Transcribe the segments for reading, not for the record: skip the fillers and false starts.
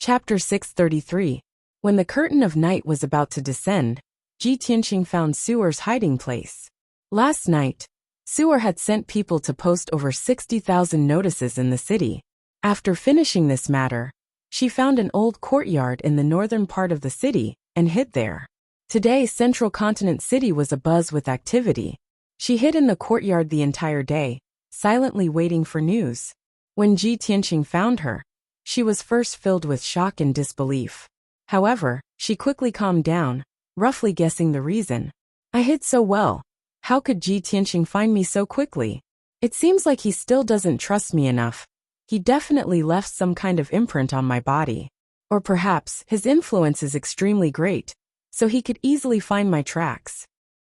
Chapter 633. When the curtain of night was about to descend, Ji Tianqing found Suer's hiding place. Last night, Suer had sent people to post over 60,000 notices in the city. After finishing this matter, she found an old courtyard in the northern part of the city and hid there. Today, Central Continent City was abuzz with activity. She hid in the courtyard the entire day, silently waiting for news. When Ji Tianqing found her, she was first filled with shock and disbelief. However, she quickly calmed down, roughly guessing the reason. I hid so well. How could Ji Tianqing find me so quickly? It seems like he still doesn't trust me enough. He definitely left some kind of imprint on my body. Or perhaps his influence is extremely great, so he could easily find my tracks.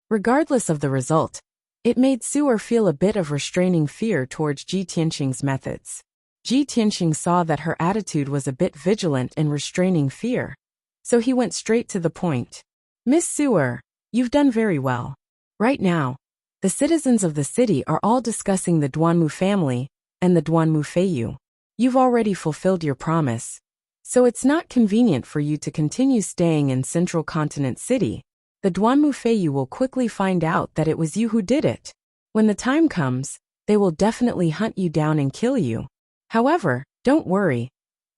Regardless of the result, it made Suer feel a bit of restraining fear towards Ji Tianqing's methods. Ji Tianqing saw that her attitude was a bit vigilant and restraining fear, so he went straight to the point. Miss Suer, you've done very well. Right now, the citizens of the city are all discussing the Duanmu family and the Duanmu Feiyu. You've already fulfilled your promise, so it's not convenient for you to continue staying in Central Continent City. The Duanmu Feiyu will quickly find out that it was you who did it. When the time comes, they will definitely hunt you down and kill you. However, don't worry.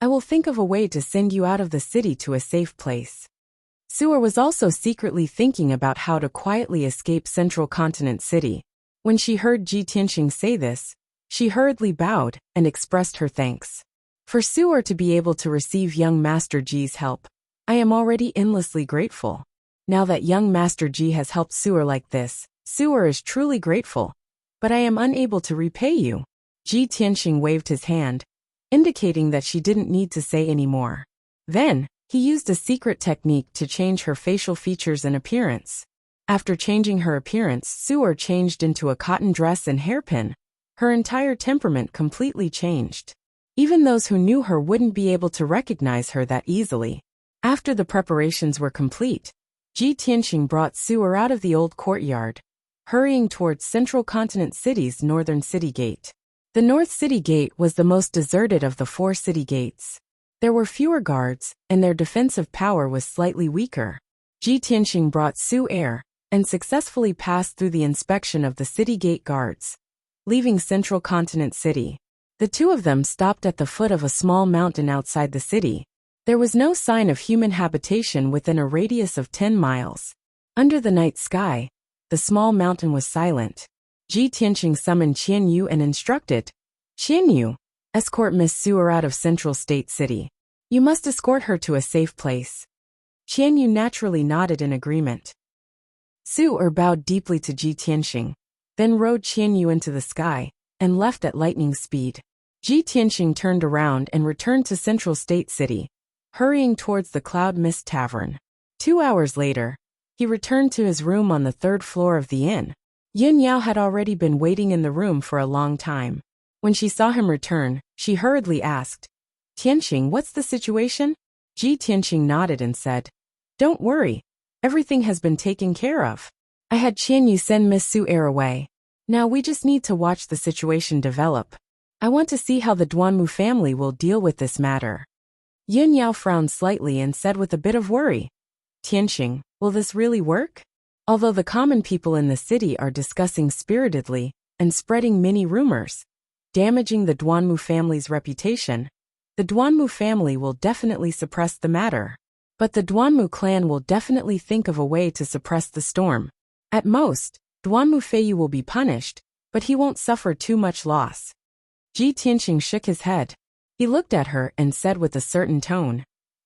I will think of a way to send you out of the city to a safe place. Suer was also secretly thinking about how to quietly escape Central Continent City. When she heard Ji Tianqing say this, she hurriedly bowed and expressed her thanks. For Suer to be able to receive young Master Ji's help, I am already endlessly grateful. Now that young Master Ji has helped Suer like this, Suer is truly grateful. But I am unable to repay you. Ji Tianqing waved his hand, indicating that she didn't need to say any more. Then, he used a secret technique to change her facial features and appearance. After changing her appearance, Suer changed into a cotton dress and hairpin. Her entire temperament completely changed. Even those who knew her wouldn't be able to recognize her that easily. After the preparations were complete, Ji Tianqing brought Suer out of the old courtyard, hurrying towards Central Continent City's northern city gate. The North City Gate was the most deserted of the 4 city gates. There were fewer guards, and their defensive power was slightly weaker. Ji Tianqing brought Suer and successfully passed through the inspection of the city gate guards, leaving Central Continent City. The two of them stopped at the foot of a small mountain outside the city. There was no sign of human habitation within a radius of 10 miles. Under the night sky, the small mountain was silent. Ji Tianqing summoned Qian Yu and instructed, Qian Yu, escort Miss Suer out of Central State City. You must escort her to a safe place. Qian Yu naturally nodded in agreement. Suer bowed deeply to Ji Tianqing, then rode Qian Yu into the sky and left at lightning speed. Ji Tianqing turned around and returned to Central State City, hurrying towards the Cloud Mist Tavern. 2 hours later, he returned to his room on the 3rd floor of the inn. Yun Yao had already been waiting in the room for a long time. When she saw him return, she hurriedly asked, Tianqing, what's the situation? Ji Tianqing nodded and said, Don't worry, everything has been taken care of. I had Qian Yu send Miss Suer away. Now we just need to watch the situation develop. I want to see how the Duanmu family will deal with this matter. Yun Yao frowned slightly and said with a bit of worry, Tianqing, will this really work? Although the common people in the city are discussing spiritedly and spreading many rumors, damaging the Duanmu family's reputation, the Duanmu family will definitely suppress the matter. But the Duanmu clan will definitely think of a way to suppress the storm. At most, Duanmu Feiyu will be punished, but he won't suffer too much loss. Ji Tianqing shook his head. He looked at her and said with a certain tone,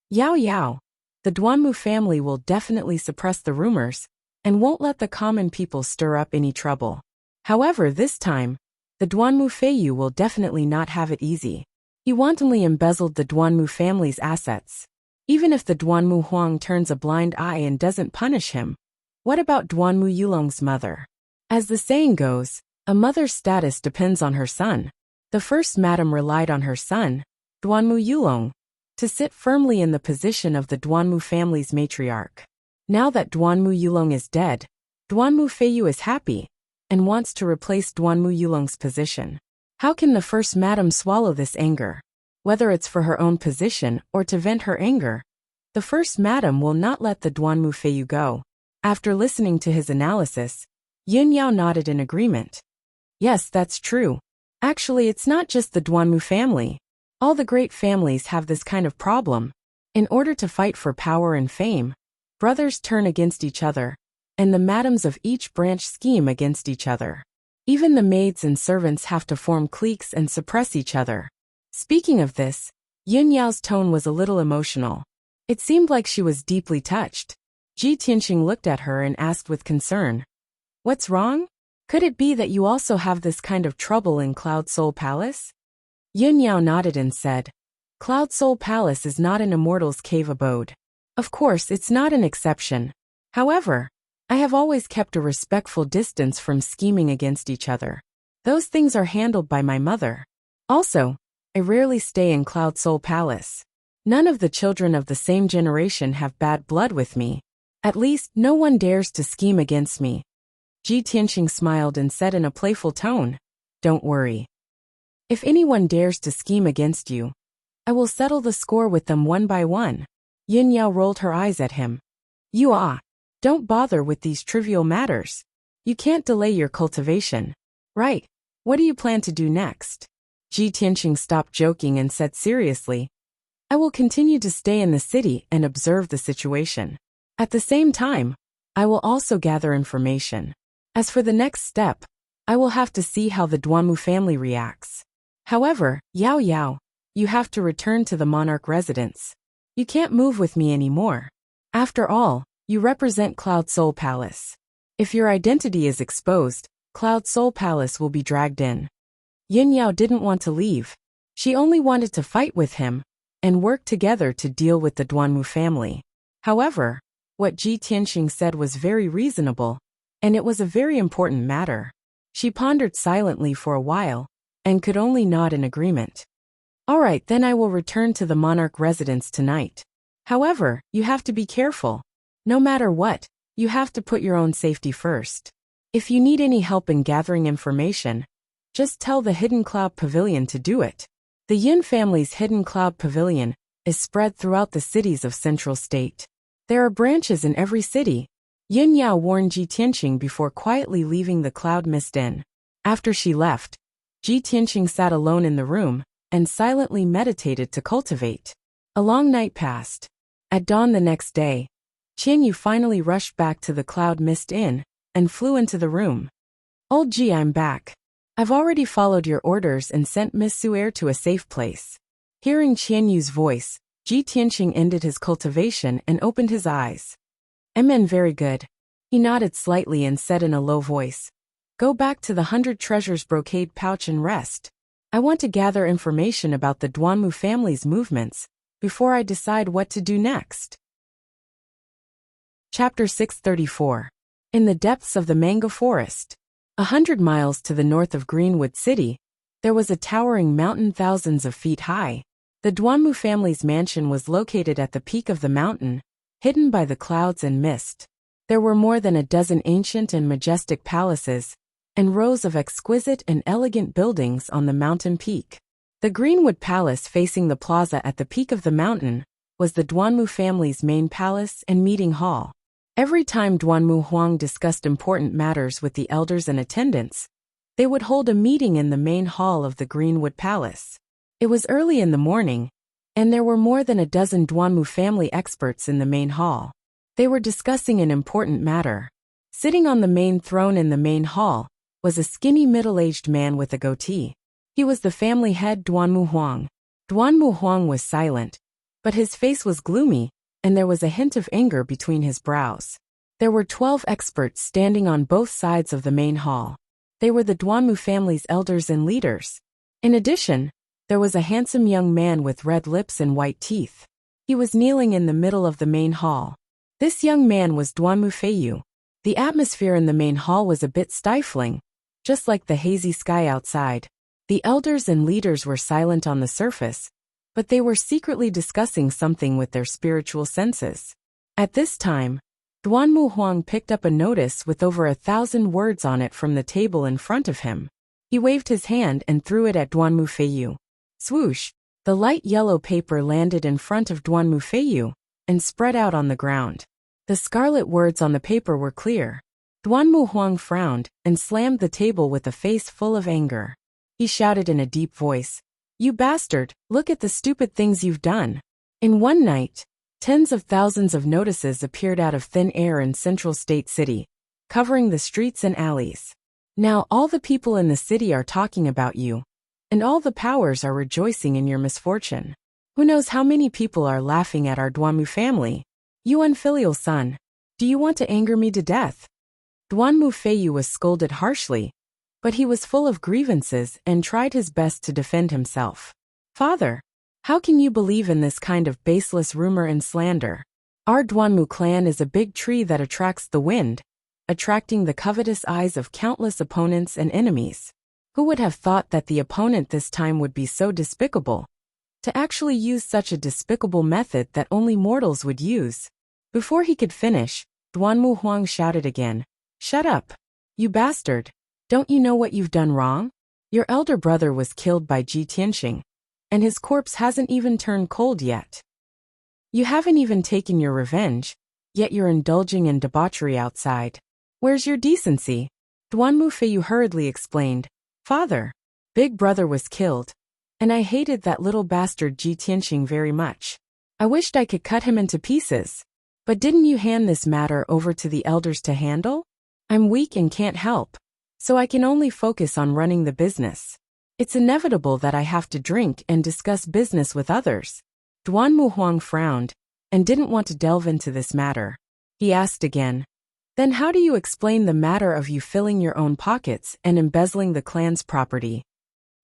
Yao Yao, the Duanmu family will definitely suppress the rumors and won't let the common people stir up any trouble. However, this time, the Duanmu Feiyu will definitely not have it easy. He wantonly embezzled the Duanmu family's assets. Even if the Duanmu Huang turns a blind eye and doesn't punish him, what about Duanmu Yulong's mother? As the saying goes, a mother's status depends on her son. The first madam relied on her son, Duanmu Yulong, to sit firmly in the position of the Duanmu family's matriarch. Now that Duanmu Yulong is dead, Duanmu Feiyu is happy and wants to replace Duanmu Yulong's position. How can the first madam swallow this anger? whether it's for her own position or to vent her anger. The first madam will not let the Duanmu Feiyu go. After listening to his analysis, Yun Yao nodded in agreement. Yes, that's true. Actually, it's not just the Duanmu family. All the great families have this kind of problem. In order to fight for power and fame, brothers turn against each other, and the madams of each branch scheme against each other. Even the maids and servants have to form cliques and suppress each other. Speaking of this, Yun Yao's tone was a little emotional. It seemed like she was deeply touched. Ji Tianqing looked at her and asked with concern, "What's wrong? Could it be that you also have this kind of trouble in Cloud Soul Palace?" Yun Yao nodded and said, "Cloud Soul Palace is not an immortal's cave abode. Of course, it's not an exception. However, I have always kept a respectful distance from scheming against each other. Those things are handled by my mother. Also, I rarely stay in Cloud Soul Palace. None of the children of the same generation have bad blood with me. At least, no one dares to scheme against me." Ji Tianqing smiled and said in a playful tone, "Don't worry. If anyone dares to scheme against you, I will settle the score with them one by one." Yun Yao rolled her eyes at him. Don't bother with these trivial matters. You can't delay your cultivation. Right. What do you plan to do next? Ji Tianqing stopped joking and said seriously, "I will continue to stay in the city and observe the situation. At the same time, I will also gather information. As for the next step, I will have to see how the Duanmu family reacts. However, Yao Yao, you have to return to the monarch residence. You can't move with me anymore. After all, you represent Cloud Soul Palace. If your identity is exposed, Cloud Soul Palace will be dragged in." Yun Yao didn't want to leave. She only wanted to fight with him and work together to deal with the Duanmu family. However, what Ji Tianqing said was very reasonable, and it was a very important matter. She pondered silently for a while and could only nod in agreement. "All right, then I will return to the monarch residence tonight. However, you have to be careful. No matter what, you have to put your own safety first. If you need any help in gathering information, just tell the Hidden Cloud Pavilion to do it." The Yin family's Hidden Cloud Pavilion is spread throughout the cities of Central State. There are branches in every city. Yun Yao warned Ji Tianqing before quietly leaving the Cloud Mist Inn. After she left, Ji Tianqing sat alone in the room and silently meditated to cultivate. A long night passed. At dawn the next day, Qian Yu finally rushed back to the Cloud Mist Inn and flew into the room. "Old Ji, I'm back. I've already followed your orders and sent Miss Su'er to a safe place." Hearing Qian Yu's voice, Ji Tianqing ended his cultivation and opened his eyes. Very good." He nodded slightly and said in a low voice, "Go back to the 100 Treasures brocade pouch and rest. I want to gather information about the Duanmu family's movements before I decide what to do next." Chapter 634. In the depths of the Manga Forest. 100 miles to the north of Greenwood City, there was a towering mountain thousands of feet high. The Duanmu family's mansion was located at the peak of the mountain, hidden by the clouds and mist. There were more than a dozen ancient and majestic palaces, and rows of exquisite and elegant buildings on the mountain peak. The Greenwood Palace facing the plaza at the peak of the mountain was the Duanmu family's main palace and meeting hall. Every time Duanmu Huang discussed important matters with the elders and attendants, they would hold a meeting in the main hall of the Greenwood Palace. It was early in the morning, and there were more than a dozen Duanmu family experts in the main hall. They were discussing an important matter. Sitting on the main throne in the main hall was a skinny middle-aged man with a goatee. He was the family head Duanmu Huang. Duanmu Huang was silent, but his face was gloomy, and there was a hint of anger between his brows. There were 12 experts standing on both sides of the main hall. They were the Duanmu family's elders and leaders. In addition, there was a handsome young man with red lips and white teeth. He was kneeling in the middle of the main hall. This young man was Duanmu Feiyu. The atmosphere in the main hall was a bit stifling, just like the hazy sky outside. The elders and leaders were silent on the surface, but they were secretly discussing something with their spiritual senses. At this time, Duanmu Huang picked up a notice with over 1,000 words on it from the table in front of him. He waved his hand and threw it at Duanmu Feiyu. Swoosh! The light yellow paper landed in front of Duanmu Feiyu and spread out on the ground. The scarlet words on the paper were clear. Duanmu Huang frowned and slammed the table with a face full of anger. He shouted in a deep voice, "You bastard, look at the stupid things you've done." In one night, tens of thousands of notices appeared out of thin air in Central State City, covering the streets and alleys. Now all the people in the city are talking about you, and all the powers are rejoicing in your misfortune. Who knows how many people are laughing at our Duanmu family? You unfilial son, do you want to anger me to death? Duanmu Feiyu was scolded harshly, but he was full of grievances and tried his best to defend himself. Father, how can you believe in this kind of baseless rumor and slander? Our Duanmu clan is a big tree that attracts the wind, attracting the covetous eyes of countless opponents and enemies. Who would have thought that the opponent this time would be so despicable? To actually use such a despicable method that only mortals would use. Before he could finish, Duanmu Huang shouted again, "Shut up! You bastard! Don't you know what you've done wrong? Your elder brother was killed by Ji Tianxing, and his corpse hasn't even turned cold yet. You haven't even taken your revenge, yet you're indulging in debauchery outside. Where's your decency?" Duanmu Feiyu hurriedly explained, "Father, big brother was killed, and I hated that little bastard Ji Tianxing very much. I wished I could cut him into pieces. But didn't you hand this matter over to the elders to handle? I'm weak and can't help, so I can only focus on running the business. It's inevitable that I have to drink and discuss business with others." Duanmu Huang frowned and didn't want to delve into this matter. He asked again, "Then how do you explain the matter of you filling your own pockets and embezzling the clan's property?"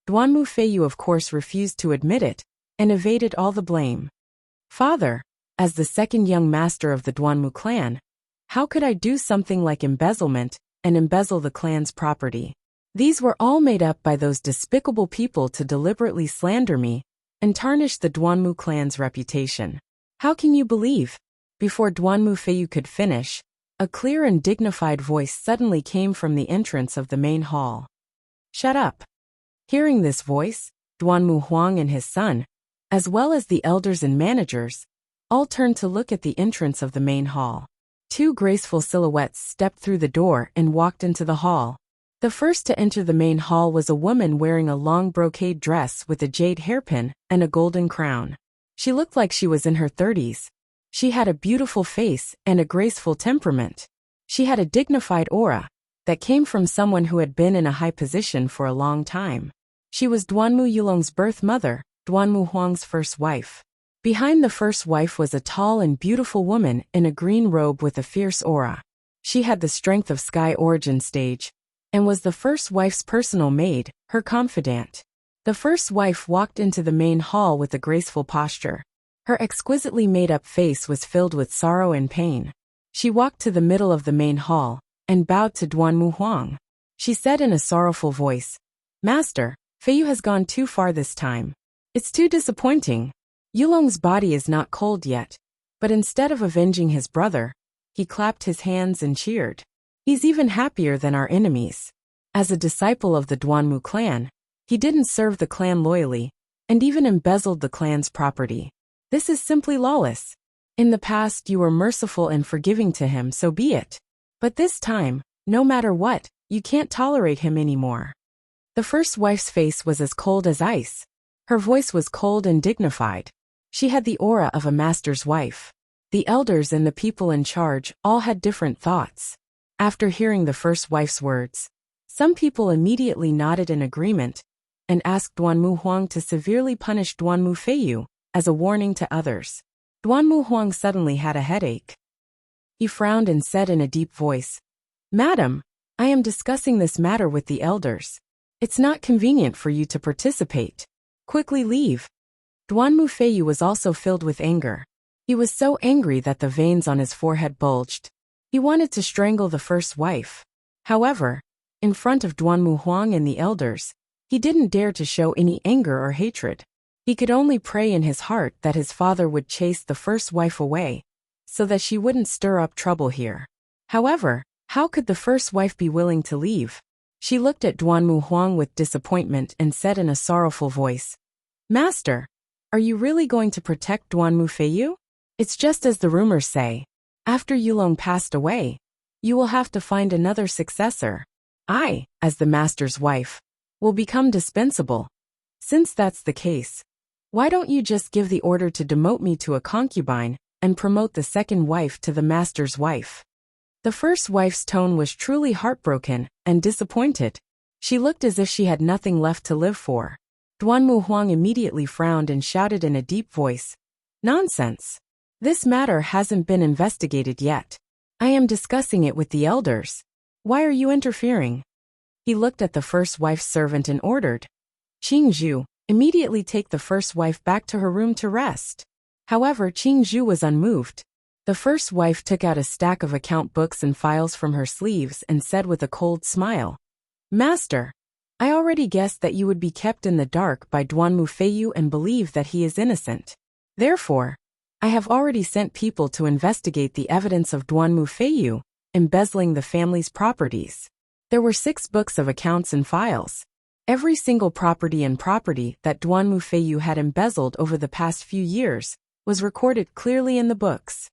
Duanmu Feiyu of course refused to admit it and evaded all the blame. "Father, as the second young master of the Duanmu clan, how could I do something like embezzlement and embezzle the clan's property? These were all made up by those despicable people to deliberately slander me and tarnish the Duanmu clan's reputation. How can you believe?" Before Duanmu Feiyu could finish, a clear and dignified voice suddenly came from the entrance of the main hall. "Shut up." Hearing this voice, Duanmu Huang and his son, as well as the elders and managers, all turned to look at the entrance of the main hall. Two graceful silhouettes stepped through the door and walked into the hall. The first to enter the main hall was a woman wearing a long brocade dress with a jade hairpin and a golden crown. She looked like she was in her 30s. She had a beautiful face and a graceful temperament. She had a dignified aura that came from someone who had been in a high position for a long time. She was Duanmu Yulong's birth mother, Duanmu Huang's first wife. Behind the first wife was a tall and beautiful woman in a green robe with a fierce aura. She had the strength of Sky Origin Stage, and was the first wife's personal maid, her confidant. The first wife walked into the main hall with a graceful posture. Her exquisitely made-up face was filled with sorrow and pain. She walked to the middle of the main hall, and bowed to Duanmu Huang. She said in a sorrowful voice, "Master, Feiyu has gone too far this time. It's too disappointing. Yulong's body is not cold yet, but instead of avenging his brother, he clapped his hands and cheered. He's even happier than our enemies. As a disciple of the Duanmu clan, he didn't serve the clan loyally, and even embezzled the clan's property. This is simply lawless. In the past you were merciful and forgiving to him, so be it. But this time, no matter what, you can't tolerate him anymore." The first wife's face was as cold as ice. Her voice was cold and dignified. She had the aura of a master's wife. The elders and the people in charge all had different thoughts. After hearing the first wife's words, some people immediately nodded in agreement and asked Duanmu Huang to severely punish Duanmu Feiyu as a warning to others. Duanmu Huang suddenly had a headache. He frowned and said in a deep voice, "Madam, I am discussing this matter with the elders. It's not convenient for you to participate. Quickly leave." Duanmu Feiyu was also filled with anger. He was so angry that the veins on his forehead bulged. He wanted to strangle the first wife. However, in front of Duanmu Huang and the elders, he didn't dare to show any anger or hatred. He could only pray in his heart that his father would chase the first wife away, so that she wouldn't stir up trouble here. However, how could the first wife be willing to leave? She looked at Duanmu Huang with disappointment and said in a sorrowful voice, "Master, Are you really going to protect Duan Mufeiyu? It's just as the rumors say. After Yulong passed away, you will have to find another successor. I, as the master's wife, will become dispensable. Since that's the case, why don't you just give the order to demote me to a concubine and promote the second wife to the master's wife? The first wife's tone was truly heartbroken and disappointed. She looked as if she had nothing left to live for. Duan Mu Huang immediately frowned and shouted in a deep voice, "Nonsense! This matter hasn't been investigated yet. I am discussing it with the elders. Why are you interfering?" He looked at the first wife's servant and ordered, "Qing Zhu, immediately take the first wife back to her room to rest." However, Qing Zhu was unmoved. The first wife took out a stack of account books and files from her sleeves and said with a cold smile, "Master, I already guessed that you would be kept in the dark by Duan Mufeiyu and believe that he is innocent. Therefore, I have already sent people to investigate the evidence of Duan Mufeiyu embezzling the family's properties. There were 6 books of accounts and files. Every single property that Duan Mufeiyu had embezzled over the past few years was recorded clearly in the books."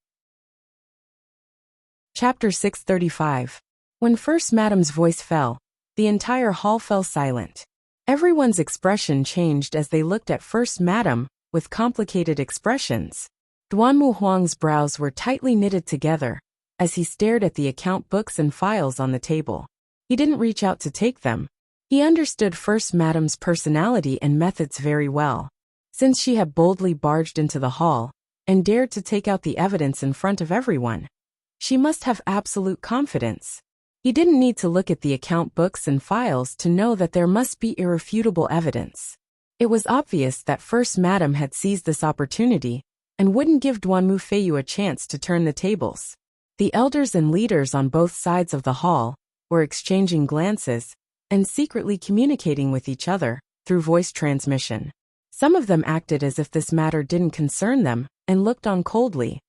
Chapter 635. When First Madam's voice fell, the entire hall fell silent. Everyone's expression changed as they looked at First Madam with complicated expressions. Duan Mu Huang's brows were tightly knitted together as he stared at the account books and files on the table. He didn't reach out to take them. He understood First Madam's personality and methods very well, since she had boldly barged into the hall and dared to take out the evidence in front of everyone. She must have absolute confidence. He didn't need to look at the account books and files to know that there must be irrefutable evidence. It was obvious that First Madam had seized this opportunity and wouldn't give Duan Mufeiyu a chance to turn the tables. The elders and leaders on both sides of the hall were exchanging glances and secretly communicating with each other through voice transmission. Some of them acted as if this matter didn't concern them and looked on coldly,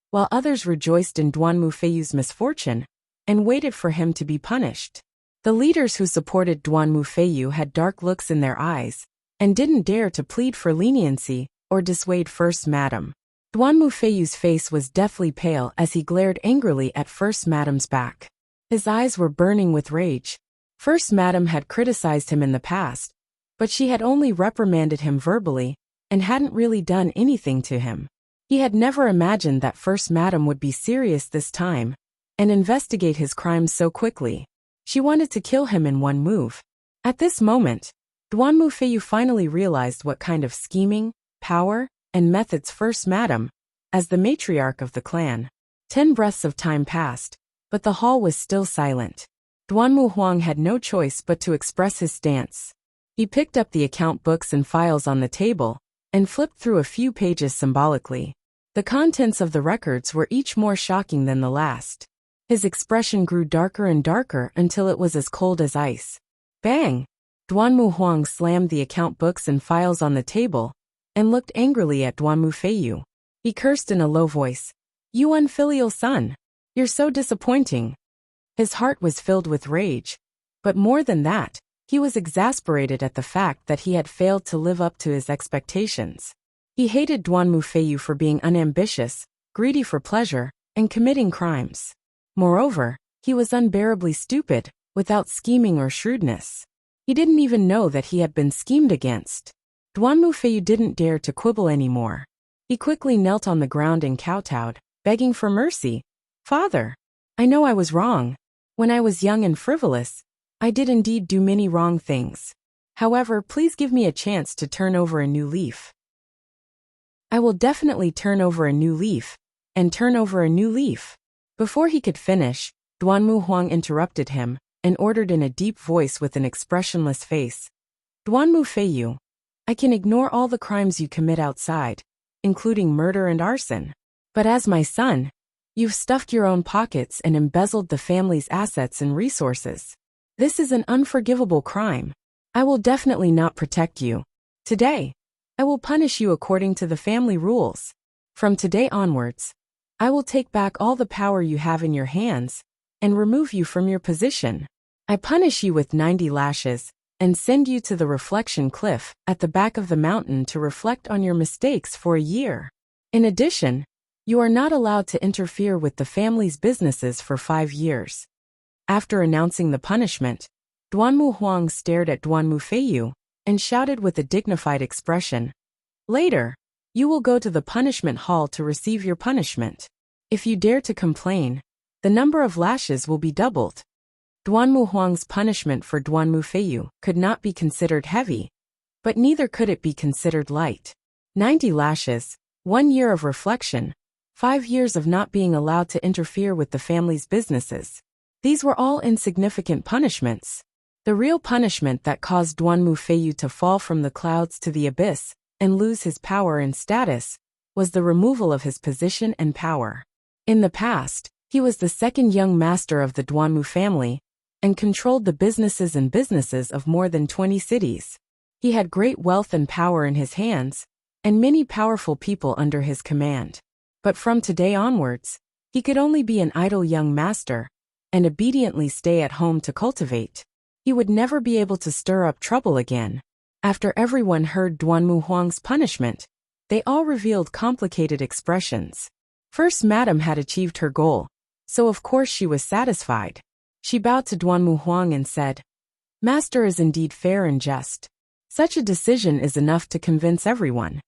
while others rejoiced in Duan Mufeiyu's misfortune and waited for him to be punished. The leaders who supported Duan Mufeiyu had dark looks in their eyes and didn't dare to plead for leniency or dissuade First Madam. Duan Mufeiyu's face was deathly pale as he glared angrily at First Madam's back. His eyes were burning with rage. First Madam had criticized him in the past, but she had only reprimanded him verbally and hadn't really done anything to him. He had never imagined that First Madam would be serious this time and investigate his crimes so quickly. She wanted to kill him in one move. At this moment, Duan Mufeiyu finally realized what kind of scheming, power, and methods First Madam, as the matriarch of the clan. 10 breaths of time passed, but the hall was still silent. Duan Mu Huang had no choice but to express his stance. He picked up the account books and files on the table and flipped through a few pages symbolically. The contents of the records were each more shocking than the last. His expression grew darker and darker until it was as cold as ice. Bang! Duan Mu Huang slammed the account books and files on the table and looked angrily at Duan Mufeiyu. He cursed in a low voice, "You unfilial son! You're so disappointing." His heart was filled with rage, but more than that, he was exasperated at the fact that he had failed to live up to his expectations. He hated Duan Mufeiyu for being unambitious, greedy for pleasure, and committing crimes. Moreover, he was unbearably stupid, without scheming or shrewdness. He didn't even know that he had been schemed against. Duan Mufeiyu didn't dare to quibble anymore. He quickly knelt on the ground and kowtowed, begging for mercy. "Father, I know I was wrong. When I was young and frivolous, I did indeed do many wrong things. However, please give me a chance to turn over a new leaf." "I will definitely turn over a new leaf, and turn over a new leaf." Before he could finish, Duan Mu Huang interrupted him and ordered in a deep voice with an expressionless face, "Duan Mufeiyu, I can ignore all the crimes you commit outside, including murder and arson. But as my son, you've stuffed your own pockets and embezzled the family's assets and resources. This is an unforgivable crime. I will definitely not protect you. Today, I will punish you according to the family rules. From today onwards, I will take back all the power you have in your hands and remove you from your position. I punish you with 90 lashes, and send you to the reflection cliff at the back of the mountain to reflect on your mistakes for a year. In addition, you are not allowed to interfere with the family's businesses for 5 years. After announcing the punishment, Duanmu Huang stared at Duanmu Feiyu and shouted with a dignified expression, "Later, you will go to the punishment hall to receive your punishment. If you dare to complain, the number of lashes will be doubled." Duanmu Huang's punishment for Duanmu Feiyu could not be considered heavy, but neither could it be considered light. 90 lashes, 1 year of reflection, 5 years of not being allowed to interfere with the family's businesses. These were all insignificant punishments. The real punishment that caused Duanmu Feiyu to fall from the clouds to the abyss and lose his power and status was the removal of his position and power. In the past, he was the second young master of the Duanmu family and controlled the businesses of more than 20 cities. He had great wealth and power in his hands, and many powerful people under his command. But from today onwards, he could only be an idle young master and obediently stay at home to cultivate. He would never be able to stir up trouble again. After everyone heard Duanmu Huang's punishment, they all revealed complicated expressions. First, Madam had achieved her goal, so of course she was satisfied. She bowed to Duanmu Huang and said, "Master is indeed fair and just. Such a decision is enough to convince everyone."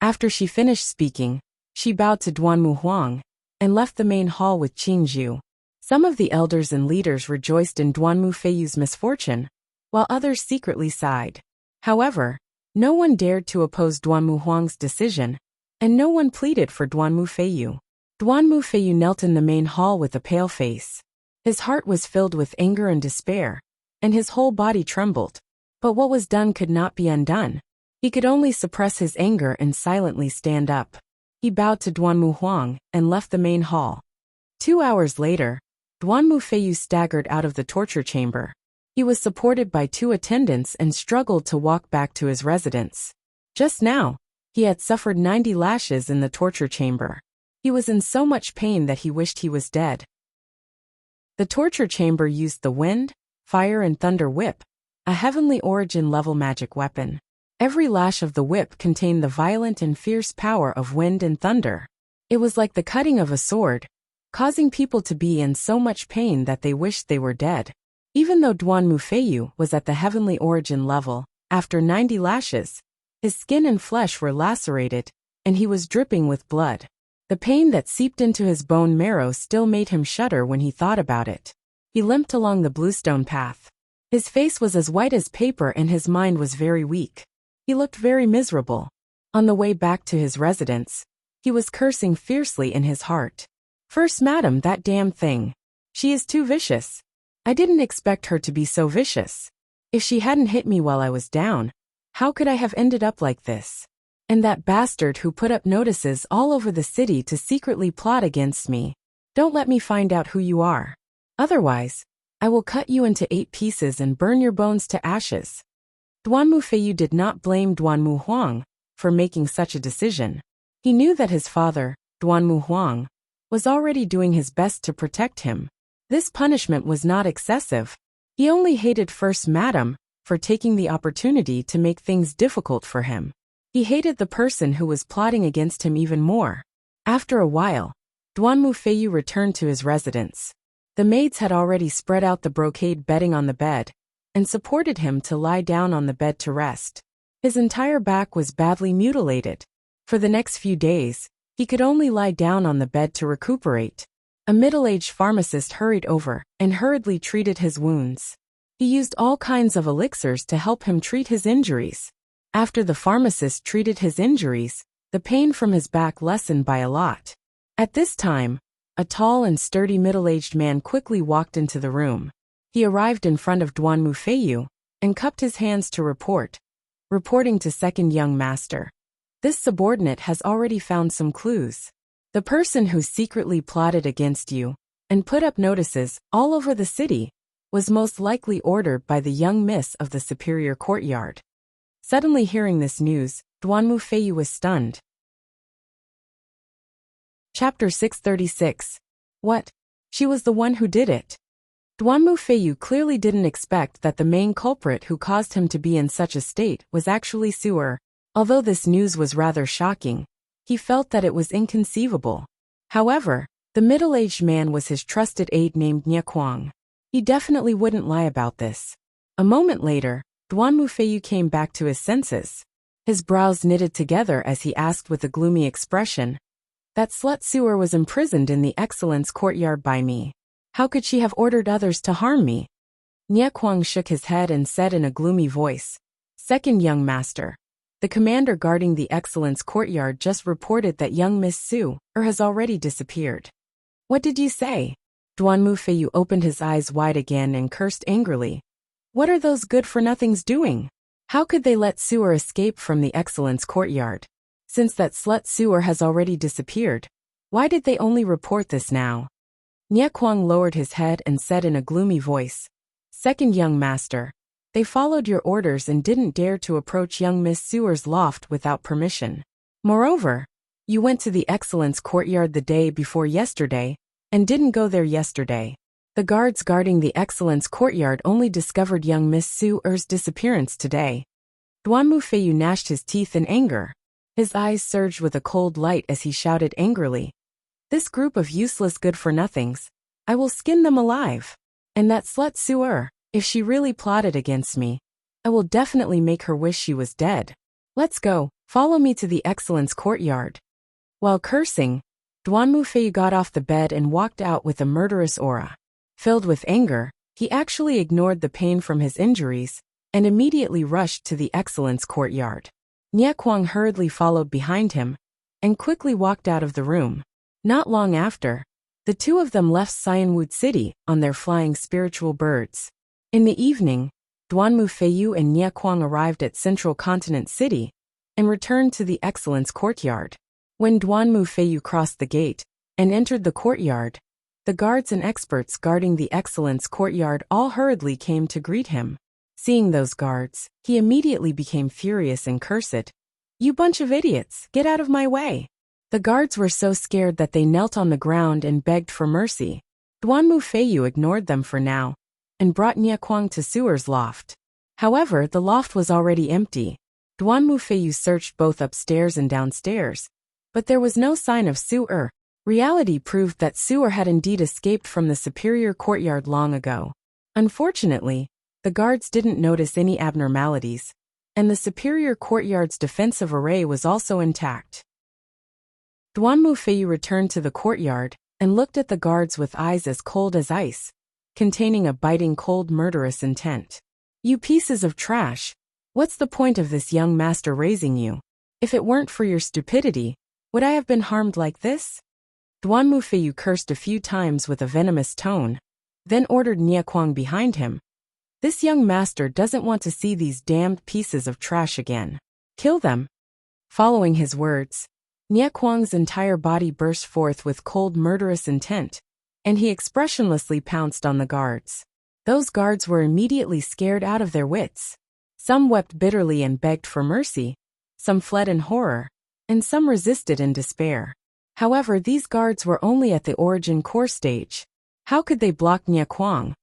After she finished speaking, she bowed to Duanmu Huang and left the main hall with Qin Zhu. Some of the elders and leaders rejoiced in Duanmu Feiyu's misfortune, while others secretly sighed. However, no one dared to oppose Duanmu Huang's decision, and no one pleaded for Duanmu Feiyu. Duanmu Feiyu knelt in the main hall with a pale face. His heart was filled with anger and despair, and his whole body trembled. But what was done could not be undone. He could only suppress his anger and silently stand up. He bowed to Duanmu Huang and left the main hall. 2 hours later, Duanmu Feiyu staggered out of the torture chamber. He was supported by 2 attendants and struggled to walk back to his residence. Just now, he had suffered 90 lashes in the torture chamber. He was in so much pain that he wished he was dead. The torture chamber used the wind, fire and thunder whip, a heavenly origin level magic weapon. Every lash of the whip contained the violent and fierce power of wind and thunder. It was like the cutting of a sword, causing people to be in so much pain that they wished they were dead. Even though Duanmu Feiyu was at the heavenly origin level, after 90 lashes, his skin and flesh were lacerated, and he was dripping with blood. The pain that seeped into his bone marrow still made him shudder when he thought about it. He limped along the bluestone path. His face was as white as paper and his mind was very weak. He looked very miserable. On the way back to his residence, he was cursing fiercely in his heart. "First Madam, that damn thing. She is too vicious. I didn't expect her to be so vicious. If she hadn't hit me while I was down, how could I have ended up like this? And that bastard who put up notices all over the city to secretly plot against me. Don't let me find out who you are. Otherwise, I will cut you into 8 pieces and burn your bones to ashes." Duanmu Feiyu did not blame Duanmu Huang for making such a decision. He knew that his father, Duanmu Huang, was already doing his best to protect him. This punishment was not excessive. He only hated First Madam for taking the opportunity to make things difficult for him. He hated the person who was plotting against him even more. After a while, Duanmu Feiyu returned to his residence. The maids had already spread out the brocade bedding on the bed and supported him to lie down on the bed to rest. His entire back was badly mutilated. For the next few days, he could only lie down on the bed to recuperate. A middle-aged pharmacist hurried over and hurriedly treated his wounds. He used all kinds of elixirs to help him treat his injuries. After the pharmacist treated his injuries, the pain from his back lessened by a lot. At this time, a tall and sturdy middle-aged man quickly walked into the room. He arrived in front of Duanmu Feiyu and cupped his hands to reporting to second young master. "This subordinate has already found some clues. The person who secretly plotted against you and put up notices all over the city was most likely ordered by the young miss of the superior courtyard." Suddenly hearing this news, Duanmu Feiyu was stunned. Chapter 636. What? She was the one who did it. Duan Mufeiyu clearly didn't expect that the main culprit who caused him to be in such a state was actually Su'er. Although this news was rather shocking, he felt that it was inconceivable. However, the middle-aged man was his trusted aide named Nie Kuang. He definitely wouldn't lie about this. A moment later, Duan Mufeiyu came back to his senses. His brows knitted together as he asked with a gloomy expression, "That slut Su'er was imprisoned in the Excellence courtyard by me. How could she have ordered others to harm me?" Nie Kuang shook his head and said in a gloomy voice, "Second young master. The commander guarding the Excellence courtyard just reported that young Miss Su'er has already disappeared." "What did you say?" Duan Mufeiyu opened his eyes wide again and cursed angrily. "What are those good-for-nothings doing? How could they let Su'er escape from the Excellence courtyard? Since that slut Su'er has already disappeared, why did they only report this now?" Nie Kuang lowered his head and said in a gloomy voice, "Second young master. They followed your orders and didn't dare to approach young Miss Su'er's loft without permission. Moreover, you went to the Excellence courtyard the day before yesterday and didn't go there yesterday. The guards guarding the Excellence courtyard only discovered young Miss Su'er's disappearance today." Duan Mufeiyu gnashed his teeth in anger. His eyes surged with a cold light as he shouted angrily, "This group of useless good-for-nothings, I will skin them alive. And that slut Su'er, if she really plotted against me, I will definitely make her wish she was dead. Let's go, follow me to the Excellence courtyard." While cursing, Duan Mufeiyu got off the bed and walked out with a murderous aura. Filled with anger, he actually ignored the pain from his injuries and immediately rushed to the Excellence courtyard. Nie Kuang hurriedly followed behind him and quickly walked out of the room. Not long after, the two of them left Cyanwood City on their flying spiritual birds. In the evening, Duan Mufeiyu and Nie Kuang arrived at Central Continent City and returned to the Excellence courtyard. When Duan Mufeiyu crossed the gate and entered the courtyard, the guards and experts guarding the Excellence courtyard all hurriedly came to greet him. Seeing those guards, he immediately became furious and cursed, "You bunch of idiots, get out of my way." The guards were so scared that they knelt on the ground and begged for mercy. Duan Mufeiyu ignored them for now and brought Nie Kuang to Su'er's loft. However, the loft was already empty. Duan Mufeiyu searched both upstairs and downstairs, but there was no sign of Su'er. Reality proved that Su'er had indeed escaped from the superior courtyard long ago. Unfortunately, the guards didn't notice any abnormalities, and the superior courtyard's defensive array was also intact. Duan Mufeiyu returned to the courtyard and looked at the guards with eyes as cold as ice, containing a biting cold murderous intent. "You pieces of trash! What's the point of this young master raising you? If it weren't for your stupidity, would I have been harmed like this?" Duan Mufeiyu cursed a few times with a venomous tone, then ordered Nie Kuang behind him. "This young master doesn't want to see these damned pieces of trash again. Kill them." Following his words, Nie Kuang's entire body burst forth with cold murderous intent, and he expressionlessly pounced on the guards. Those guards were immediately scared out of their wits. Some wept bitterly and begged for mercy, some fled in horror, and some resisted in despair. However, these guards were only at the origin core stage. How could they block Nie Kuang,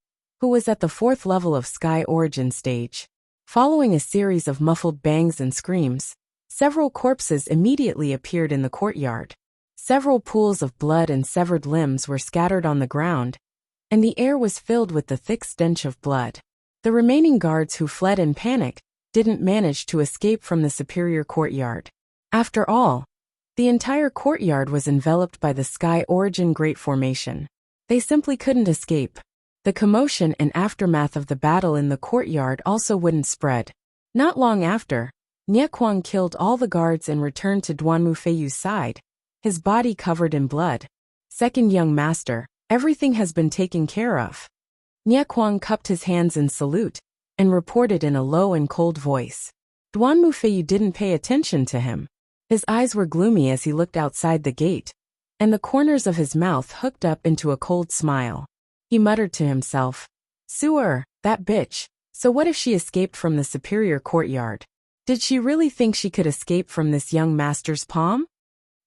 who was at the 4th level of Sky Origin stage? Following a series of muffled bangs and screams, several corpses immediately appeared in the courtyard. Several pools of blood and severed limbs were scattered on the ground, and the air was filled with the thick stench of blood. The remaining guards who fled in panic didn't manage to escape from the superior courtyard. After all, the entire courtyard was enveloped by the Sky Origin Great Formation. They simply couldn't escape. The commotion and aftermath of the battle in the courtyard also wouldn't spread. Not long after, Nie Kuang killed all the guards and returned to Duan Mufeiyu's side, his body covered in blood. "Second young master, everything has been taken care of." Nie Kuang cupped his hands in salute and reported in a low and cold voice. Duan Mufeiyu didn't pay attention to him. His eyes were gloomy as he looked outside the gate, and the corners of his mouth hooked up into a cold smile. He muttered to himself, "Su'er, that bitch, so what if she escaped from the superior courtyard? Did she really think she could escape from this young master's palm?"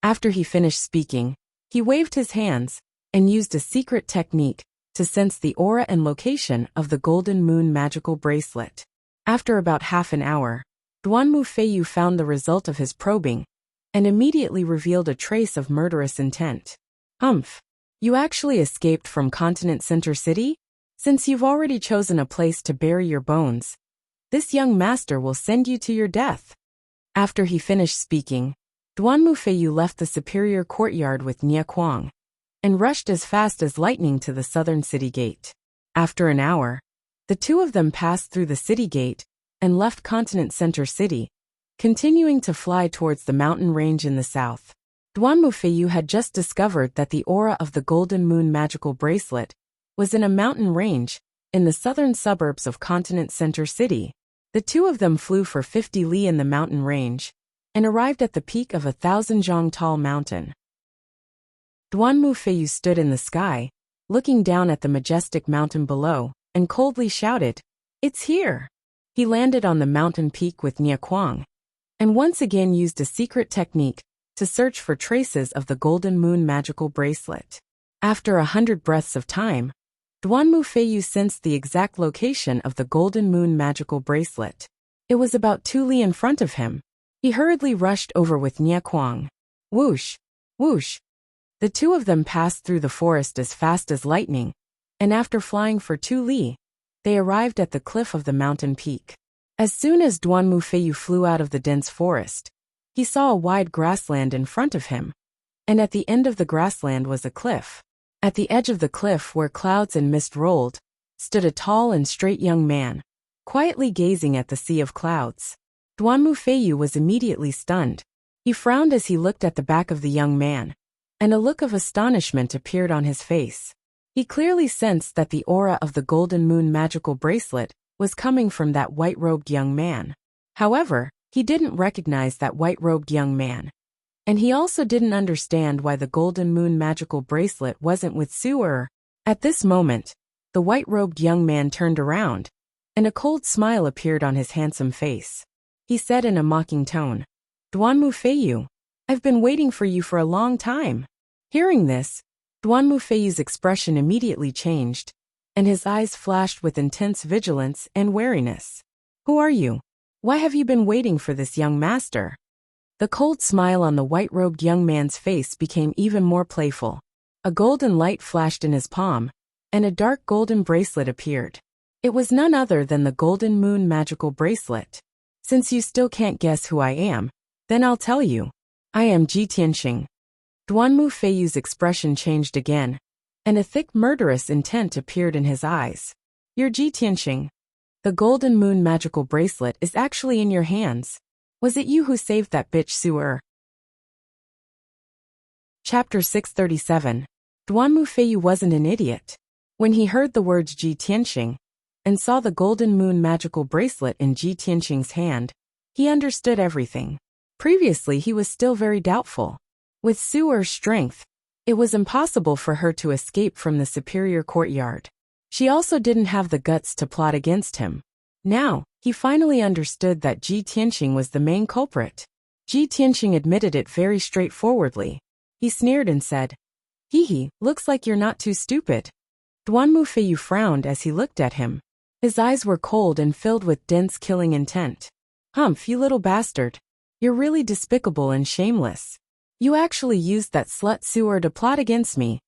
After he finished speaking, he waved his hands and used a secret technique to sense the aura and location of the Golden Moon magical bracelet. After about half an hour, Duanmu Feiyu found the result of his probing and immediately revealed a trace of murderous intent. Humph! You actually escaped from Continent Center City? Since you've already chosen a place to bury your bones, this young master will send you to your death. After he finished speaking, Duanmu Feiyu left the superior courtyard with Nie Kuang and rushed as fast as lightning to the southern city gate. After an hour, the two of them passed through the city gate and left Continent Center City, continuing to fly towards the mountain range in the south. Duanmu Feiyu had just discovered that the aura of the Golden Moon magical bracelet was in a mountain range in the southern suburbs of Continent Center City. The two of them flew for 50 li in the mountain range and arrived at the peak of a 1,000-zhang tall mountain. Duanmu Feiyu stood in the sky, looking down at the majestic mountain below, and coldly shouted, "It's here!" He landed on the mountain peak with Nie Kuang, and once again used a secret technique to search for traces of the Golden Moon magical bracelet. After 100 breaths of time, Duanmu Feiyu sensed the exact location of the Golden Moon magical bracelet. It was about 2 li in front of him. He hurriedly rushed over with Nie Kuang. Whoosh! Whoosh! The two of them passed through the forest as fast as lightning, and after flying for 2 li, they arrived at the cliff of the mountain peak. As soon as Duanmu Feiyu flew out of the dense forest, he saw a wide grassland in front of him, and at the end of the grassland was a cliff. At the edge of the cliff, where clouds and mist rolled, stood a tall and straight young man, quietly gazing at the sea of clouds. Duanmu Feiyu was immediately stunned. He frowned as he looked at the back of the young man, and a look of astonishment appeared on his face. He clearly sensed that the aura of the Golden Moon magical bracelet was coming from that white-robed young man. However, he didn't recognize that white-robed young man, and he also didn't understand why the Golden Moon magical bracelet wasn't with Su'er. At this moment, the white-robed young man turned around, and a cold smile appeared on his handsome face. He said in a mocking tone, "Duanmu Feiyu, I've been waiting for you for a long time." Hearing this, Duanmu Feiyu's expression immediately changed, and his eyes flashed with intense vigilance and wariness. "Who are you? Why have you been waiting for this young master?" The cold smile on the white-robed young man's face became even more playful. A golden light flashed in his palm, and a dark golden bracelet appeared. It was none other than the Golden Moon magical bracelet. "Since you still can't guess who I am, then I'll tell you. I am Ji Tianxing." Duanmu Feiyu's expression changed again, and a thick murderous intent appeared in his eyes. "You're Ji Tianxing. The Golden Moon magical bracelet is actually in your hands. Was it you who saved that bitch Su'er?" Chapter 637. Duanmu Feiyu wasn't an idiot. When he heard the words Ji Tianxing and saw the Golden Moon magical bracelet in Ji Tianxing's hand, he understood everything. Previously he was still very doubtful. With Su'er's strength, it was impossible for her to escape from the superior courtyard. She also didn't have the guts to plot against him. Now, he finally understood that Ji Tianxing was the main culprit. Ji Tianxing admitted it very straightforwardly. He sneered and said, "Hee, looks like you're not too stupid." Duanmu Feiyu frowned as he looked at him. His eyes were cold and filled with dense killing intent. "Humph, you little bastard. You're really despicable and shameless. You actually used that slut Su'er to plot against me."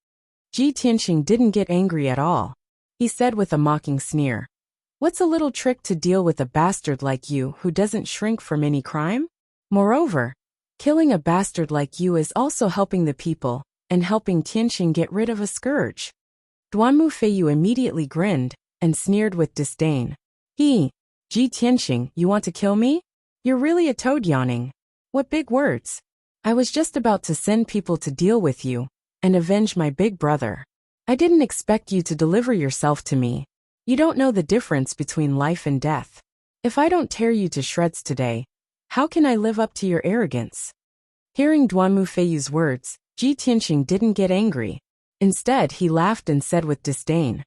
Ji Tianxing didn't get angry at all. He said with a mocking sneer, "What's a little trick to deal with a bastard like you who doesn't shrink from any crime? Moreover, killing a bastard like you is also helping the people and helping Tianxing get rid of a scourge." Duanmu Feiyu immediately grinned and sneered with disdain. Ji Tianxing, you want to kill me? You're really a toad yawning. What big words. I was just about to send people to deal with you and avenge my big brother. I didn't expect you to deliver yourself to me. You don't know the difference between life and death. If I don't tear you to shreds today, how can I live up to your arrogance?" Hearing Duanmu Feiyu's words, Ji Tianxing didn't get angry. Instead, he laughed and said with disdain,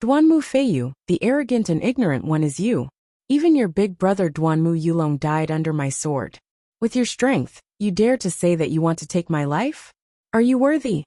"Duanmu Feiyu, the arrogant and ignorant one is you. Even your big brother Duanmu Yulong died under my sword. With your strength, you dare to say that you want to take my life? Are you worthy?"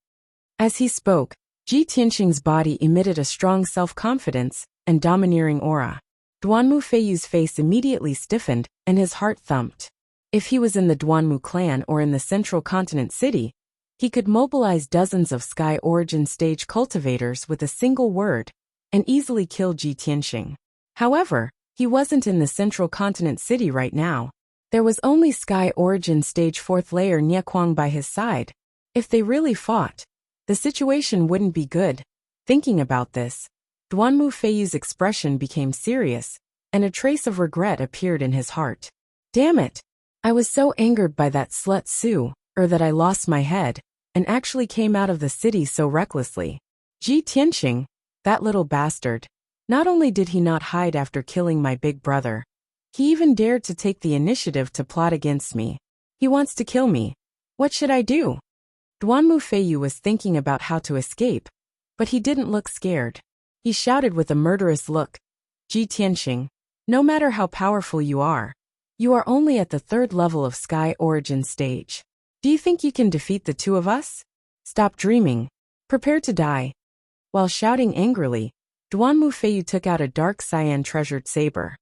As he spoke, Ji Tianqing's body emitted a strong self-confidence and domineering aura. Duanmu Feiyu's face immediately stiffened and his heart thumped. If he was in the Duanmu clan or in the central continent city, he could mobilize dozens of Sky Origin stage cultivators with a single word and easily kill Ji Tianqing. However, he wasn't in the central continent city right now. There was only Sky Origin stage 4th layer Nie Kuang by his side. If they really fought, the situation wouldn't be good. Thinking about this, Duanmu Feiyu's expression became serious, and a trace of regret appeared in his heart. Damn it! I was so angered by that slut Su, that I lost my head, and actually came out of the city so recklessly. Ji Tianqing, that little bastard. Not only did he not hide after killing my big brother, he even dared to take the initiative to plot against me. He wants to kill me. What should I do? Duanmu Feiyu was thinking about how to escape, but he didn't look scared. He shouted with a murderous look, Ji Tianqing, no matter how powerful you are only at the 3rd level of Sky Origin stage. Do you think you can defeat the two of us? Stop dreaming. Prepare to die. While shouting angrily, Duanmu Feiyu took out a dark cyan treasured saber.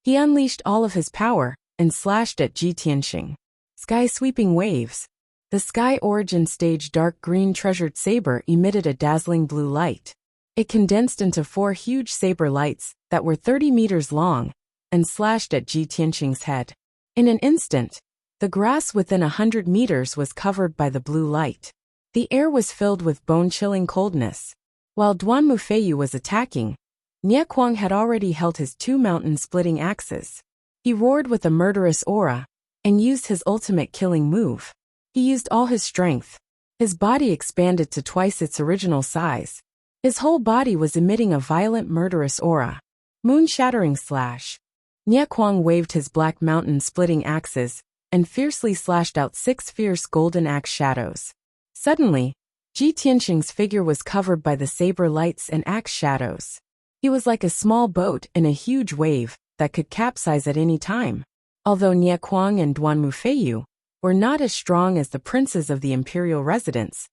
He unleashed all of his power and slashed at Ji Tianqing. Sky-sweeping waves. The Sky Origin stage dark green treasured saber emitted a dazzling blue light. It condensed into 4 huge saber lights that were 30 meters long and slashed at Ji Tianqing's head. In an instant, the grass within 100 meters was covered by the blue light. The air was filled with bone-chilling coldness. While Duanmu Feiyu was attacking, Nie Kuang had already held his 2 mountain-splitting axes. He roared with a murderous aura and used his ultimate killing move. He used all his strength. His body expanded to twice its original size. His whole body was emitting a violent murderous aura. Moon-shattering slash. Nie Kuang waved his black mountain-splitting axes and fiercely slashed out 6 fierce golden axe shadows. Suddenly, Ji Tianqing's figure was covered by the saber lights and axe shadows. He was like a small boat in a huge wave that could capsize at any time. Although Nie Kuang and Duanmu Feiyu were not as strong as the princes of the imperial residence,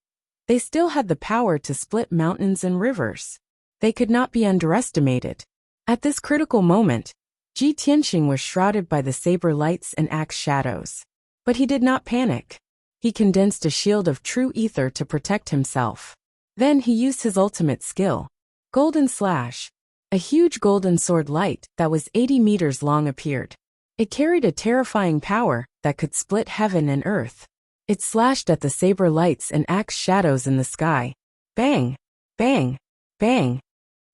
they still had the power to split mountains and rivers. They could not be underestimated. At this critical moment, Ji Tianqing was shrouded by the saber lights and axe shadows. But he did not panic. He condensed a shield of true ether to protect himself. Then he used his ultimate skill. Golden Slash. A huge golden sword light that was 80 meters long appeared. It carried a terrifying power that could split heaven and earth. It slashed at the saber lights and axe shadows in the sky. Bang! Bang! Bang!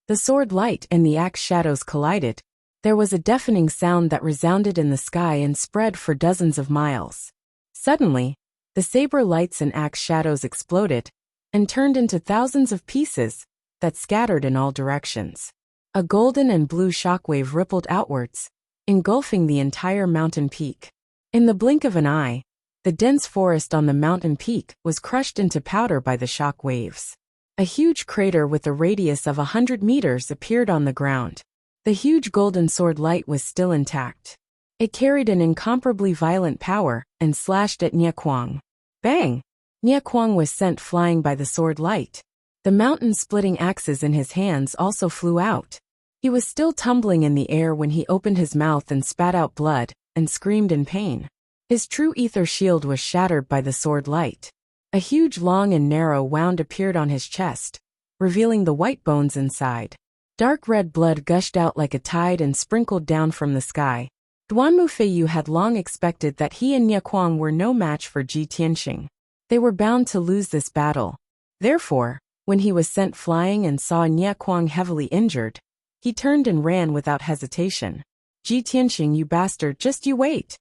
The sword light and the axe shadows collided. There was a deafening sound that resounded in the sky and spread for dozens of miles. Suddenly, the saber lights and axe shadows exploded and turned into thousands of pieces that scattered in all directions. A golden and blue shockwave rippled outwards, engulfing the entire mountain peak. In the blink of an eye, the dense forest on the mountain peak was crushed into powder by the shock waves. A huge crater with a radius of 100 meters appeared on the ground. The huge golden sword light was still intact. It carried an incomparably violent power and slashed at Nie Kuang. Bang! Nie Kuang was sent flying by the sword light. The mountain-splitting axes in his hands also flew out. He was still tumbling in the air when he opened his mouth and spat out blood and screamed in pain. His true ether shield was shattered by the sword light. A huge long and narrow wound appeared on his chest, revealing the white bones inside. Dark red blood gushed out like a tide and sprinkled down from the sky. Duanmu Feiyu had long expected that he and Nie Kuang were no match for Ji Tianqing. They were bound to lose this battle. Therefore, when he was sent flying and saw Nie Kuang heavily injured, he turned and ran without hesitation. Ji Tianqing, you bastard, just you wait.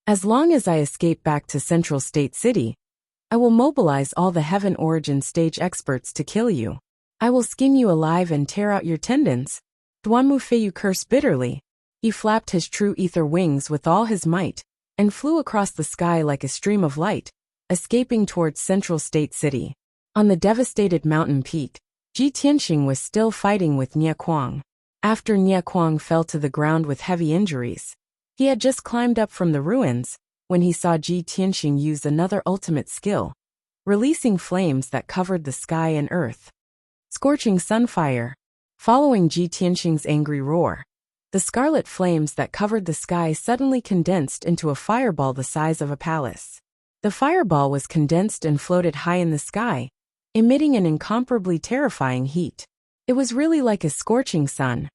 As long as I escape back to Central State City, I will mobilize all the Heaven Origin stage experts to kill you. I will skin you alive and tear out your tendons. Duanmu Feiyu cursed bitterly. He flapped his true ether wings with all his might and flew across the sky like a stream of light, escaping towards Central State City. On the devastated mountain peak, Ji Tianqing was still fighting with Nie Kuang. After Nie Kuang fell to the ground with heavy injuries, he had just climbed up from the ruins when he saw Ji Tianqing use another ultimate skill, releasing flames that covered the sky and earth. Scorching sunfire. Following Ji Tianxing's angry roar, the scarlet flames that covered the sky suddenly condensed into a fireball the size of a palace. The fireball was condensed and floated high in the sky, emitting an incomparably terrifying heat. It was really like a scorching sun.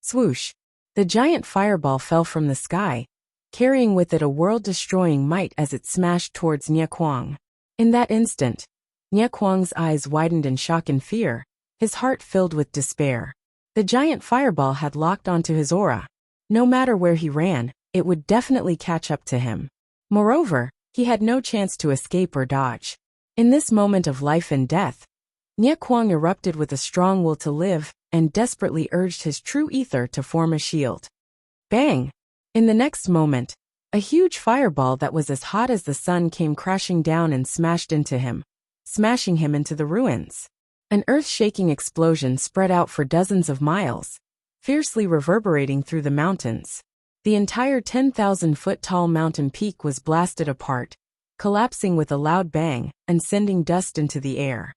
Swoosh! The giant fireball fell from the sky, carrying with it a world-destroying might as it smashed towards Nie Kuang. In that instant, Nie Kuang's eyes widened in shock and fear, his heart filled with despair. The giant fireball had locked onto his aura. No matter where he ran, it would definitely catch up to him. Moreover, he had no chance to escape or dodge. In this moment of life and death, Nie Kuang erupted with a strong will to live and desperately urged his true ether to form a shield. Bang! In the next moment, a huge fireball that was as hot as the sun came crashing down and smashed into him, smashing him into the ruins. An earth-shaking explosion spread out for dozens of miles, fiercely reverberating through the mountains. The entire 10,000-foot-tall mountain peak was blasted apart, collapsing with a loud bang and sending dust into the air.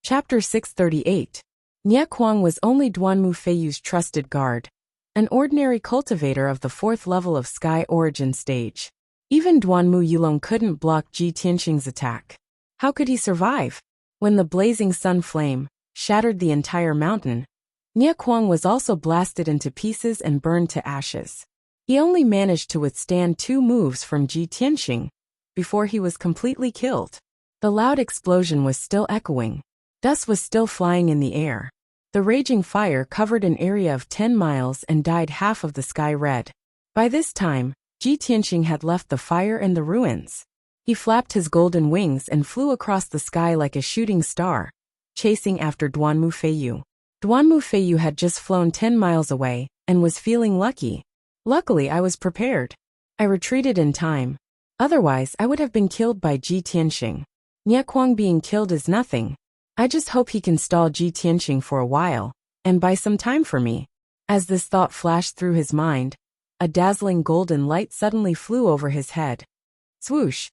Chapter 638. Nie Kuang was only Duanmu Feiyu's trusted guard, an ordinary cultivator of the 4th level of Sky Origin stage. Even Duanmu Yulong couldn't block Ji Tianxing's attack. How could he survive? When the blazing sun flame shattered the entire mountain, Nie Kuang was also blasted into pieces and burned to ashes. He only managed to withstand 2 moves from Ji Tianxing before he was completely killed. The loud explosion was still echoing. Dust was still flying in the air. The raging fire covered an area of 10 miles and dyed half of the sky red. By this time, Ji Tianxing had left the fire and the ruins. He flapped his golden wings and flew across the sky like a shooting star, chasing after Duanmu Feiyu. Duanmu Feiyu had just flown 10 miles away and was feeling lucky. Luckily, I was prepared. I retreated in time. Otherwise, I would have been killed by Ji Tianxing. Nie Kuang being killed is nothing. I just hope he can stall Ji Tianxing for a while and buy some time for me. As this thought flashed through his mind, a dazzling golden light suddenly flew over his head. Swoosh!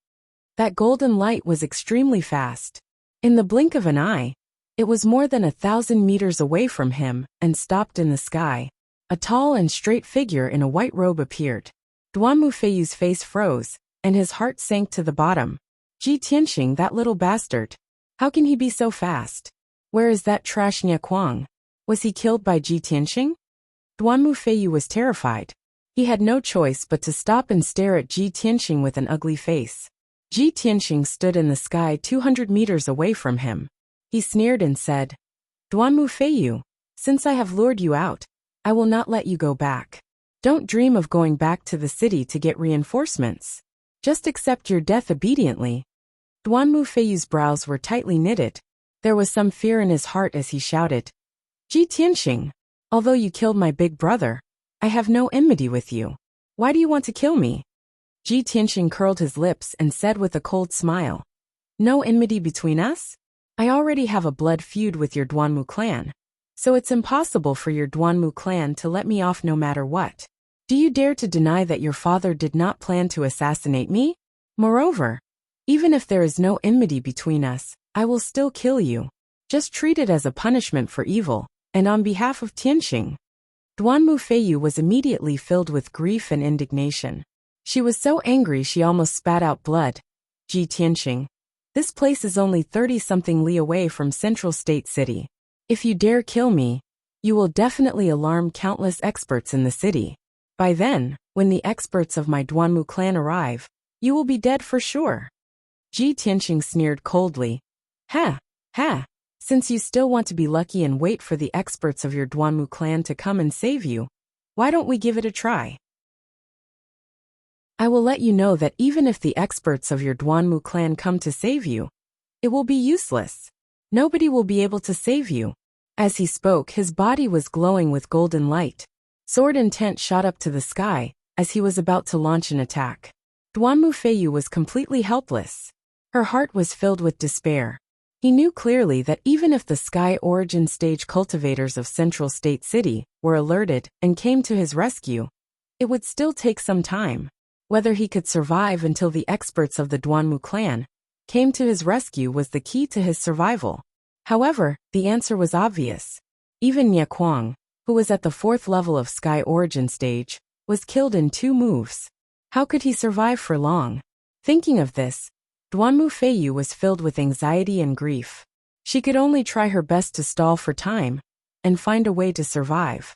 That golden light was extremely fast. In the blink of an eye, it was more than 1,000 meters away from him and stopped in the sky. A tall and straight figure in a white robe appeared. Duanmu Feiyu's face froze, and his heart sank to the bottom. Ji Tianxing, that little bastard. How can he be so fast? Where is that trash Nie Kuang? Was he killed by Ji Tianxing? Duanmu Feiyu was terrified. He had no choice but to stop and stare at Ji Tianxing with an ugly face. Ji Tianxing stood in the sky 200 meters away from him. He sneered and said, Duanmu Feiyu, since I have lured you out, I will not let you go back. Don't dream of going back to the city to get reinforcements. Just accept your death obediently. Duanmu Feiyu's brows were tightly knitted. There was some fear in his heart as he shouted, Ji Tianxing, although you killed my big brother, I have no enmity with you. Why do you want to kill me? Ji Tianxing curled his lips and said with a cold smile, No enmity between us? I already have a blood feud with your Duanmu clan, so it's impossible for your Duanmu clan to let me off no matter what. Do you dare to deny that your father did not plan to assassinate me? Moreover, even if there is no enmity between us, I will still kill you. Just treat it as a punishment for evil, and on behalf of Tianxing. Duanmu Feiyu was immediately filled with grief and indignation. She was so angry she almost spat out blood. Ji Tianxing, this place is only 30-something li away from Central State City. If you dare kill me, you will definitely alarm countless experts in the city. By then, when the experts of my Duanmu clan arrive, you will be dead for sure. Ji Tianxing sneered coldly. Ha! Ha! Since you still want to be lucky and wait for the experts of your Duanmu clan to come and save you, why don't we give it a try? I will let you know that even if the experts of your Duanmu clan come to save you, it will be useless. Nobody will be able to save you. As he spoke, his body was glowing with golden light. Sword intent shot up to the sky as he was about to launch an attack. Duanmu Feiyu was completely helpless. Her heart was filled with despair. He knew clearly that even if the Sky Origin stage cultivators of Central State City were alerted and came to his rescue, it would still take some time. Whether he could survive until the experts of the Duanmu clan came to his rescue was the key to his survival. However, the answer was obvious. Even Nye Kuang, who was at the 4th level of Sky Origin stage, was killed in 2 moves. How could he survive for long? Thinking of this, Duanmu Feiyu was filled with anxiety and grief. She could only try her best to stall for time and find a way to survive.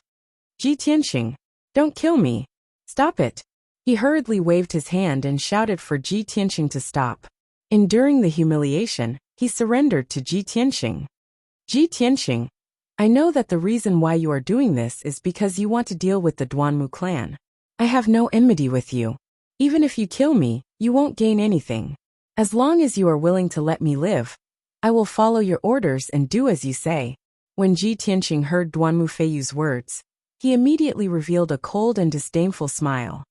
Ji Tianxing, don't kill me. Stop it. He hurriedly waved his hand and shouted for Ji Tianxing to stop. Enduring the humiliation, he surrendered to Ji Tianxing. Ji Tianxing, I know that the reason why you are doing this is because you want to deal with the Duanmu clan. I have no enmity with you. Even if you kill me, you won't gain anything. As long as you are willing to let me live, I will follow your orders and do as you say. When Ji Tianxing heard Duanmu Feiyu's words, he immediately revealed a cold and disdainful smile.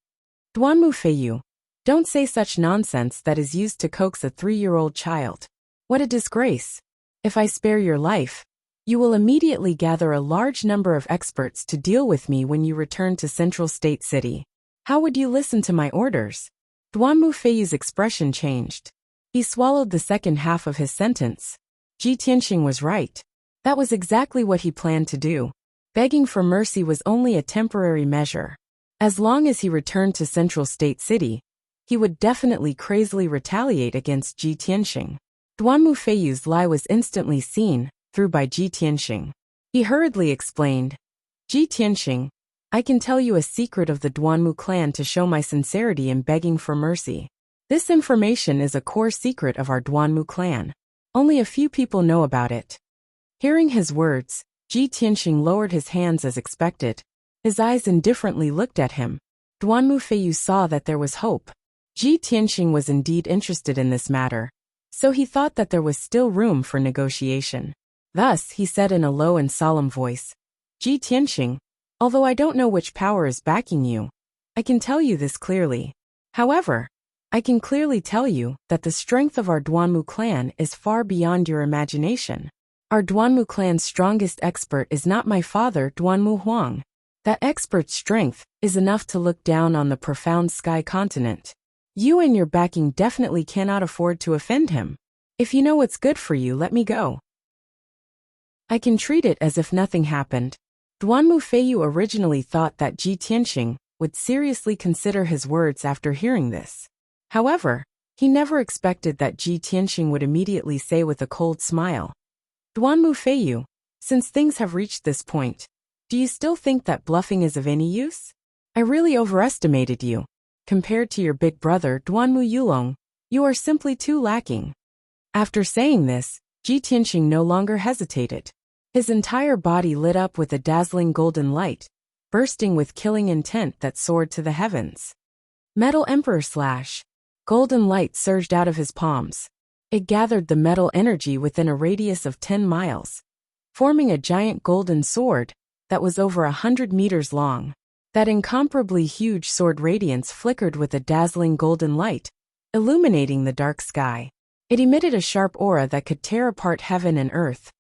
Duanmu Feiyu, don't say such nonsense that is used to coax a 3-year-old child. What a disgrace. If I spare your life, you will immediately gather a large number of experts to deal with me when you return to Central State City. How would you listen to my orders? Duanmu Feiyu's expression changed. He swallowed the second half of his sentence. Ji Tianxing was right. That was exactly what he planned to do. Begging for mercy was only a temporary measure. As long as he returned to Central State City, he would definitely crazily retaliate against Ji Tianxing. Duanmu Feiyu's lie was instantly seen through by Ji Tianxing. He hurriedly explained, Ji Tianxing, I can tell you a secret of the Duanmu clan to show my sincerity in begging for mercy. This information is a core secret of our Duanmu clan. Only a few people know about it. Hearing his words, Ji Tianxing lowered his hands as expected. His eyes indifferently looked at him. Duanmu Feiyu saw that there was hope. Ji Tianxing was indeed interested in this matter, so he thought that there was still room for negotiation. Thus, he said in a low and solemn voice, Ji Tianxing, although I don't know which power is backing you, I can tell you this clearly. However, I can clearly tell you that the strength of our Duanmu clan is far beyond your imagination. Our Duanmu clan's strongest expert is not my father, Duanmu Huang. That expert's strength is enough to look down on the profound sky continent. You and your backing definitely cannot afford to offend him. If you know what's good for you, let me go. I can treat it as if nothing happened. Duanmu Feiyu originally thought that Ji Tianxing would seriously consider his words after hearing this. However, he never expected that Ji Tianxing would immediately say with a cold smile, Duanmu Feiyu, since things have reached this point, do you still think that bluffing is of any use? I really overestimated you. Compared to your big brother Duanmu Yulong, you are simply too lacking. After saying this, Ji Tianxing no longer hesitated. His entire body lit up with a dazzling golden light, bursting with killing intent that soared to the heavens. Metal Emperor Slash. Golden light surged out of his palms. It gathered the metal energy within a radius of 10 miles, forming a giant golden sword that was over 100 meters long. That incomparably huge sword radiance flickered with a dazzling golden light, illuminating the dark sky. It emitted a sharp aura that could tear apart heaven and earth.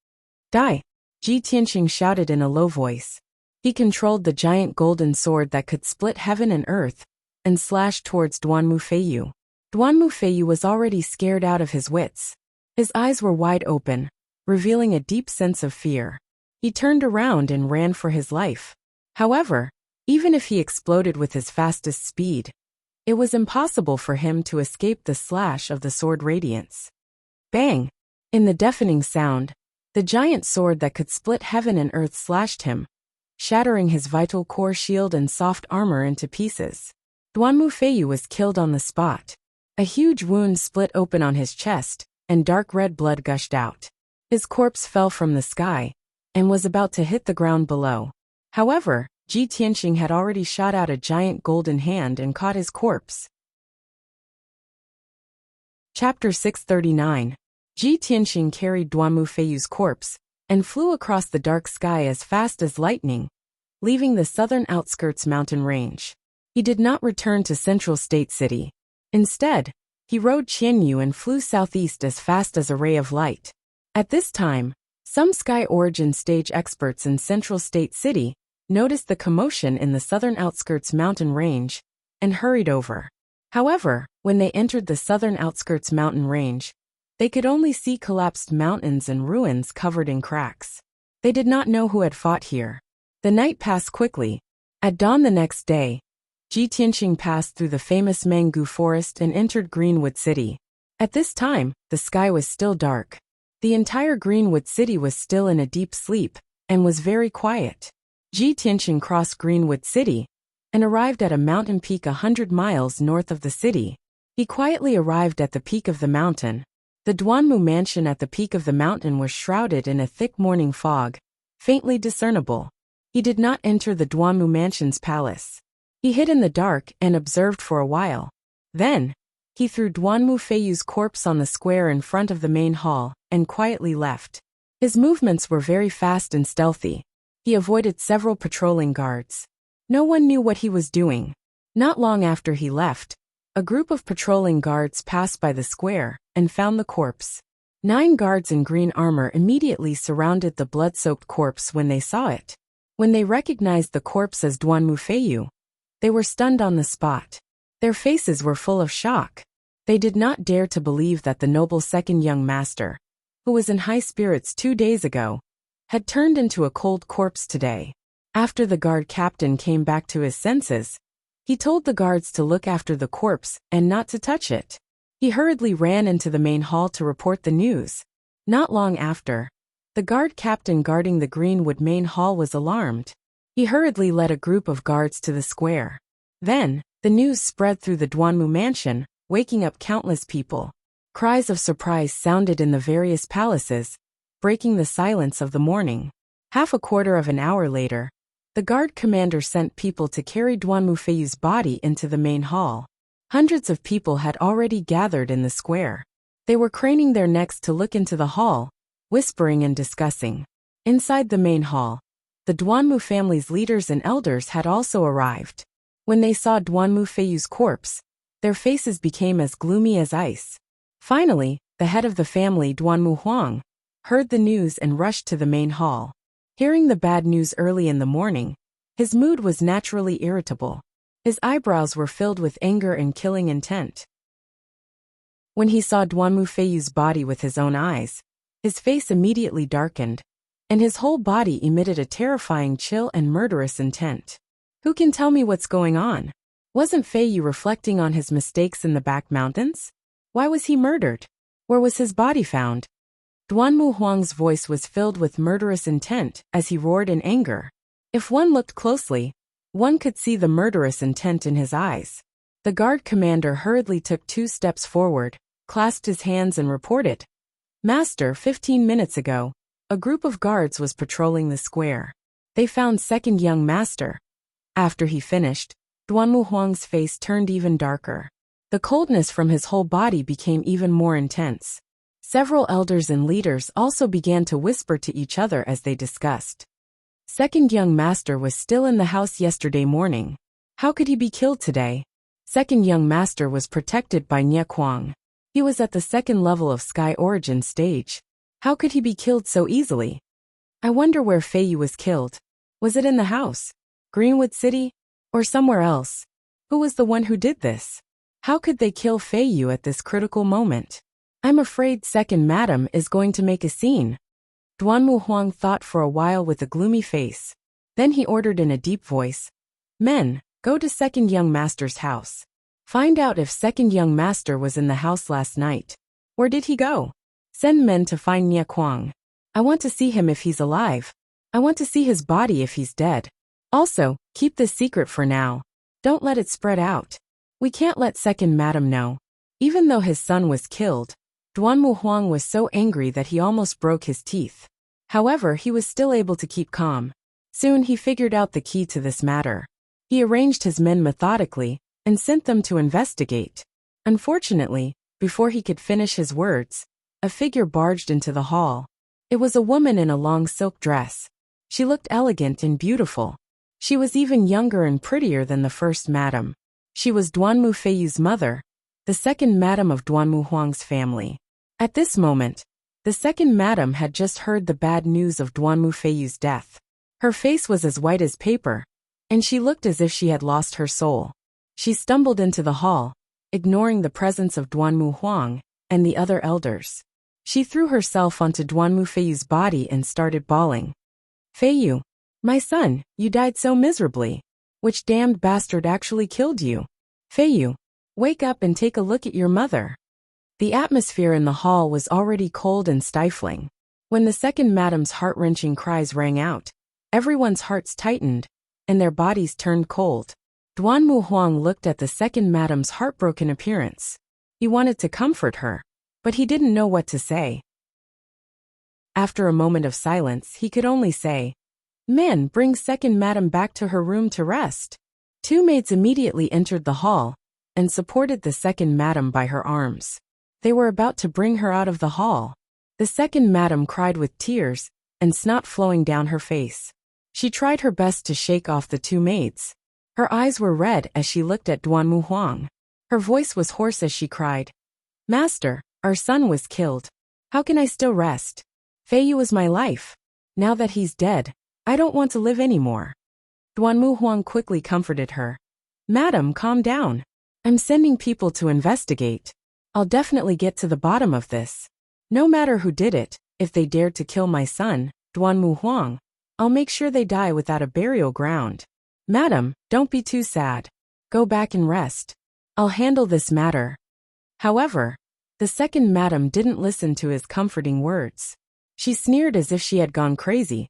Die! Ji Tianxing shouted in a low voice. He controlled the giant golden sword that could split heaven and earth, and slashed towards Duanmu Feiyu. Duanmu Feiyu was already scared out of his wits. His eyes were wide open, revealing a deep sense of fear. He turned around and ran for his life. However, even if he exploded with his fastest speed, it was impossible for him to escape the slash of the sword radiance. Bang! In the deafening sound, the giant sword that could split heaven and earth slashed him, shattering his vital core shield and soft armor into pieces. Duanmu Feiyu was killed on the spot. A huge wound split open on his chest, and dark red blood gushed out. His corpse fell from the sky, and was about to hit the ground below. However, Ji Tianxing had already shot out a giant golden hand and caught his corpse. Chapter 639. Ji Tianxing carried Duanmu Feiyu's corpse and flew across the dark sky as fast as lightning, leaving the southern outskirts mountain range. He did not return to Central State City. Instead, he rode Qianyu and flew southeast as fast as a ray of light. At this time, some Sky Origin stage experts in Central State City noticed the commotion in the southern outskirts mountain range and hurried over. However, when they entered the southern outskirts mountain range, they could only see collapsed mountains and ruins covered in cracks. They did not know who had fought here. The night passed quickly. At dawn the next day, Ji Tianqing passed through the famous mango forest and entered Greenwood City. At this time, the sky was still dark. The entire Greenwood City was still in a deep sleep and was very quiet. Ji Tianqing crossed Greenwood City and arrived at a mountain peak 100 miles north of the city. He quietly arrived at the peak of the mountain. The Duanmu mansion at the peak of the mountain was shrouded in a thick morning fog, faintly discernible. He did not enter the Duanmu mansion's palace. He hid in the dark and observed for a while. Then, he threw Duanmu Feiyu's corpse on the square in front of the main hall and quietly left. His movements were very fast and stealthy. He avoided several patrolling guards. No one knew what he was doing. Not long after he left, a group of patrolling guards passed by the square and found the corpse. 9 guards in green armor immediately surrounded the blood-soaked corpse when they saw it. When they recognized the corpse as Duanmu Feiyu, they were stunned on the spot. Their faces were full of shock. They did not dare to believe that the noble second young master, who was in high spirits 2 days ago, had turned into a cold corpse today. After the guard captain came back to his senses, he told the guards to look after the corpse and not to touch it. He hurriedly ran into the main hall to report the news. Not long after, the guard captain guarding the Greenwood main hall was alarmed. He hurriedly led a group of guards to the square. Then, the news spread through the Duanmu mansion, waking up countless people. Cries of surprise sounded in the various palaces, breaking the silence of the morning. Half a quarter of an hour later, the guard commander sent people to carry Duanmu Feiyu's body into the main hall. Hundreds of people had already gathered in the square. They were craning their necks to look into the hall, whispering and discussing. Inside the main hall, the Duanmu family's leaders and elders had also arrived. When they saw Duanmu Feiyu's corpse, their faces became as gloomy as ice. Finally, the head of the family, Duanmu Huang, heard the news and rushed to the main hall. Hearing the bad news early in the morning, his mood was naturally irritable. His eyebrows were filled with anger and killing intent. When he saw Duanmu Feiyu's body with his own eyes, his face immediately darkened, and his whole body emitted a terrifying chill and murderous intent. Who can tell me what's going on? Wasn't Feiyu reflecting on his mistakes in the back mountains? Why was he murdered? Where was his body found? Duanmu Huang's voice was filled with murderous intent as he roared in anger. If one looked closely, one could see the murderous intent in his eyes. The guard commander hurriedly took 2 steps forward, clasped his hands and reported, "Master, 15 minutes ago, a group of guards was patrolling the square. They found second young master." After he finished, Duanmu Huang's face turned even darker. The coldness from his whole body became even more intense. Several elders and leaders also began to whisper to each other as they discussed. Second young master was still in the house yesterday morning. How could he be killed today? Second young master was protected by Nie Kuang. He was at the second level of Sky Origin stage. How could he be killed so easily? I wonder where Feiyu was killed. Was it in the house, Greenwood City, or somewhere else? Who was the one who did this? How could they kill Feiyu at this critical moment? I'm afraid second madam is going to make a scene. Duanmu Huang thought for a while with a gloomy face. Then he ordered in a deep voice, "Men, go to second young master's house. Find out if second young master was in the house last night. Where did he go? Send men to find Nie Kuang. I want to see him if he's alive. I want to see his body if he's dead. Also, keep this secret for now. Don't let it spread out. We can't let second madam know." Even though his son was killed, Duanmu Huang was so angry that he almost broke his teeth. However, he was still able to keep calm. Soon he figured out the key to this matter. He arranged his men methodically and sent them to investigate. Unfortunately, before he could finish his words, a figure barged into the hall. It was a woman in a long silk dress. She looked elegant and beautiful. She was even younger and prettier than the first madam. She was Duanmu Feiyu's mother, the second madam of Duanmu Huang's family. At this moment, the second madam had just heard the bad news of Duanmu Feiyu's death. Her face was as white as paper, and she looked as if she had lost her soul. She stumbled into the hall, ignoring the presence of Duanmu Huang and the other elders. She threw herself onto Duanmu Feiyu's body and started bawling. Feiyu, my son, you died so miserably. Which damned bastard actually killed you? Feiyu, wake up and take a look at your mother. The atmosphere in the hall was already cold and stifling. When the second madam's heart-wrenching cries rang out, everyone's hearts tightened, and their bodies turned cold. Duanmu Huang looked at the second madam's heartbroken appearance. He wanted to comfort her, but he didn't know what to say. After a moment of silence, he could only say, "Men, bring second madam back to her room to rest." Two maids immediately entered the hall and supported the second madam by her arms. They were about to bring her out of the hall. The second madam cried with tears and snot flowing down her face. She tried her best to shake off the two maids. Her eyes were red as she looked at Duanmu Huang. Her voice was hoarse as she cried, "Master, our son was killed. How can I still rest? Feiyu was my life. Now that he's dead, I don't want to live anymore." Duanmu Huang quickly comforted her. "Madam, calm down. I'm sending people to investigate. I'll definitely get to the bottom of this. No matter who did it, if they dared to kill my son, Duanmu Huang, I'll make sure they die without a burial ground. Madam, don't be too sad. Go back and rest. I'll handle this matter." However, the second madam didn't listen to his comforting words. She sneered as if she had gone crazy.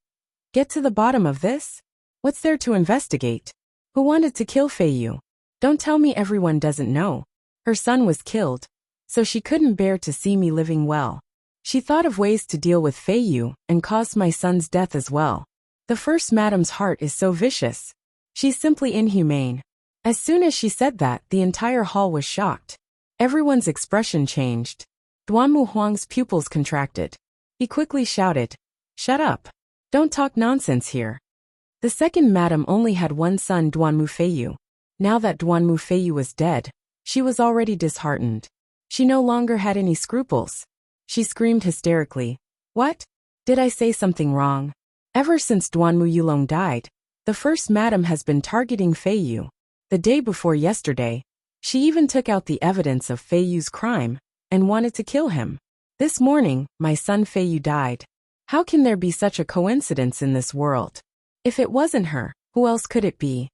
"Get to the bottom of this? What's there to investigate? Who wanted to kill Feiyu? Don't tell me everyone doesn't know. Her son was killed, so she couldn't bear to see me living well. She thought of ways to deal with Feiyu and caused my son's death as well. The first madam's heart is so vicious. She's simply inhumane." As soon as she said that, the entire hall was shocked. Everyone's expression changed. Duanmu Huang's pupils contracted. He quickly shouted, "Shut up. Don't talk nonsense here." The second madam only had one son, Duanmu Feiyu. Now that Duanmu Feiyu was dead, she was already disheartened. She no longer had any scruples. She screamed hysterically, "What? Did I say something wrong? Ever since Duanmu Yulong died, the first madam has been targeting Feiyu. The day before yesterday, she even took out the evidence of Feiyu's crime and wanted to kill him. This morning, my son Feiyu died. How can there be such a coincidence in this world? If it wasn't her, who else could it be?"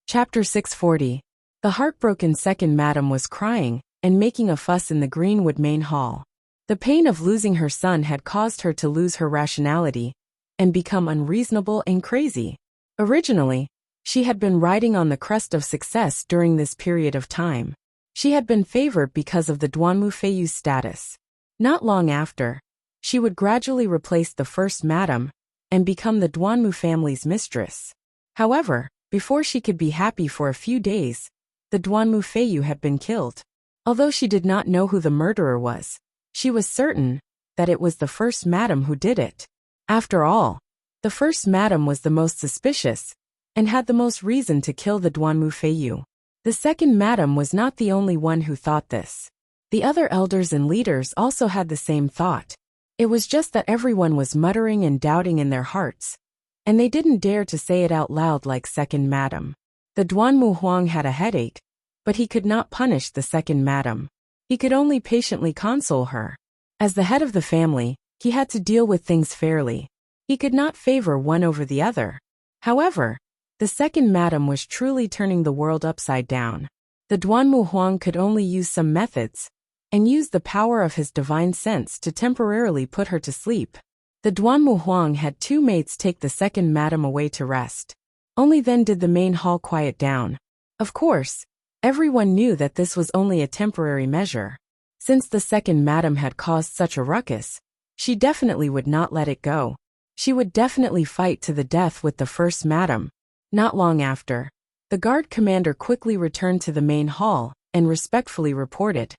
Chapter 640. The heartbroken second madam was crying and making a fuss in the Greenwood main hall. The pain of losing her son had caused her to lose her rationality and become unreasonable and crazy. Originally, she had been riding on the crest of success during this period of time. She had been favored because of the Duanmu Feiyu's status. Not long after, she would gradually replace the first madam and become the Duanmu family's mistress. However, before she could be happy for a few days, the Duanmu Feiyu had been killed. Although she did not know who the murderer was, she was certain that it was the first madam who did it. After all, the first madam was the most suspicious and had the most reason to kill the Duanmu Feiyu. The second madam was not the only one who thought this. The other elders and leaders also had the same thought. It was just that everyone was muttering and doubting in their hearts, and they didn't dare to say it out loud like second madam. The Duanmu Huang had a headache, but he could not punish the second madam. He could only patiently console her. As the head of the family, he had to deal with things fairly. He could not favor one over the other. However, the second madam was truly turning the world upside down. The Duanmu Huang could only use some methods and use the power of his divine sense to temporarily put her to sleep. The Duanmu Huang had two maids take the second madam away to rest. Only then did the main hall quiet down. Of course, everyone knew that this was only a temporary measure. Since the second madam had caused such a ruckus, she definitely would not let it go. She would definitely fight to the death with the first madam. Not long after, the guard commander quickly returned to the main hall and respectfully reported.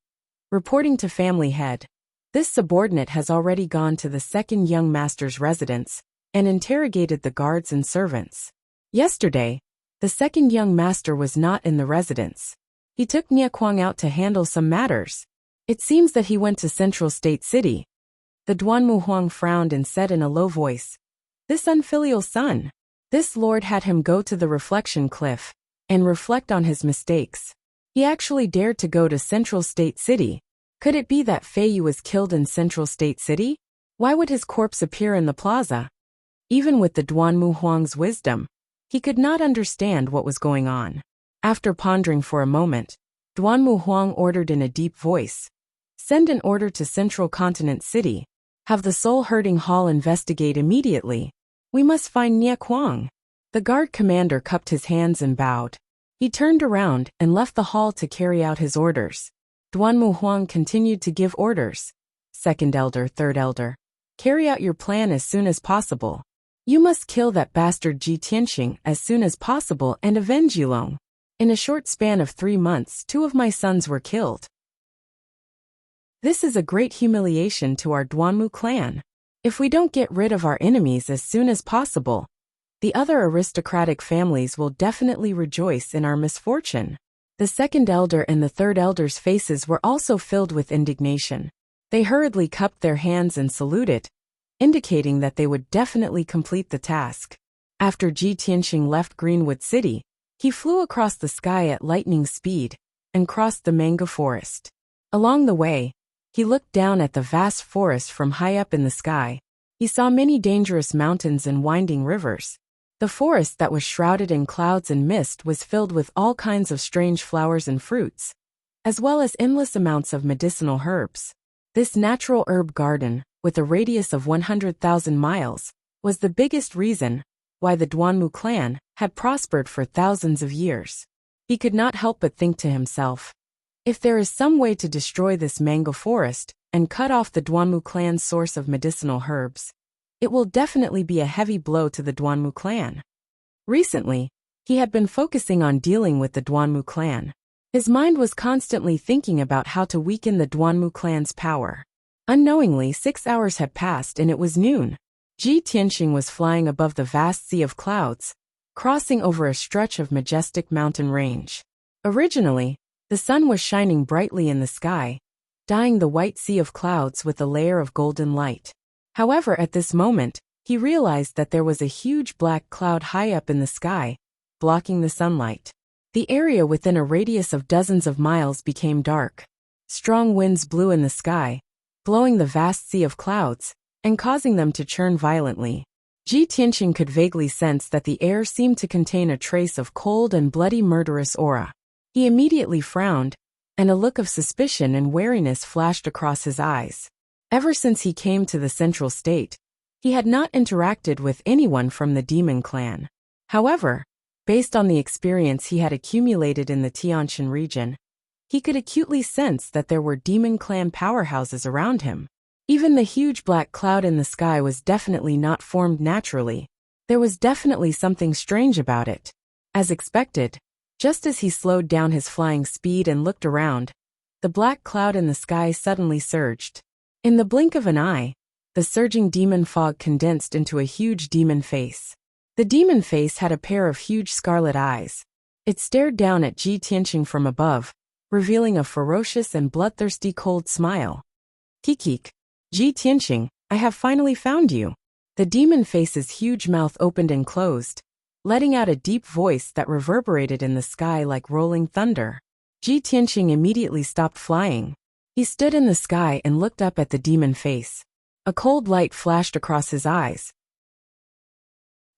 Reporting to family head, this subordinate has already gone to the second young master's residence and interrogated the guards and servants. Yesterday, the second young master was not in the residence. He took Nia Kuang out to handle some matters. It seems that he went to Central State City. The Duanmu Huang frowned and said in a low voice, "This unfilial son. This lord had him go to the reflection cliff and reflect on his mistakes. He actually dared to go to Central State City. Could it be that Fei Yu was killed in Central State City? Why would his corpse appear in the plaza? Even with the Duanmu Huang's wisdom, he could not understand what was going on. After pondering for a moment, Duanmu Huang ordered in a deep voice, "Send an order to Central Continent City. Have the Soul Herding Hall investigate immediately. We must find Nie Kuang." The guard commander cupped his hands and bowed. He turned around and left the hall to carry out his orders. Duanmu Huang continued to give orders. "Second elder, third elder, carry out your plan as soon as possible. You must kill that bastard Ji Tianxing as soon as possible and avenge Yulong. In a short span of 3 months, 2 of my sons were killed. This is a great humiliation to our Duanmu clan. If we don't get rid of our enemies as soon as possible, the other aristocratic families will definitely rejoice in our misfortune." The second elder and the third elder's faces were also filled with indignation. They hurriedly cupped their hands and saluted, indicating that they would definitely complete the task. After Ji Tianxing left Greenwood City, he flew across the sky at lightning speed and crossed the mango forest. Along the way, he looked down at the vast forest from high up in the sky. He saw many dangerous mountains and winding rivers. The forest that was shrouded in clouds and mist was filled with all kinds of strange flowers and fruits, as well as endless amounts of medicinal herbs. This natural herb garden, with a radius of 100,000 miles, was the biggest reason why the Duanmu clan had prospered for thousands of years. He could not help but think to himself, if there is some way to destroy this mango forest and cut off the Duanmu clan's source of medicinal herbs, it will definitely be a heavy blow to the Duanmu clan. Recently, he had been focusing on dealing with the Duanmu clan. His mind was constantly thinking about how to weaken the Duanmu clan's power. Unknowingly, 6 hours had passed and it was noon. Ji Tianxing was flying above the vast sea of clouds, crossing over a stretch of majestic mountain range. Originally, the sun was shining brightly in the sky, dyeing the white sea of clouds with a layer of golden light. However, at this moment, he realized that there was a huge black cloud high up in the sky, blocking the sunlight. The area within a radius of dozens of miles became dark. Strong winds blew in the sky, blowing the vast sea of clouds and causing them to churn violently. Ji Tianxing could vaguely sense that the air seemed to contain a trace of cold and bloody murderous aura. He immediately frowned, and a look of suspicion and wariness flashed across his eyes. Ever since he came to the Central State, he had not interacted with anyone from the Demon Clan. However, based on the experience he had accumulated in the Tianshan region, he could acutely sense that there were Demon Clan powerhouses around him. Even the huge black cloud in the sky was definitely not formed naturally. There was definitely something strange about it. As expected, just as he slowed down his flying speed and looked around, the black cloud in the sky suddenly surged. In the blink of an eye, the surging demon fog condensed into a huge demon face. The demon face had a pair of huge scarlet eyes. It stared down at Ji Tianxing from above, revealing a ferocious and bloodthirsty cold smile. "Kikik, Ji Tianxing, I have finally found you." The demon face's huge mouth opened and closed, letting out a deep voice that reverberated in the sky like rolling thunder. Ji Tianxing immediately stopped flying. He stood in the sky and looked up at the demon face. A cold light flashed across his eyes.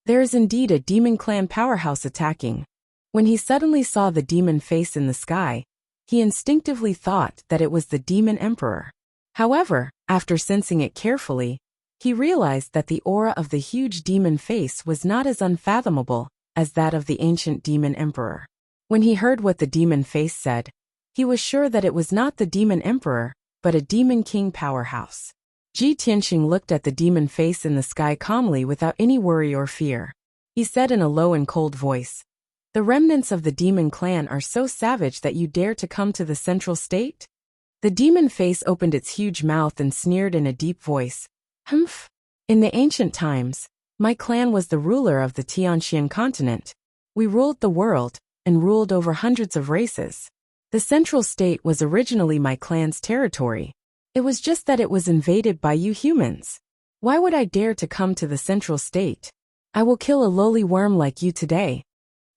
There is indeed a Demon Clan powerhouse attacking. When he suddenly saw the demon face in the sky, he instinctively thought that it was the Demon Emperor. However, after sensing it carefully, he realized that the aura of the huge demon face was not as unfathomable as that of the ancient Demon Emperor. When he heard what the demon face said, he was sure that it was not the Demon Emperor, but a Demon King powerhouse. Ji Tianxing looked at the demon face in the sky calmly without any worry or fear. He said in a low and cold voice, "The remnants of the Demon Clan are so savage that you dare to come to the Central State?" The demon face opened its huge mouth and sneered in a deep voice. "Humph! In the ancient times, my clan was the ruler of the Tianshan continent. We ruled the world and ruled over hundreds of races. The Central State was originally my clan's territory. It was just that it was invaded by you humans. Why would I dare to come to the Central State? I will kill a lowly worm like you today."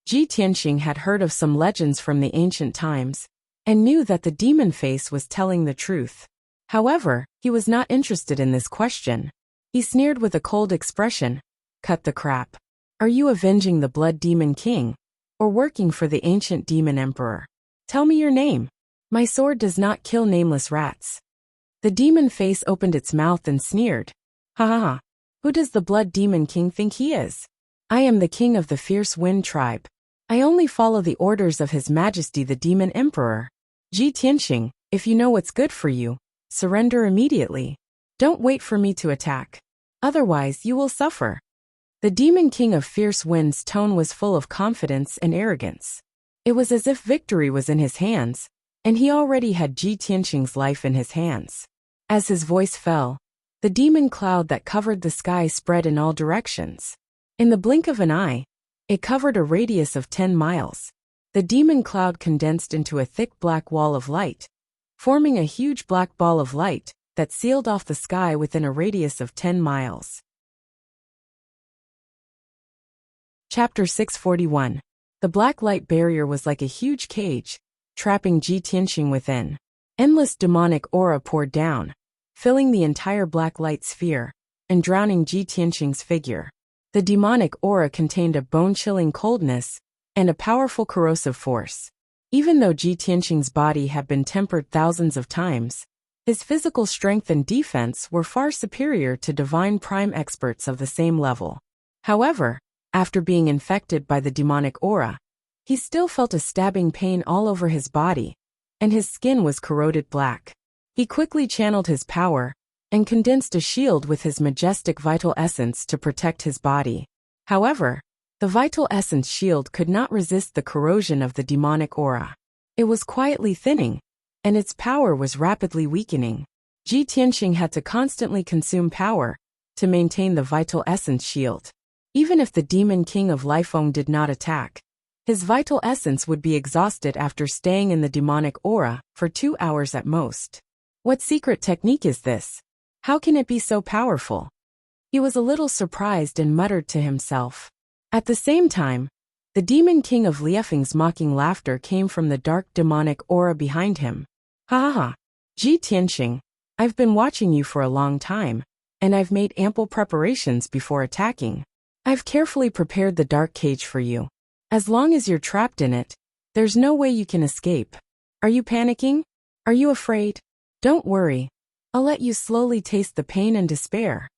Ji Tianqing had heard of some legends from the ancient times, and knew that the demon face was telling the truth. However, he was not interested in this question. He sneered with a cold expression. Cut the crap. Are you avenging the Blood Demon King, or working for the ancient demon emperor? Tell me your name. My sword does not kill nameless rats. The demon face opened its mouth and sneered. Ha ha ha. Who does the Blood Demon King think he is? I am the king of the fierce wind tribe. I only follow the orders of His Majesty the Demon Emperor. Ji Tianqing, if you know what's good for you, surrender immediately. Don't wait for me to attack. Otherwise you will suffer. The Demon King of Fierce Wind's tone was full of confidence and arrogance. It was as if victory was in his hands, and he already had Ji Tianqing's life in his hands. As his voice fell, the demon cloud that covered the sky spread in all directions. In the blink of an eye, it covered a radius of 10 miles. The demon cloud condensed into a thick black wall of light, forming a huge black ball of light that sealed off the sky within a radius of 10 miles. Chapter 641. The black light barrier was like a huge cage, trapping Ji Tianqing within. Endless demonic aura poured down, filling the entire black light sphere, and drowning Ji Tianqing's figure. The demonic aura contained a bone-chilling coldness and a powerful corrosive force. Even though Ji Tianqing's body had been tempered thousands of times, his physical strength and defense were far superior to divine prime experts of the same level. However, after being infected by the demonic aura, he still felt a stabbing pain all over his body, and his skin was corroded black. He quickly channeled his power and condensed a shield with his majestic vital essence to protect his body. However, the vital essence shield could not resist the corrosion of the demonic aura. It was quietly thinning, and its power was rapidly weakening. Ji Tianqing had to constantly consume power to maintain the vital essence shield. Even if the Demon King of Lifeng did not attack, his vital essence would be exhausted after staying in the demonic aura for 2 hours at most. What secret technique is this? How can it be so powerful? He was a little surprised and muttered to himself. At the same time, the Demon King of Liefeng's mocking laughter came from the dark demonic aura behind him. Ha ha ha. Ji Tianqing, I've been watching you for a long time, and I've made ample preparations before attacking. I've carefully prepared the dark cage for you. As long as you're trapped in it, there's no way you can escape. Are you panicking? Are you afraid? Don't worry. I'll let you slowly taste the pain and despair.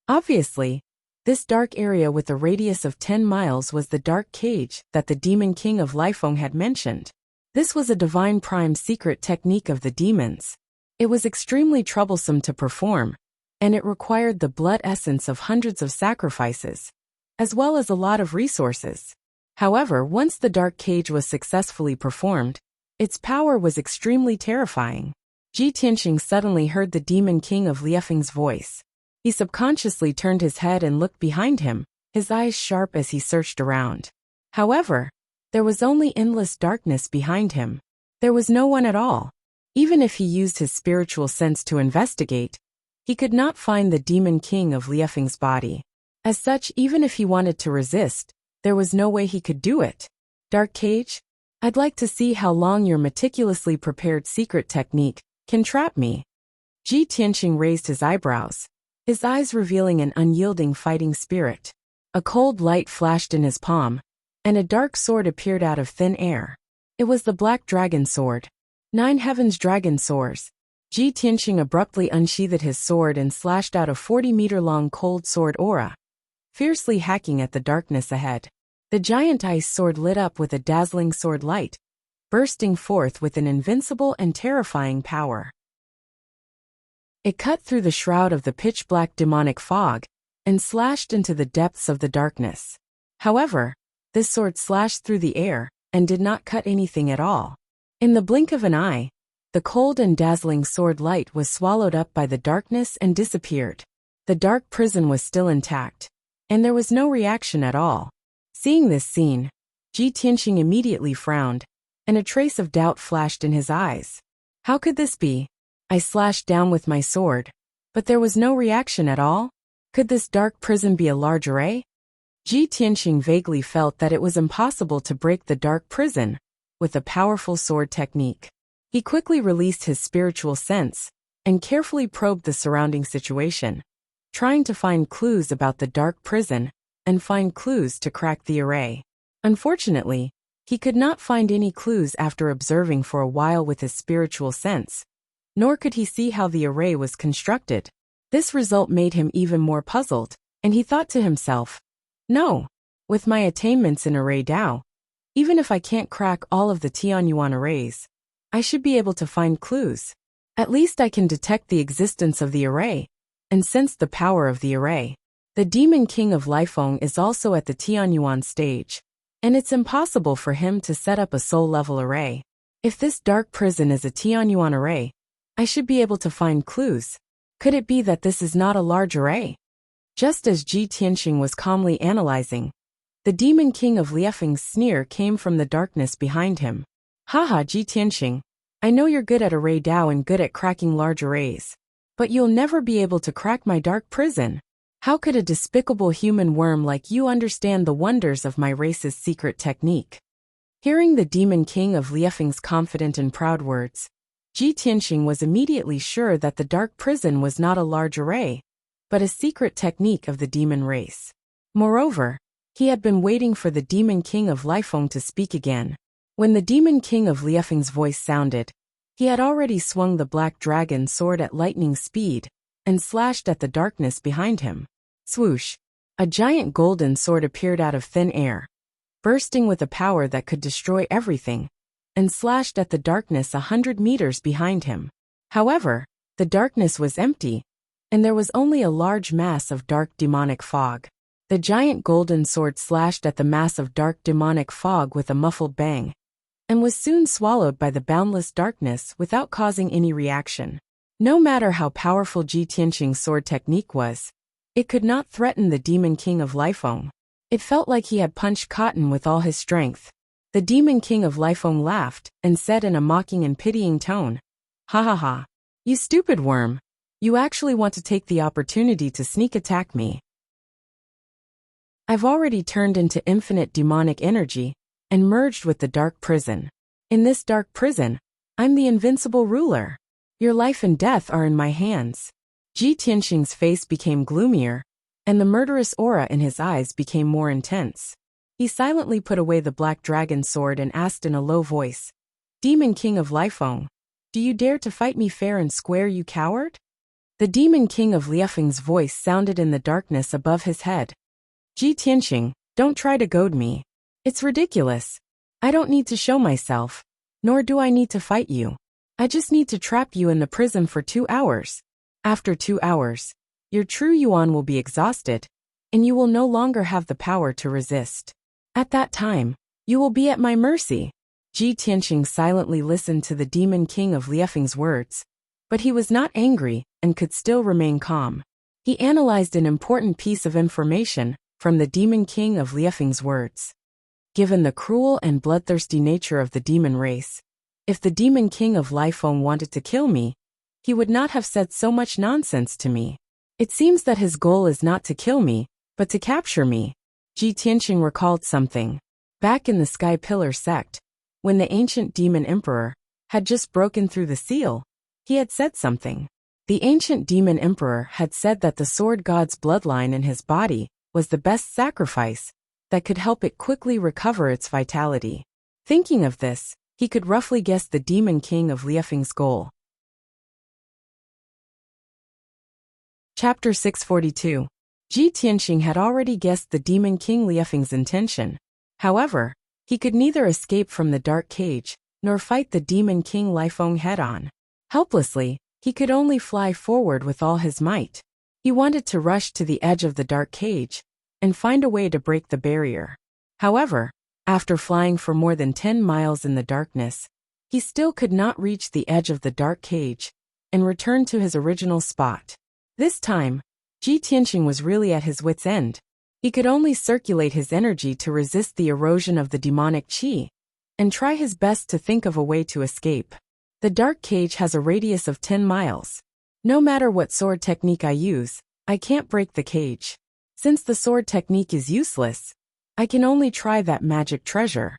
Obviously, this dark area with a radius of 10 miles was the dark cage that the Demon King of Lifeng had mentioned. This was a divine prime secret technique of the demons. It was extremely troublesome to perform, and it required the blood essence of hundreds of sacrifices, as well as a lot of resources. However, once the dark cage was successfully performed, its power was extremely terrifying. Ji Tianqing suddenly heard the Demon King of Liefeng's voice. He subconsciously turned his head and looked behind him, his eyes sharp as he searched around. However, there was only endless darkness behind him. There was no one at all. Even if he used his spiritual sense to investigate, he could not find the Demon King of Liefeng's body. As such, even if he wanted to resist, there was no way he could do it. Dark Cage? I'd like to see how long your meticulously prepared secret technique can trap me. Ji Tianqing raised his eyebrows, his eyes revealing an unyielding fighting spirit. A cold light flashed in his palm, and a dark sword appeared out of thin air. It was the Black Dragon Sword. 9 Heavens Dragon Soars. Ji Tianqing abruptly unsheathed his sword and slashed out a 40-meter-long cold sword aura, fiercely hacking at the darkness ahead. The giant ice sword lit up with a dazzling sword light, bursting forth with an invincible and terrifying power. It cut through the shroud of the pitch-black demonic fog and slashed into the depths of the darkness. However, this sword slashed through the air and did not cut anything at all. In the blink of an eye, the cold and dazzling sword light was swallowed up by the darkness and disappeared. The dark prison was still intact, and there was no reaction at all. Seeing this scene, Ji Tianqing immediately frowned, and a trace of doubt flashed in his eyes. How could this be? I slashed down with my sword, but there was no reaction at all? Could this dark prison be a large array? Ji Tianqing vaguely felt that it was impossible to break the dark prison with a powerful sword technique. He quickly released his spiritual sense and carefully probed the surrounding situation, trying to find clues about the dark prison and find clues to crack the array. Unfortunately, he could not find any clues after observing for a while with his spiritual sense, nor could he see how the array was constructed. This result made him even more puzzled, and he thought to himself, "No, with my attainments in array Dao, even if I can't crack all of the Tianyuan arrays, I should be able to find clues. At least I can detect the existence of the array and sense the power of the array." The Demon King of Lifeng is also at the Tianyuan stage, and it's impossible for him to set up a soul-level array. If this dark prison is a Tianyuan array, I should be able to find clues. Could it be that this is not a large array? Just as Ji Tianqing was calmly analyzing, the Demon King of Liefeng's sneer came from the darkness behind him. "Haha, Ji Tianqing, I know you're good at array Dao and good at cracking large arrays, but you'll never be able to crack my dark prison. How could a despicable human worm like you understand the wonders of my race's secret technique?" Hearing the Demon King of Liefeng's confident and proud words, Ji Tianqing was immediately sure that the dark prison was not a large array, but a secret technique of the demon race. Moreover, he had been waiting for the Demon King of Lifeng to speak again. When the Demon King of Liefeng's voice sounded, he had already swung the black dragon sword at lightning speed and slashed at the darkness behind him. Swoosh! A giant golden sword appeared out of thin air, bursting with a power that could destroy everything, and slashed at the darkness 100 meters behind him. However, the darkness was empty, and there was only a large mass of dark demonic fog. The giant golden sword slashed at the mass of dark demonic fog with a muffled bang, and was soon swallowed by the boundless darkness without causing any reaction. No matter how powerful Ji Tianqing's sword technique was, it could not threaten the Demon King of Lifeng. It felt like he had punched cotton with all his strength. The Demon King of Lifeng laughed and said in a mocking and pitying tone, "Ha ha ha. You stupid worm. You actually want to take the opportunity to sneak attack me. I've already turned into infinite demonic energy and merged with the dark prison. In this dark prison, I'm the invincible ruler. Your life and death are in my hands." Ji Tianqing's face became gloomier, and the murderous aura in his eyes became more intense. He silently put away the black dragon sword and asked in a low voice, "Demon King of Lifeng, do you dare to fight me fair and square, you coward?" The Demon King of Liefeng's voice sounded in the darkness above his head. "Ji Tianqing, don't try to goad me. It's ridiculous. I don't need to show myself, nor do I need to fight you. I just need to trap you in the prison for 2 hours. After 2 hours, your true yuan will be exhausted, and you will no longer have the power to resist. At that time, you will be at my mercy." Ji Tianqing silently listened to the Demon King of Liefeng's words, but he was not angry and could still remain calm. He analyzed an important piece of information from the Demon King of Liefeng's words. Given the cruel and bloodthirsty nature of the demon race, if the Demon King of Lifeng wanted to kill me, he would not have said so much nonsense to me. It seems that his goal is not to kill me, but to capture me. Ji Tianqing recalled something. Back in the Sky Pillar sect, when the ancient demon emperor had just broken through the seal, he had said something. The ancient demon emperor had said that the sword god's bloodline in his body was the best sacrifice that could help it quickly recover its vitality. Thinking of this, he could roughly guess the Demon King of Liefeng's goal. Chapter 642. Ji Tianqing had already guessed the Demon King Liefeng's intention. However, he could neither escape from the dark cage, nor fight the Demon King Lifeng head-on. Helplessly, he could only fly forward with all his might. He wanted to rush to the edge of the dark cage and find a way to break the barrier. However, after flying for more than 10 miles in the darkness, he still could not reach the edge of the dark cage and return to his original spot. This time, Ji Tianqing was really at his wit's end. He could only circulate his energy to resist the erosion of the demonic qi and try his best to think of a way to escape. The dark cage has a radius of 10 miles. No matter what sword technique I use, I can't break the cage. Since the sword technique is useless, I can only try that magic treasure.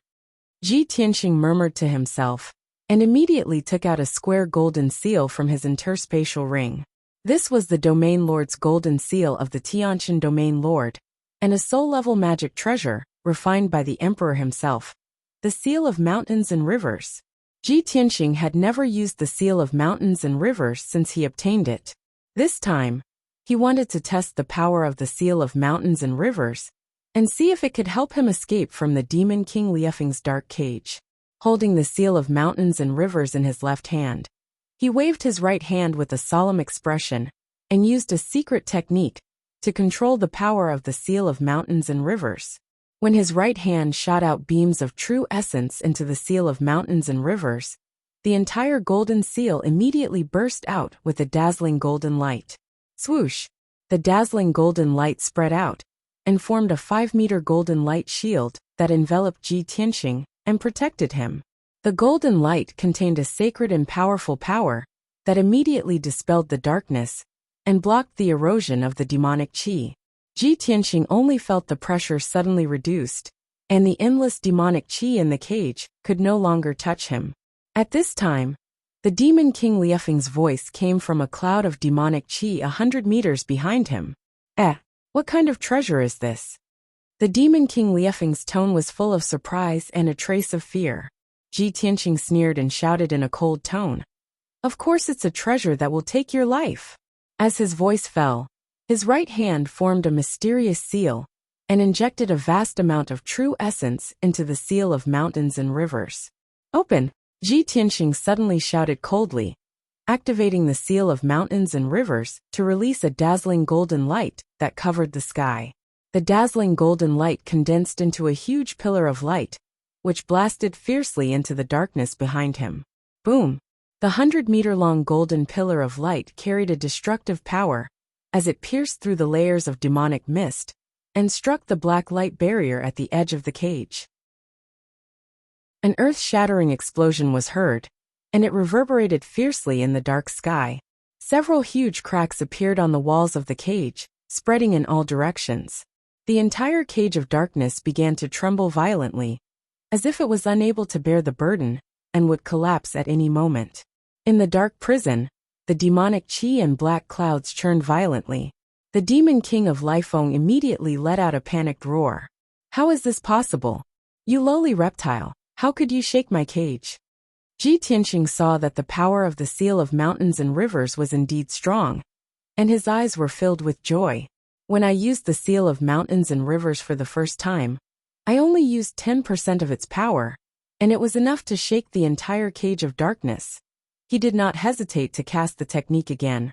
Ji Tianxing murmured to himself, and immediately took out a square golden seal from his interspatial ring. This was the Domain Lord's golden seal of the Tianqian Domain Lord, and a soul-level magic treasure, refined by the Emperor himself. The seal of mountains and rivers. Ji Tianxing had never used the seal of mountains and rivers since he obtained it. This time, he wanted to test the power of the seal of mountains and rivers, and see if it could help him escape from the Demon King Liefeng's dark cage. Holding the seal of mountains and rivers in his left hand, he waved his right hand with a solemn expression, and used a secret technique to control the power of the seal of mountains and rivers. When his right hand shot out beams of true essence into the seal of mountains and rivers, the entire golden seal immediately burst out with a dazzling golden light. Swoosh! The dazzling golden light spread out, and formed a 5-meter golden light shield that enveloped Ji Tianxing and protected him. The golden light contained a sacred and powerful power that immediately dispelled the darkness and blocked the erosion of the demonic qi. Ji Tianxing only felt the pressure suddenly reduced, and the endless demonic qi in the cage could no longer touch him. At this time, the Demon King Liefeng's voice came from a cloud of demonic qi 100 meters behind him. What kind of treasure is this? The Demon King Liefeng's tone was full of surprise and a trace of fear. Ji Tianxing sneered and shouted in a cold tone. Of course it's a treasure that will take your life. As his voice fell, his right hand formed a mysterious seal and injected a vast amount of true essence into the seal of mountains and rivers. Open! Ji Tianxing suddenly shouted coldly, activating the seal of mountains and rivers to release a dazzling golden light that covered the sky. The dazzling golden light condensed into a huge pillar of light, which blasted fiercely into the darkness behind him. Boom! The 100-meter-long golden pillar of light carried a destructive power as it pierced through the layers of demonic mist and struck the black light barrier at the edge of the cage. An earth-shattering explosion was heard, and it reverberated fiercely in the dark sky. Several huge cracks appeared on the walls of the cage, spreading in all directions. The entire cage of darkness began to tremble violently, as if it was unable to bear the burden and would collapse at any moment. In the dark prison, the demonic qi and black clouds churned violently. The Demon King of Liefeng immediately let out a panicked roar. How is this possible? You lowly reptile, how could you shake my cage? Ji Tianxing saw that the power of the seal of mountains and rivers was indeed strong, and his eyes were filled with joy. When I used the seal of mountains and rivers for the first time, I only used 10% of its power, and it was enough to shake the entire cage of darkness. He did not hesitate to cast the technique again,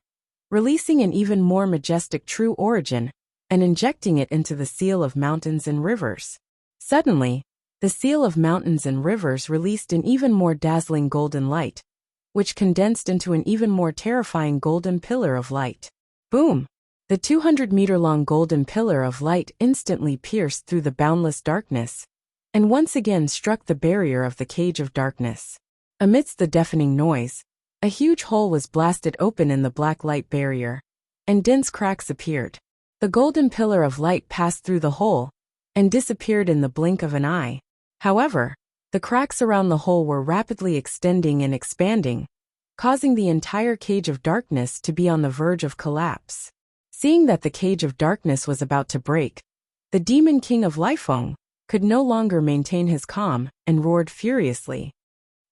releasing an even more majestic true origin and injecting it into the seal of mountains and rivers. Suddenly, the seal of mountains and rivers released an even more dazzling golden light, which condensed into an even more terrifying golden pillar of light. Boom! The 200-meter-long golden pillar of light instantly pierced through the boundless darkness, and once again struck the barrier of the cage of darkness. Amidst the deafening noise, a huge hole was blasted open in the black light barrier, and dense cracks appeared. The golden pillar of light passed through the hole, and disappeared in the blink of an eye. However, the cracks around the hole were rapidly extending and expanding, causing the entire cage of darkness to be on the verge of collapse. Seeing that the cage of darkness was about to break, the Demon King of Liefeng could no longer maintain his calm and roared furiously.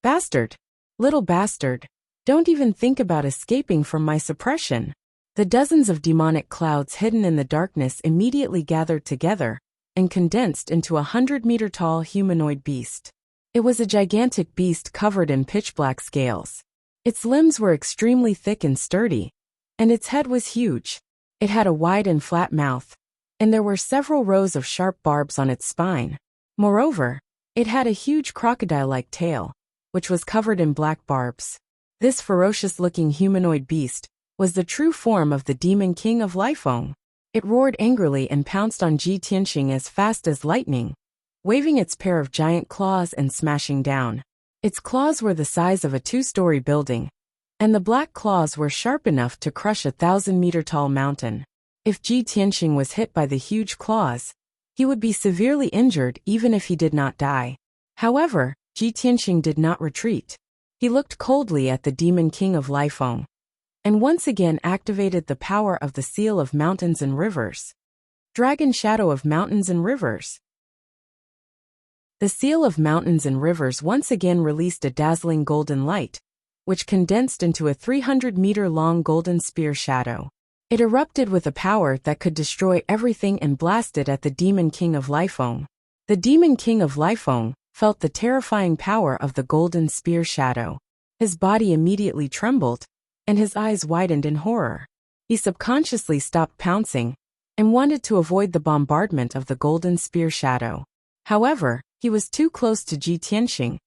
Bastard! Little bastard! Don't even think about escaping from my suppression. The dozens of demonic clouds hidden in the darkness immediately gathered together and condensed into a 100-meter-tall humanoid beast. It was a gigantic beast covered in pitch-black scales. Its limbs were extremely thick and sturdy, and its head was huge. It had a wide and flat mouth, and there were several rows of sharp barbs on its spine. Moreover, it had a huge crocodile-like tail, which was covered in black barbs. This ferocious-looking humanoid beast was the true form of the Demon King of Liefeng. It roared angrily and pounced on Ji Tianxing as fast as lightning, waving its pair of giant claws and smashing down. Its claws were the size of a 2-story building, and the black claws were sharp enough to crush a 1,000-meter-tall mountain. If Ji Tianqing was hit by the huge claws, he would be severely injured even if he did not die. However, Ji Tianqing did not retreat. He looked coldly at the Demon King of Lifeng, and once again activated the power of the Seal of Mountains and Rivers. Dragon Shadow of Mountains and Rivers. The Seal of Mountains and Rivers once again released a dazzling golden light, which condensed into a 300-meter-long golden spear shadow. It erupted with a power that could destroy everything and blasted at the Demon King of Lifeng. The Demon King of Lifeng felt the terrifying power of the golden spear shadow. His body immediately trembled, and his eyes widened in horror. He subconsciously stopped pouncing and wanted to avoid the bombardment of the golden spear shadow. However, he was too close to Ji Tianqing,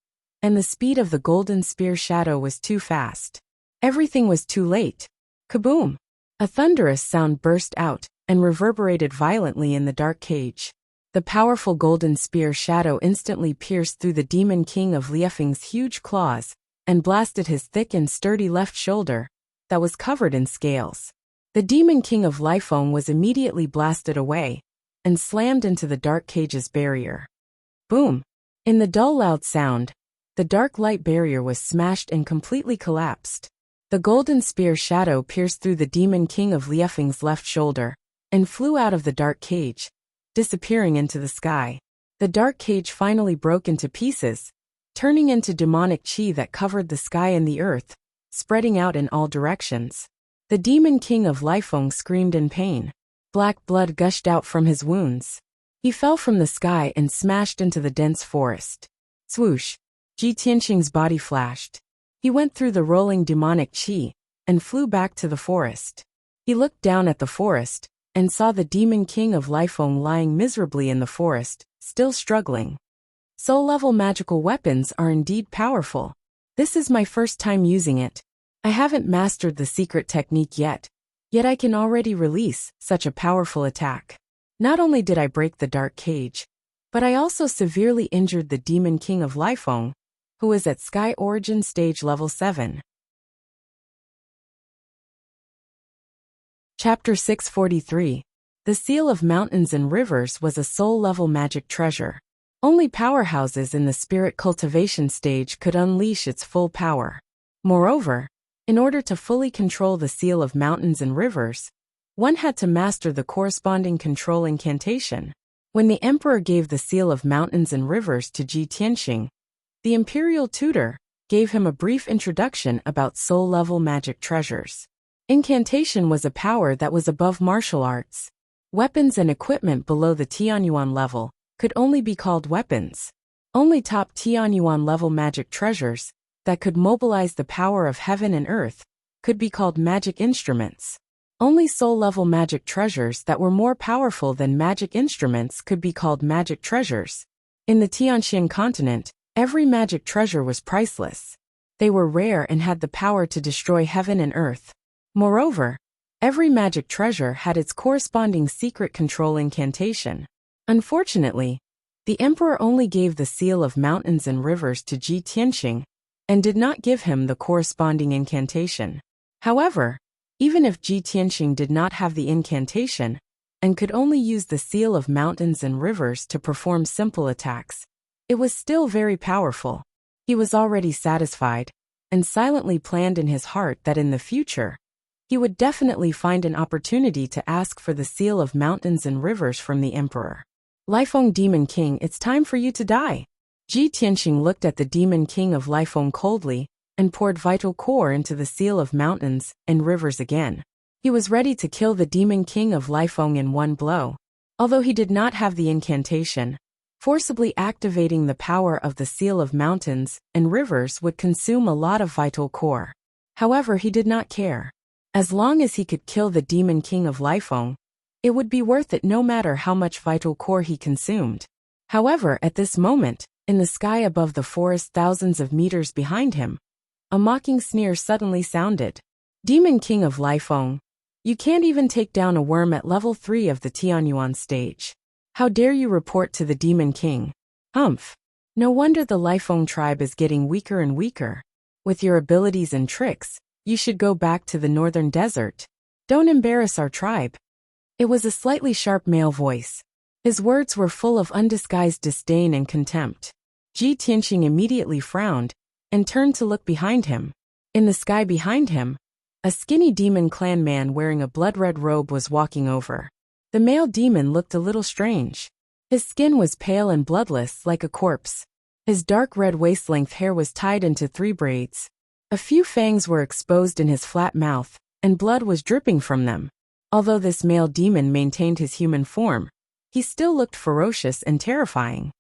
and the speed of the golden spear shadow was too fast. Everything was too late. Kaboom! A thunderous sound burst out and reverberated violently in the dark cage. The powerful golden spear shadow instantly pierced through the Demon King of Lifeng's huge claws and blasted his thick and sturdy left shoulder that was covered in scales. The Demon King of Lifeng was immediately blasted away and slammed into the dark cage's barrier. Boom! In the dull loud sound, the dark light barrier was smashed and completely collapsed. The golden spear shadow pierced through the Demon King of Lifeng's left shoulder and flew out of the dark cage, disappearing into the sky. The dark cage finally broke into pieces, turning into demonic chi that covered the sky and the earth, spreading out in all directions. The Demon King of Lifeng screamed in pain. Black blood gushed out from his wounds. He fell from the sky and smashed into the dense forest. Swoosh! Ji Tianqing's body flashed. He went through the rolling demonic chi and flew back to the forest. He looked down at the forest and saw the Demon King of Lifeng lying miserably in the forest, still struggling. Soul-level magical weapons are indeed powerful. This is my first time using it. I haven't mastered the secret technique yet I can already release such a powerful attack. Not only did I break the dark cage, but I also severely injured the Demon King of Lifeng, who was at Sky Origin Stage Level 7. Chapter 643. The Seal of Mountains and Rivers was a soul-level magic treasure. Only powerhouses in the spirit cultivation stage could unleash its full power. Moreover, in order to fully control the Seal of Mountains and Rivers, one had to master the corresponding control incantation. When the Emperor gave the Seal of Mountains and Rivers to Ji Tianqing, the Imperial Tutor gave him a brief introduction about soul-level magic treasures. Incantation was a power that was above martial arts. Weapons and equipment below the Tianyuan level could only be called weapons. Only top Tianyuan level magic treasures that could mobilize the power of heaven and earth could be called magic instruments. Only soul-level magic treasures that were more powerful than magic instruments could be called magic treasures. In the Tianxian continent, every magic treasure was priceless. They were rare and had the power to destroy heaven and earth. Moreover, every magic treasure had its corresponding secret control incantation. Unfortunately, the Emperor only gave the Seal of Mountains and Rivers to Ji Tianqing and did not give him the corresponding incantation. However, even if Ji Tianqing did not have the incantation and could only use the Seal of Mountains and Rivers to perform simple attacks, it was still very powerful. He was already satisfied and silently planned in his heart that in the future, he would definitely find an opportunity to ask for the Seal of Mountains and Rivers from the Emperor. Lifeng Demon King, it's time for you to die. Ji Tianqing looked at the Demon King of Lifeng coldly and poured vital core into the Seal of Mountains and Rivers again. He was ready to kill the Demon King of Lifeng in one blow. Although he did not have the incantation, forcibly activating the power of the Seal of Mountains and Rivers would consume a lot of vital core. However, he did not care. As long as he could kill the Demon King of Lifeng, it would be worth it no matter how much vital core he consumed. However, at this moment, in the sky above the forest thousands of meters behind him, a mocking sneer suddenly sounded. Demon King of Lifeng, you can't even take down a worm at level 3 of the Tianyuan stage. How dare you report to the Demon King? Humph. No wonder the Lifeng tribe is getting weaker and weaker. With your abilities and tricks, you should go back to the northern desert. Don't embarrass our tribe. It was a slightly sharp male voice. His words were full of undisguised disdain and contempt. Ji Tianqing immediately frowned and turned to look behind him. In the sky behind him, a skinny demon clan man wearing a blood-red robe was walking over. The male demon looked a little strange. His skin was pale and bloodless like a corpse. His dark red waist-length hair was tied into 3 braids. A few fangs were exposed in his flat mouth, and blood was dripping from them. Although this male demon maintained his human form, he still looked ferocious and terrifying.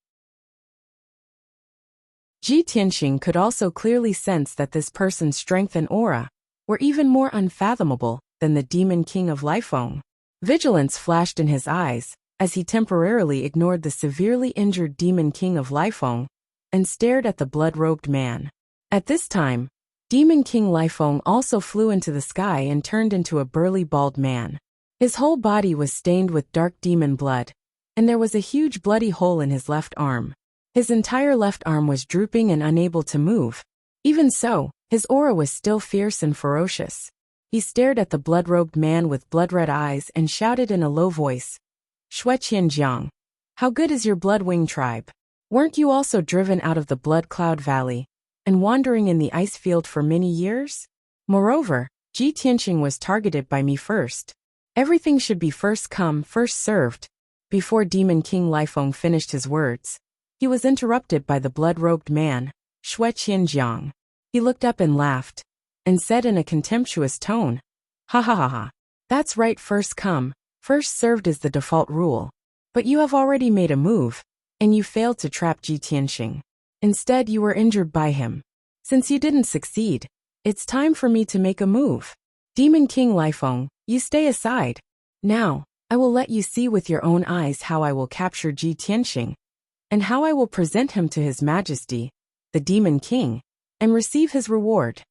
Ji Tianqing could also clearly sense that this person's strength and aura were even more unfathomable than the demon king of Lifeng. Vigilance flashed in his eyes as he temporarily ignored the severely injured demon king of Lifeng and stared at the blood-robed man. At this time, Demon King Lifeng also flew into the sky and turned into a burly bald man. His whole body was stained with dark demon blood, and there was a huge bloody hole in his left arm. His entire left arm was drooping and unable to move. Even so, his aura was still fierce and ferocious. He stared at the blood-robed man with blood-red eyes and shouted in a low voice, "Shueqianjiang, how good is your Blood-Wing tribe? Weren't you also driven out of the Blood Cloud Valley and wandering in the ice field for many years? Moreover, Ji Tianqing was targeted by me first. Everything should be first come, first served." Before Demon King Lifeng finished his words, he was interrupted by the blood-robed man, Shueqianjiang. He looked up and laughed, and said in a contemptuous tone, "Ha ha ha ha. That's right, first come, first served is the default rule. But you have already made a move, and you failed to trap Ji Tianqing. Instead, you were injured by him. Since you didn't succeed, it's time for me to make a move. Demon King Lifeng, you stay aside. Now, I will let you see with your own eyes how I will capture Ji Tianqing, and how I will present him to His Majesty, the Demon King, and receive his reward."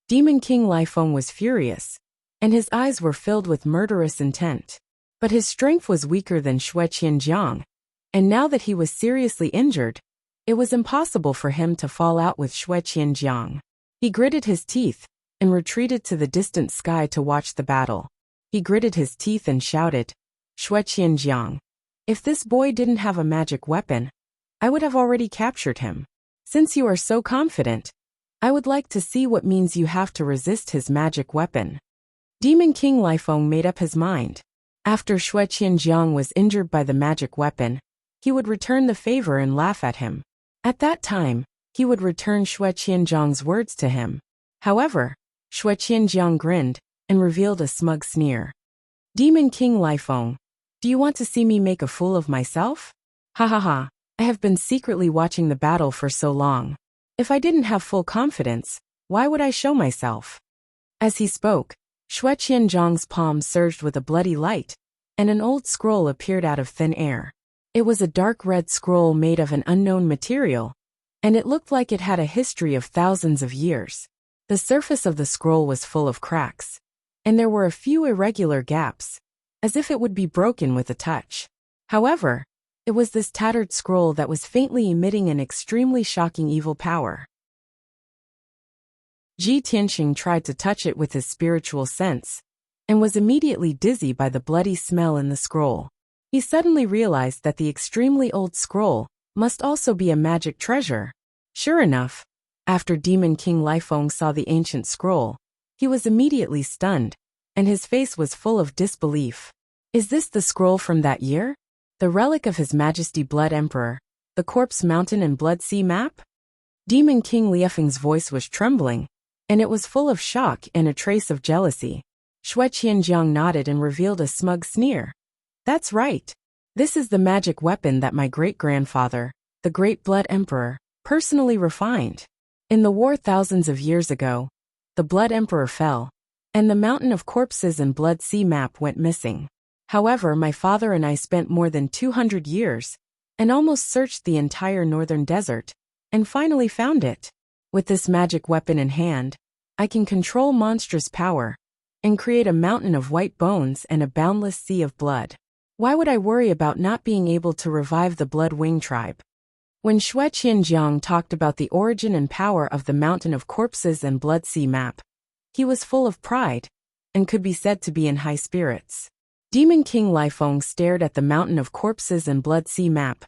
Demon King Lifeng was furious, and his eyes were filled with murderous intent. But his strength was weaker than Shueqianjiang, and now that he was seriously injured, it was impossible for him to fall out with Shueqianjiang. He gritted his teeth and retreated to the distant sky to watch the battle. He gritted his teeth and shouted, "Shueqianjiang, if this boy didn't have a magic weapon, I would have already captured him. Since you are so confident, I would like to see what means you have to resist his magic weapon." Demon King Lifeng made up his mind. After Shueqianjiang was injured by the magic weapon, he would return the favor and laugh at him. At that time, he would return Shueqianjiang's words to him. However, Shueqianjiang grinned and revealed a smug sneer. "Demon King Lifeng, do you want to see me make a fool of myself? Ha ha ha, I have been secretly watching the battle for so long. If I didn't have full confidence, why would I show myself?" As he spoke, Shueqianjiang's palm surged with a bloody light, and an old scroll appeared out of thin air. It was a dark red scroll made of an unknown material, and it looked like it had a history of thousands of years. The surface of the scroll was full of cracks, and there were a few irregular gaps, as if it would be broken with a touch. However, it was this tattered scroll that was faintly emitting an extremely shocking evil power. Ji Tianqing tried to touch it with his spiritual sense, and was immediately dizzy by the bloody smell in the scroll. He suddenly realized that the extremely old scroll must also be a magic treasure. Sure enough, after Demon King Lifeng saw the ancient scroll, he was immediately stunned, and his face was full of disbelief. Is this the scroll from that year? The relic of His Majesty Blood Emperor, the Corpse Mountain and Blood Sea map? Demon King Lifeng's voice was trembling, and it was full of shock and a trace of jealousy. Shueqianjiang nodded and revealed a smug sneer. "That's right. This is the magic weapon that my great-grandfather, the Great Blood Emperor, personally refined. In the war thousands of years ago, the Blood Emperor fell, and the Mountain of Corpses and Blood Sea map went missing. However, my father and I spent more than 200 years and almost searched the entire northern desert, and finally found it. With this magic weapon in hand, I can control monstrous power and create a mountain of white bones and a boundless sea of blood. Why would I worry about not being able to revive the Blood-Wing tribe?" When Shueqianjiang talked about the origin and power of the Mountain of Corpses and Blood Sea map, he was full of pride and could be said to be in high spirits. Demon King Lifeng stared at the mountain of corpses and blood sea map,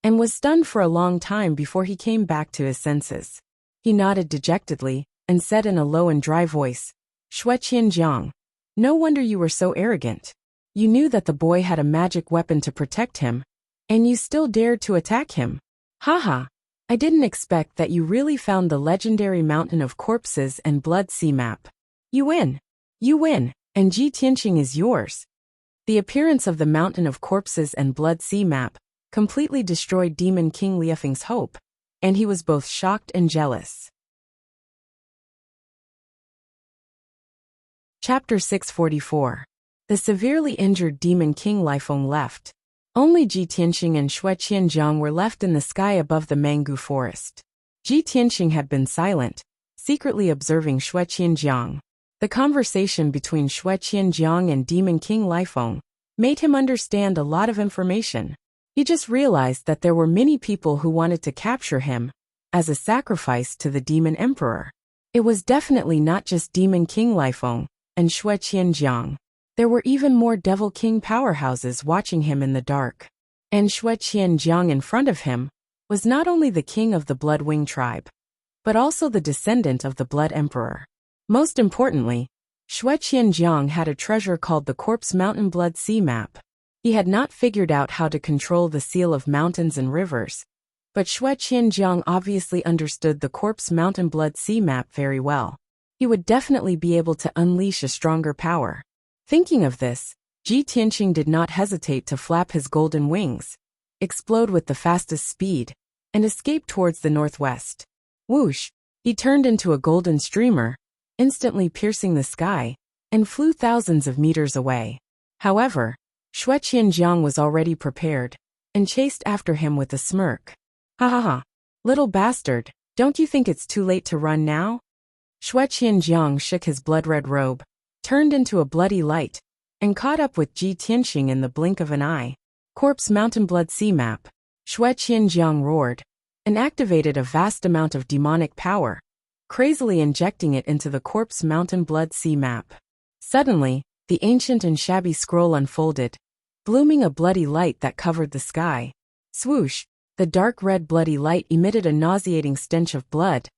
and was stunned for a long time before he came back to his senses. He nodded dejectedly, and said in a low and dry voice, "Shueqian Jiang, no wonder you were so arrogant. You knew that the boy had a magic weapon to protect him, and you still dared to attack him. Haha, I didn't expect that you really found the legendary mountain of corpses and blood sea map. You win. You win, and Ji Tianqing is yours." The appearance of the mountain of corpses and blood sea map completely destroyed Demon King Liefeng's hope, and he was both shocked and jealous. Chapter 644. The severely injured Demon King Lifeng left. Only Ji Tianqing and Shueqian Jiang were left in the sky above the mango forest. Ji Tianqing had been silent, secretly observing Shueqian Jiang. The conversation between Shueqian Jiang and Demon King Lifeng made him understand a lot of information. He just realized that there were many people who wanted to capture him as a sacrifice to the Demon Emperor. It was definitely not just Demon King Lifeng and Shueqian Jiang. There were even more Devil King powerhouses watching him in the dark. And Shueqian Jiang in front of him was not only the king of the Blood Wing tribe, but also the descendant of the Blood Emperor. Most importantly, Shueqian Jiang had a treasure called the Corpse Mountain Blood Sea Map. He had not figured out how to control the seal of mountains and rivers, but Shueqian Jiang obviously understood the Corpse Mountain Blood Sea Map very well. He would definitely be able to unleash a stronger power. Thinking of this, Ji Tianqing did not hesitate to flap his golden wings, explode with the fastest speed, and escape towards the northwest. Whoosh! He turned into a golden streamer, instantly piercing the sky, and flew thousands of meters away. However, Shueqian Jiang was already prepared, and chased after him with a smirk. "Ha ha ha! Little bastard, don't you think it's too late to run now?" Shueqian Jiang shook his blood-red robe, turned into a bloody light, and caught up with Ji Tianqing in the blink of an eye. Corpse Mountain Blood Sea Map. Shueqian Jiang roared, and activated a vast amount of demonic power, crazily injecting it into the Corpse Mountain Blood Sea Map. Suddenly, the ancient and shabby scroll unfolded, blooming a bloody light that covered the sky. Swoosh! The dark red bloody light emitted a nauseating stench of blood,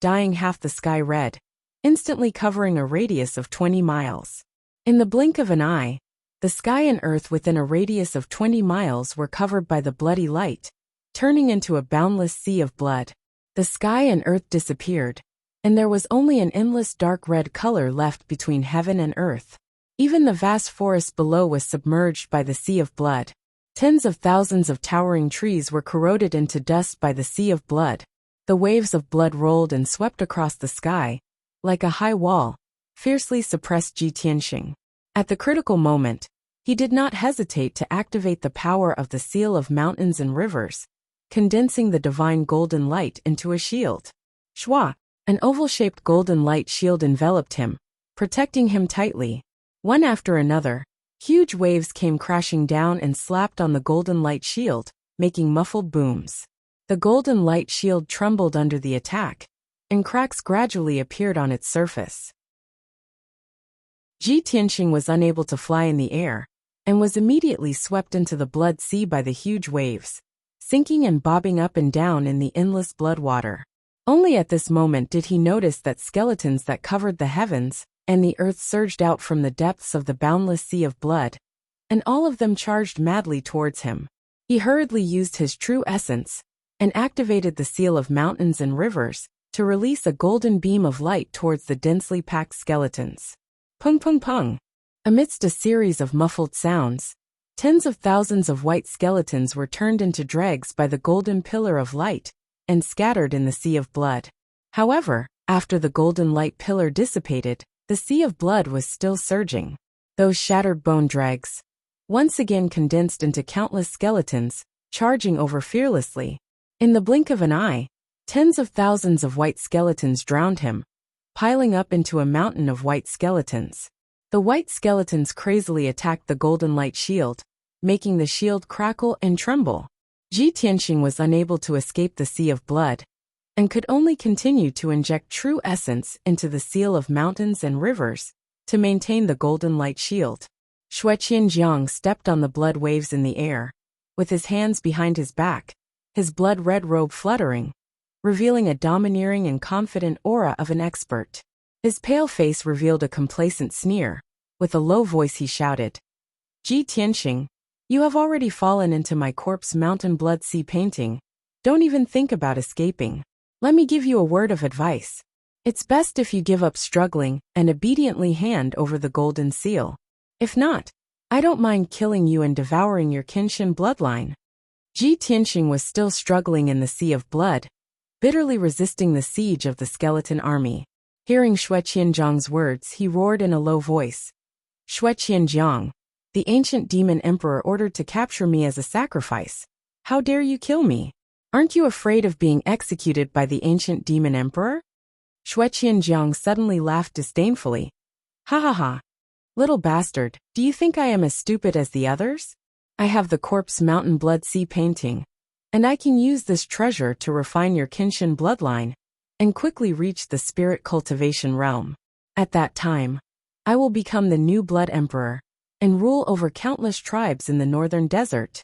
dyeing half the sky red, instantly covering a radius of 20 miles. In the blink of an eye, the sky and earth within a radius of 20 miles were covered by the bloody light, turning into a boundless sea of blood. The sky and earth disappeared, and there was only an endless dark red color left between heaven and earth. Even the vast forest below was submerged by the sea of blood. Tens of thousands of towering trees were corroded into dust by the sea of blood. The waves of blood rolled and swept across the sky, like a high wall, fiercely suppressed Ji Tianqing. At the critical moment, he did not hesitate to activate the power of the seal of mountains and rivers, condensing the divine golden light into a shield. Shwa! An oval-shaped golden light shield enveloped him, protecting him tightly. One after another, huge waves came crashing down and slapped on the golden light shield, making muffled booms. The golden light shield trembled under the attack, and cracks gradually appeared on its surface. Ji Tianqing was unable to fly in the air, and was immediately swept into the blood sea by the huge waves, sinking and bobbing up and down in the endless blood water. Only at this moment did he notice that skeletons that covered the heavens and the earth surged out from the depths of the boundless sea of blood, and all of them charged madly towards him. He hurriedly used his true essence, and activated the seal of mountains and rivers, to release a golden beam of light towards the densely packed skeletons. Pung pung pung! Amidst a series of muffled sounds, tens of thousands of white skeletons were turned into dregs by the golden pillar of light, and scattered in the sea of blood. However, after the golden light pillar dissipated, the sea of blood was still surging. Those shattered bone dregs, once again condensed into countless skeletons, charging over fearlessly. In the blink of an eye, tens of thousands of white skeletons drowned him, piling up into a mountain of white skeletons. The white skeletons crazily attacked the golden light shield, making the shield crackle and tremble. Ji Tianqing was unable to escape the sea of blood, and could only continue to inject true essence into the seal of mountains and rivers to maintain the golden light shield. Shui Qianjiang stepped on the blood waves in the air, with his hands behind his back, his blood-red robe fluttering, revealing a domineering and confident aura of an expert. His pale face revealed a complacent sneer. With a low voice he shouted, "Ji Tianxing, you have already fallen into my corpse mountain blood sea painting. Don't even think about escaping. Let me give you a word of advice. It's best if you give up struggling and obediently hand over the golden seal. If not, I don't mind killing you and devouring your Qinshan bloodline." Ji Tianxing was still struggling in the sea of blood, bitterly resisting the siege of the skeleton army. Hearing Shui Qianjiang's words, he roared in a low voice, "Shui Qianjiang, the ancient demon emperor ordered to capture me as a sacrifice. How dare you kill me? Aren't you afraid of being executed by the ancient demon emperor?" Shui Qianjiang suddenly laughed disdainfully. "Ha ha ha. Little bastard, do you think I am as stupid as the others? I have the corpse mountain blood sea painting, and I can use this treasure to refine your Qinshan bloodline and quickly reach the spirit cultivation realm. At that time, I will become the new blood emperor and rule over countless tribes in the northern desert."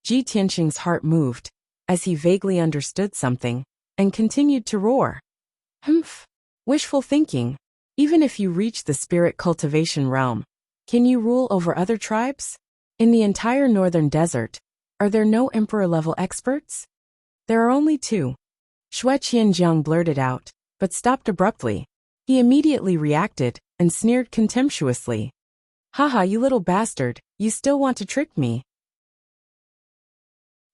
Ji Tianxing's heart moved as he vaguely understood something and continued to roar. "Humph. Wishful thinking. Even if you reach the spirit cultivation realm, can you rule over other tribes? In the entire northern desert, are there no emperor-level experts? There are only two." Shui Qianjiang blurted out, but stopped abruptly. He immediately reacted and sneered contemptuously. "Haha, you little bastard, you still want to trick me?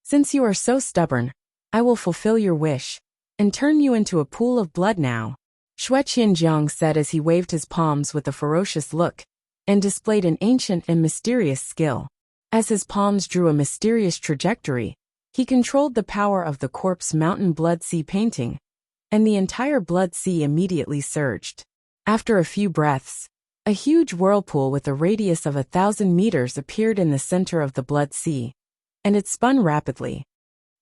Since you are so stubborn, I will fulfill your wish and turn you into a pool of blood now," Shui Qianjiang said as he waved his palms with a ferocious look and displayed an ancient and mysterious skill. As his palms drew a mysterious trajectory, he controlled the power of the corpse mountain blood sea painting, and the entire blood sea immediately surged. After a few breaths, a huge whirlpool with a radius of 1,000 meters appeared in the center of the blood sea, and it spun rapidly.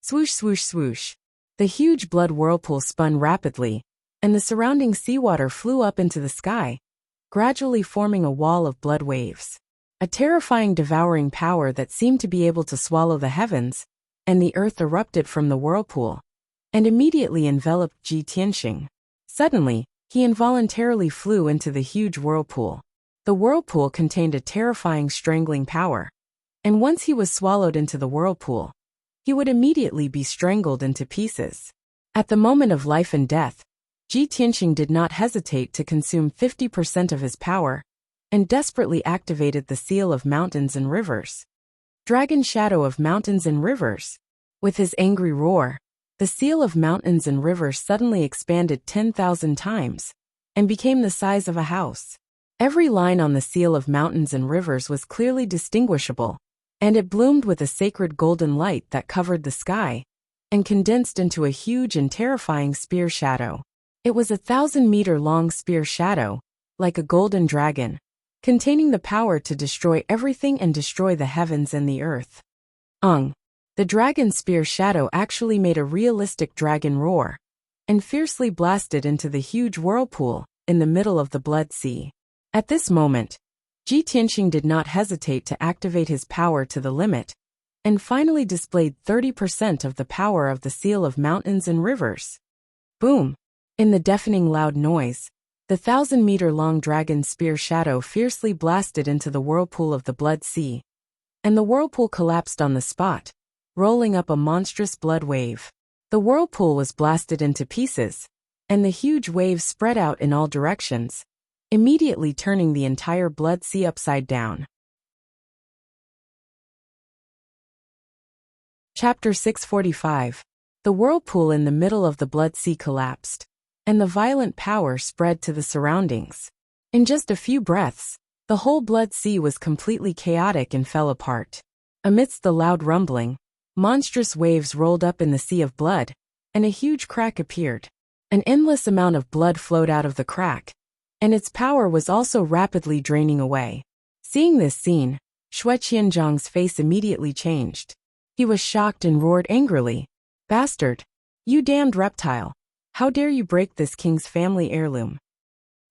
Swoosh, swoosh, swoosh. The huge blood whirlpool spun rapidly, and the surrounding seawater flew up into the sky, gradually forming a wall of blood waves. A terrifying devouring power that seemed to be able to swallow the heavens and the earth erupted from the whirlpool and immediately enveloped Ji Tianxing. Suddenly, he involuntarily flew into the huge whirlpool. The whirlpool contained a terrifying strangling power, and once he was swallowed into the whirlpool, he would immediately be strangled into pieces. At the moment of life and death, Ji Tianxing did not hesitate to consume 50% of his power and desperately activated the seal of mountains and rivers. Dragon Shadow of Mountains and Rivers. With his angry roar, the seal of mountains and rivers suddenly expanded 10,000 times and became the size of a house. Every line on the seal of mountains and rivers was clearly distinguishable, and it bloomed with a sacred golden light that covered the sky and condensed into a huge and terrifying spear shadow. It was 1,000-meter-long spear shadow, like a golden dragon, containing the power to destroy everything and destroy the heavens and the earth. The dragon spear shadow actually made a realistic dragon roar and fiercely blasted into the huge whirlpool in the middle of the blood sea. At this moment, Ji Tianxing did not hesitate to activate his power to the limit and finally displayed 30% of the power of the seal of mountains and rivers. Boom! In the deafening loud noise, the 1,000-meter-long dragon spear shadow fiercely blasted into the whirlpool of the blood sea, and the whirlpool collapsed on the spot, rolling up a monstrous blood wave. The whirlpool was blasted into pieces, and the huge waves spread out in all directions, immediately turning the entire blood sea upside down. Chapter 645. The whirlpool in the middle of the blood sea collapsed, and the violent power spread to the surroundings. In just a few breaths, the whole blood sea was completely chaotic and fell apart. Amidst the loud rumbling, monstrous waves rolled up in the sea of blood, and a huge crack appeared. An endless amount of blood flowed out of the crack, and its power was also rapidly draining away. Seeing this scene, Shui Qianjiang's face immediately changed. He was shocked and roared angrily, "Bastard! You damned reptile! How dare you break this king's family heirloom?"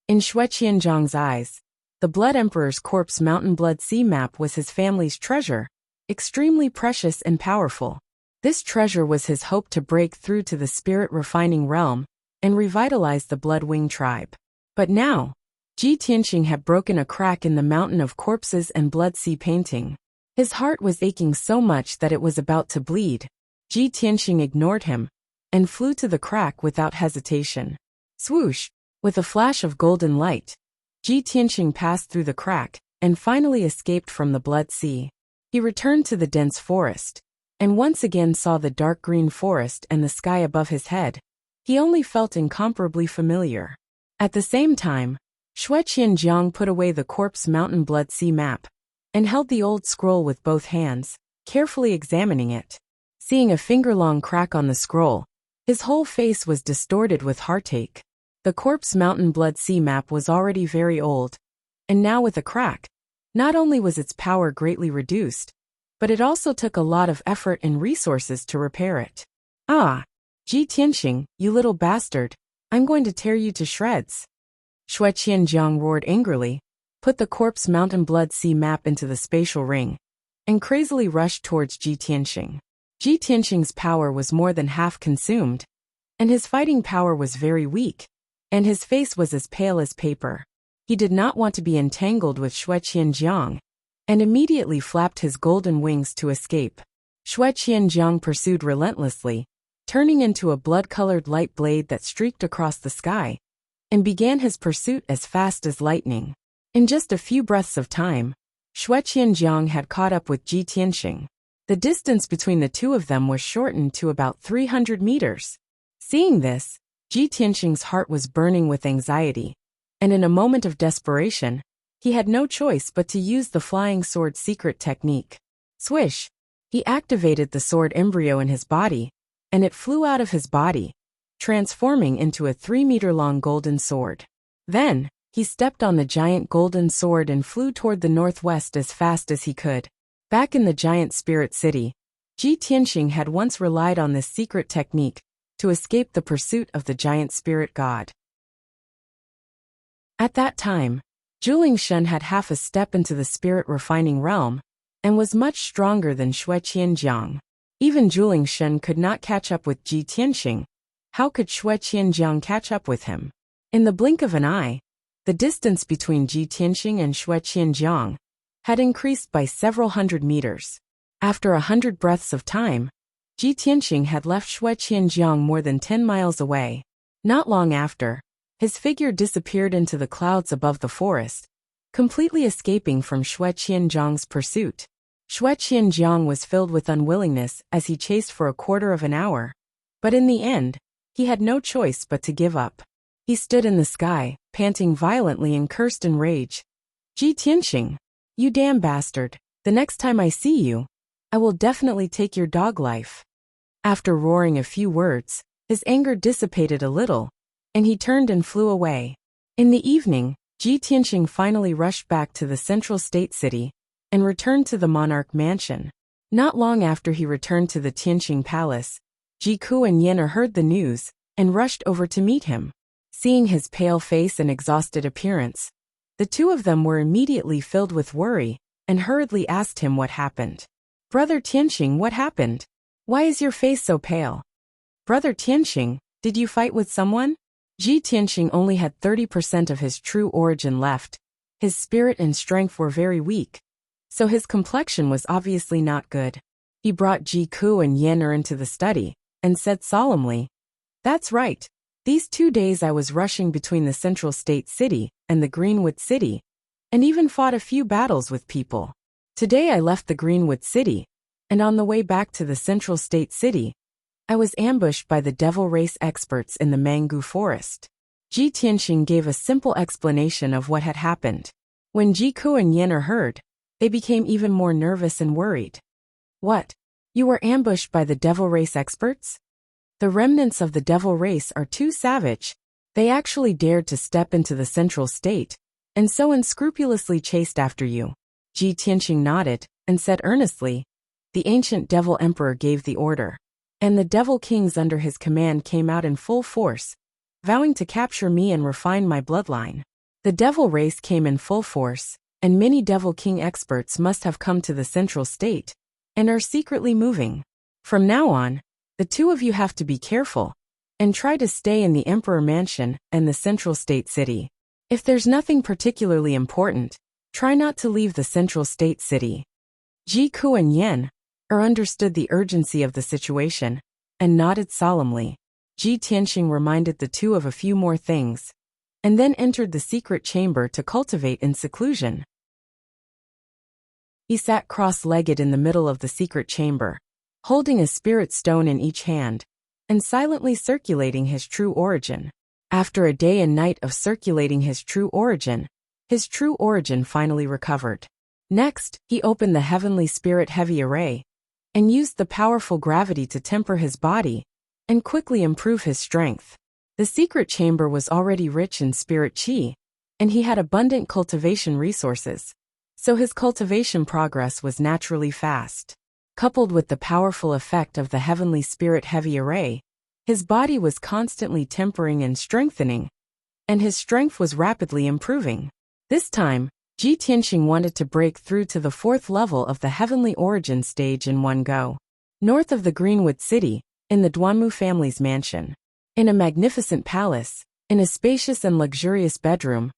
In Shui Qianjiang's eyes, The Blood Emperor's corpse mountain blood sea map was his family's treasure, extremely precious and powerful. This treasure was his hope to break through to the spirit-refining realm and revitalize the Blood Wing tribe. But now, Ji Tianqing had broken a crack in the mountain of corpses and blood sea painting. His heart was aching so much that it was about to bleed. Ji Tianqing ignored him and flew to the crack without hesitation. Swoosh! With a flash of golden light, Ji Tianqing passed through the crack and finally escaped from the blood sea. He returned to the dense forest and once again saw the dark green forest and the sky above his head. He only felt incomparably familiar. At the same time, Xue Qianjiang put away the corpse mountain blood sea map and held the old scroll with both hands, carefully examining it. Seeing a finger-long crack on the scroll, his whole face was distorted with heartache. The corpse mountain blood sea map was already very old, and now with a crack, not only was its power greatly reduced, but it also took a lot of effort and resources to repair it. Ah! Ji Tianqing, you little bastard, I'm going to tear you to shreds. Xue Qianjiang roared angrily, put the corpse mountain blood sea map into the spatial ring, and crazily rushed towards Ji Tianqing. Ji Tianqing's power was more than half consumed, and his fighting power was very weak, and his face was as pale as paper. He did not want to be entangled with Xue Qianjiang, and immediately flapped his golden wings to escape. Xue Qianjiang pursued relentlessly, turning into a blood-colored light blade that streaked across the sky, and began his pursuit as fast as lightning. In just a few breaths of time, Xue Qianjiang had caught up with Ji Tianqing. The distance between the two of them was shortened to about 300 meters. Seeing this, Ji Tianqing's heart was burning with anxiety, and in a moment of desperation, he had no choice but to use the flying sword secret technique. Swish! He activated the sword embryo in his body, and it flew out of his body, transforming into a 3-meter-long golden sword. Then, he stepped on the giant golden sword and flew toward the northwest as fast as he could. Back in the giant spirit city, Ji Tianqing had once relied on this secret technique to escape the pursuit of the giant spirit god. At that time, Zhuling Shen had half a step into the spirit-refining realm, and was much stronger than Xue Qianjiang. Even Zhuling Shen could not catch up with Ji Tianqing. How could Xue Qianjiang catch up with him? In the blink of an eye, the distance between Ji Tianqing and Xue Qianjiang had increased by several hundred meters. After 100 breaths of time, Ji Tianqing had left Xue Qianjiang more than 10 miles away. Not long after, his figure disappeared into the clouds above the forest, completely escaping from Xue Qianjiang's pursuit. Xue Qianjiang was filled with unwillingness as he chased for a quarter of an hour, but in the end, he had no choice but to give up. He stood in the sky, panting violently and cursed in rage. Ji Tianqing, you damn bastard, the next time I see you, I will definitely take your dog life. After roaring a few words, his anger dissipated a little, and he turned and flew away. In the evening, Ji Tianqing finally rushed back to the central state city and returned to the monarch mansion. Not long after he returned to the Tianqing palace, Ji Ku and Yen heard the news and rushed over to meet him. Seeing his pale face and exhausted appearance, the two of them were immediately filled with worry and hurriedly asked him what happened. Brother Tianqing, what happened? Why is your face so pale? Brother Tianqing, did you fight with someone? Ji Tianqing only had 30% of his true origin left. His spirit and strength were very weak, so his complexion was obviously not good. He brought Ji Ku and Yen into the study and said solemnly, "That's right. These 2 days I was rushing between the central state city and the Greenwood city, and even fought a few battles with people. Today I left the Greenwood city, and on the way back to the central state city, I was ambushed by the devil race experts in the Mangu forest." Ji Tianqing gave a simple explanation of what had happened. When Ji Ku and Yen heard, they became even more nervous and worried. What? You were ambushed by the devil race experts? The remnants of the devil race are too savage. They actually dared to step into the central state, and so unscrupulously chased after you. Ji Tianqing nodded, and said earnestly, "The ancient devil emperor gave the order, and the devil kings under his command came out in full force, vowing to capture me and refine my bloodline. The devil race came in full force, and many Devil King experts must have come to the central state and are secretly moving. From now on, the two of you have to be careful and try to stay in the Emperor Mansion and the Central State City. If there's nothing particularly important, try not to leave the Central State City. Ji Ku and Yen understood the urgency of the situation and nodded solemnly. Ji Tianxing reminded the two of a few more things, and then entered the secret chamber to cultivate in seclusion. He sat cross-legged in the middle of the secret chamber, holding a spirit stone in each hand, and silently circulating his true origin. After a day and night of circulating his true origin finally recovered. Next, he opened the Heavenly Spirit Heavy Array, and used the powerful gravity to temper his body, and quickly improve his strength. The secret chamber was already rich in spirit chi, and he had abundant cultivation resources, so his cultivation progress was naturally fast. Coupled with the powerful effect of the Heavenly Spirit Heavy Array, his body was constantly tempering and strengthening, and his strength was rapidly improving. This time, Ji Tianxing wanted to break through to the 4th level of the Heavenly Origin stage in one go. North of the Greenwood City, in the Duanmu family's mansion. In a magnificent palace, in a spacious and luxurious bedroom,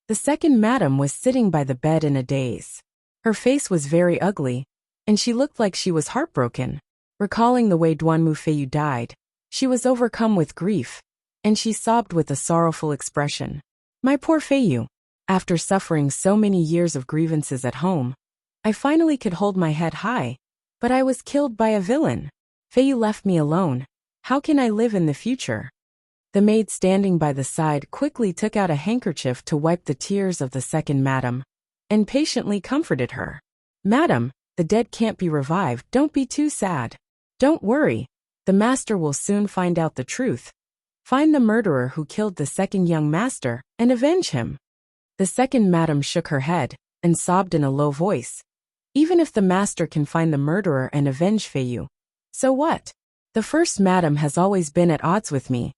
the second madam was sitting by the bed in a daze. Her face was very ugly, and she looked like she was heartbroken. Recalling the way Duanmu Feiyu died, she was overcome with grief, and she sobbed with a sorrowful expression. My poor Feiyu. After suffering so many years of grievances at home, I finally could hold my head high, but I was killed by a villain. Feiyu left me alone. How can I live in the future? The maid standing by the side quickly took out a handkerchief to wipe the tears of the second madam, and patiently comforted her. Madam, the dead can't be revived, don't be too sad. Don't worry, the master will soon find out the truth. Find the murderer who killed the second young master, and avenge him. The second madam shook her head, and sobbed in a low voice. Even if the master can find the murderer and avenge Feiyu, so what? The first madam has always been at odds with me,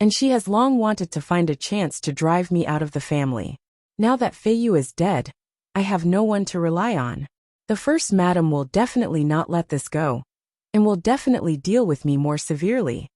and she has long wanted to find a chance to drive me out of the family. Now that Feiyu is dead, I have no one to rely on. The first madam will definitely not let this go, and will definitely deal with me more severely.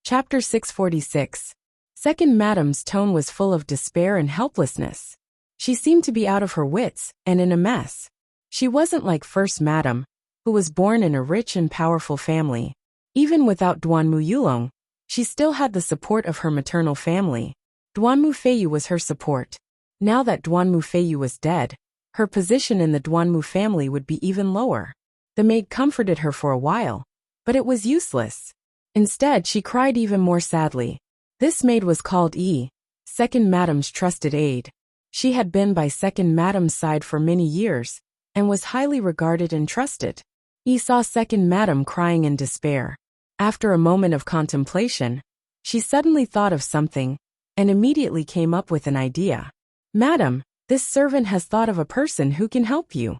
Chapter 646. Second madam's tone was full of despair and helplessness. She seemed to be out of her wits and in a mess. She wasn't like first madam, who was born in a rich and powerful family. Even without Duanmu Yulong, she still had the support of her maternal family. Duanmu Feiyu was her support. Now that Duanmu Feiyu was dead, her position in the Duanmu family would be even lower. The maid comforted her for a while, but it was useless. Instead, she cried even more sadly. This maid was called Yi, second madam's trusted aide. She had been by second madam's side for many years, and was highly regarded and trusted. Yi saw second madam crying in despair. After a moment of contemplation, she suddenly thought of something, and immediately came up with an idea. Madam, this servant has thought of a person who can help you.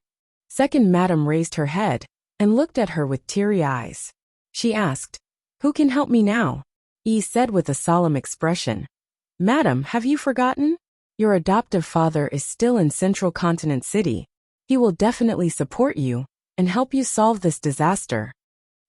Second madam raised her head, and looked at her with teary eyes. She asked, Who can help me now? Yi said with a solemn expression. Madam, have you forgotten? Your adoptive father is still in Central Continent City. He will definitely support you, and help you solve this disaster.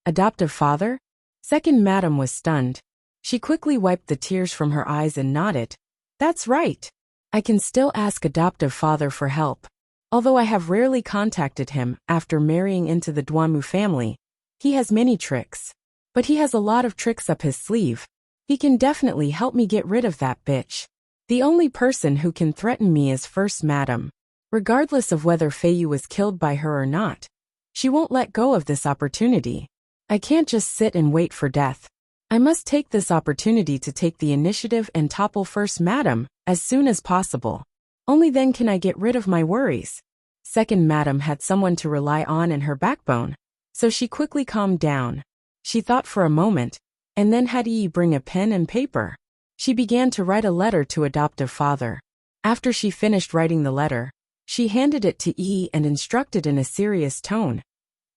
Adoptive father? Second madam was stunned. She quickly wiped the tears from her eyes and nodded. That's right. I can still ask adoptive father for help. Although I have rarely contacted him after marrying into the Duanmu family, he has many tricks. But he has a lot of tricks up his sleeve. He can definitely help me get rid of that bitch. The only person who can threaten me is first madam. Regardless of whether Feiyu was killed by her or not, she won't let go of this opportunity. I can't just sit and wait for death. I must take this opportunity to take the initiative and topple first madam as soon as possible. Only then can I get rid of my worries. Second madam had someone to rely on in her backbone, so she quickly calmed down. She thought for a moment, and then had Yi bring a pen and paper. She began to write a letter to adoptive father. After she finished writing the letter, she handed it to Yi and instructed in a serious tone.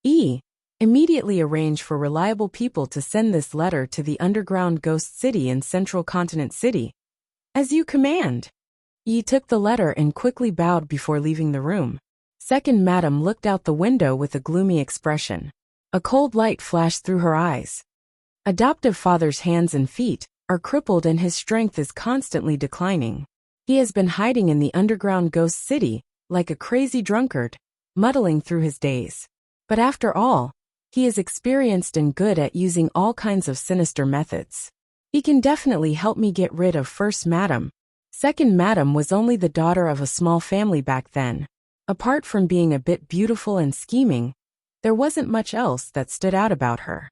Yi, Immediately arrange for reliable people to send this letter to the underground ghost city in Central Continent City. As you command. Yi took the letter and quickly bowed before leaving the room. Second Madam looked out the window with a gloomy expression. A cold light flashed through her eyes. Adoptive father's hands and feet are crippled and his strength is constantly declining. He has been hiding in the underground ghost city, like a crazy drunkard, muddling through his days. But after all, he is experienced and good at using all kinds of sinister methods. He can definitely help me get rid of First Madam. Second Madam was only the daughter of a small family back then. Apart from being a bit beautiful and scheming, there wasn't much else that stood out about her.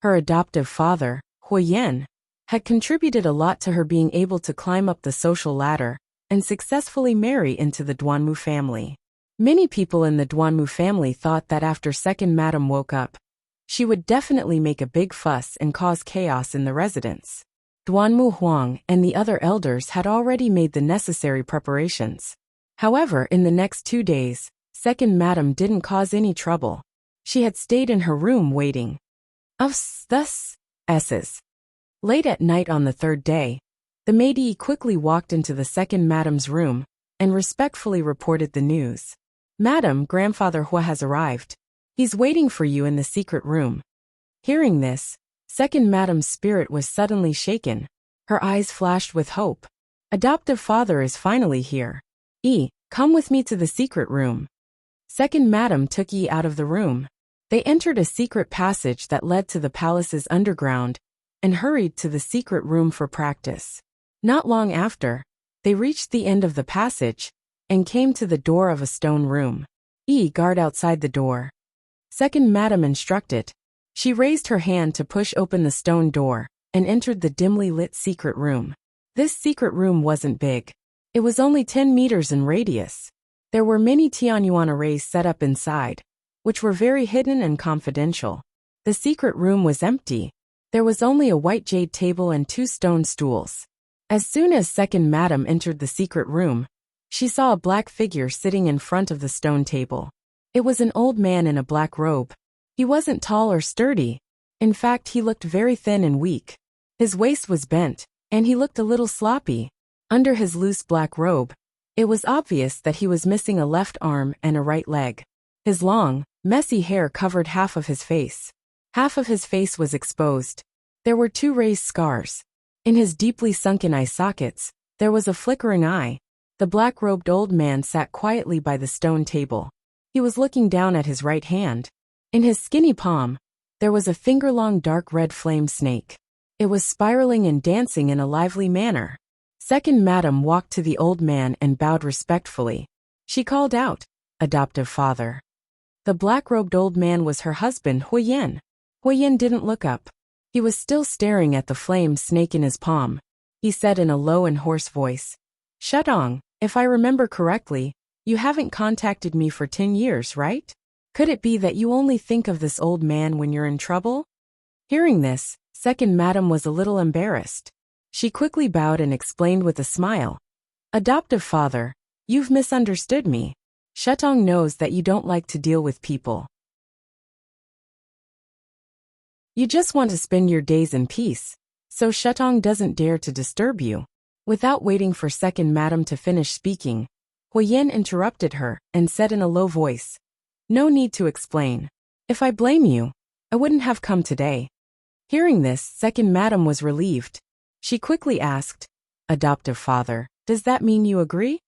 Her adoptive father, Huyen, had contributed a lot to her being able to climb up the social ladder and successfully marry into the Duanmu family. Many people in the Duanmu family thought that after Second Madam woke up, she would definitely make a big fuss and cause chaos in the residence. Duanmu Huang and the other elders had already made the necessary preparations. However, in the next 2 days, Second Madam didn't cause any trouble. She had stayed in her room waiting. Late at night on the third day, the maid quickly walked into the Second Madam's room and respectfully reported the news. Madam, Grandfather Hua has arrived. He's waiting for you in the secret room. Hearing this, Second Madam's spirit was suddenly shaken. Her eyes flashed with hope. Adoptive father is finally here. Come with me to the secret room. Second Madam took Yi out of the room. They entered a secret passage that led to the palace's underground and hurried to the secret room for practice. Not long after, they reached the end of the passage and came to the door of a stone room. Guard outside the door. Second Madam instructed. She raised her hand to push open the stone door and entered the dimly lit secret room. This secret room wasn't big. It was only 10 meters in radius. There were many Tianyuan arrays set up inside, which were very hidden and confidential. The secret room was empty. There was only a white jade table and 2 stone stools. As soon as Second Madam entered the secret room, she saw a black figure sitting in front of the stone table. It was an old man in a black robe. He wasn't tall or sturdy. In fact, he looked very thin and weak. His waist was bent, and he looked a little sloppy. Under his loose black robe, it was obvious that he was missing a left arm and a right leg. His long, messy hair covered half of his face. Half of his face was exposed. There were 2 raised scars. In his deeply sunken eye sockets, there was a flickering eye. The black-robed old man sat quietly by the stone table. He was looking down at his right hand. In his skinny palm, there was a finger-long dark red flame snake. It was spiraling and dancing in a lively manner. Second Madam walked to the old man and bowed respectfully. She called out, "Adoptive father." The black-robed old man was her husband, Huyen. Huyen didn't look up. He was still staring at the flame snake in his palm. He said in a low and hoarse voice, "Shutong, if I remember correctly, you haven't contacted me for 10 years, right? Could it be that you only think of this old man when you're in trouble?" Hearing this, Second Madam was a little embarrassed. She quickly bowed and explained with a smile, "Adoptive father, you've misunderstood me. Shutong knows that you don't like to deal with people. You just want to spend your days in peace, so Shutong doesn't dare to disturb you." Without waiting for Second Madam to finish speaking, Huyen interrupted her and said in a low voice, "No need to explain. If I blame you, I wouldn't have come today." Hearing this, Second Madam was relieved. She quickly asked, "Adoptive father, does that mean you agree?"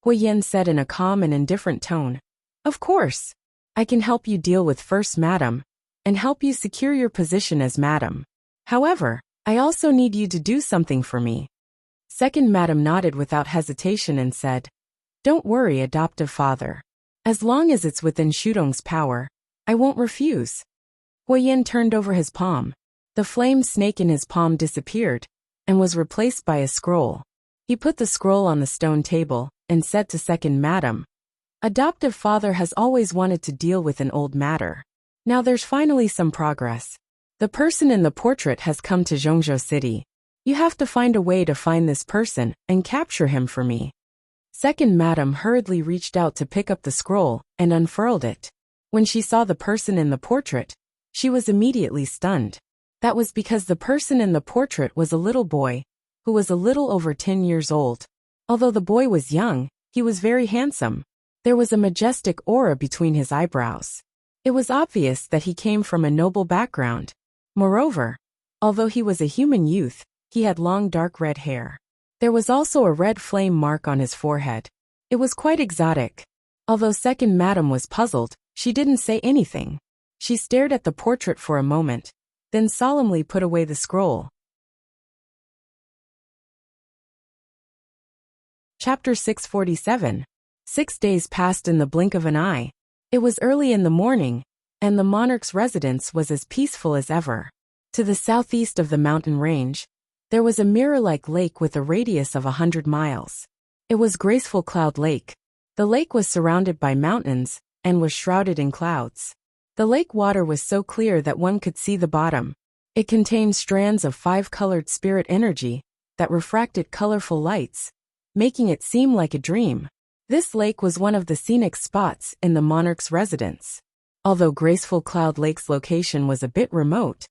Huyen said in a calm and indifferent tone, "Of course. I can help you deal with First Madam and help you secure your position as Madam. However, I also need you to do something for me." Second Madam nodded without hesitation and said, "Don't worry, adoptive father. As long as it's within Shudong's power, I won't refuse." Huyen turned over his palm. The flame snake in his palm disappeared and was replaced by a scroll. He put the scroll on the stone table and said to Second Madam, "Adoptive father has always wanted to deal with an old matter. Now there's finally some progress. The person in the portrait has come to Zhongzhou City. You have to find a way to find this person and capture him for me." Second Madam hurriedly reached out to pick up the scroll and unfurled it. When she saw the person in the portrait, she was immediately stunned. That was because the person in the portrait was a little boy, who was a little over 10 years old. Although the boy was young, he was very handsome. There was a majestic aura between his eyebrows. It was obvious that he came from a noble background. Moreover, although he was a human youth, he had long dark red hair. There was also a red flame mark on his forehead. It was quite exotic. Although second madam was puzzled, she didn't say anything. She stared at the portrait for a moment, then solemnly put away the scroll. Chapter 647. 6 days passed in the blink of an eye. It was early in the morning, and the monarch's residence was as peaceful as ever. To the southeast of the mountain range, there was a mirror-like lake with a radius of 100 miles. It was Graceful Cloud Lake. The lake was surrounded by mountains, and was shrouded in clouds. The lake water was so clear that one could see the bottom. It contained strands of 5-colored spirit energy that refracted colorful lights, making it seem like a dream. This lake was one of the scenic spots in the monarch's residence. Although Graceful Cloud Lake's location was a bit remote,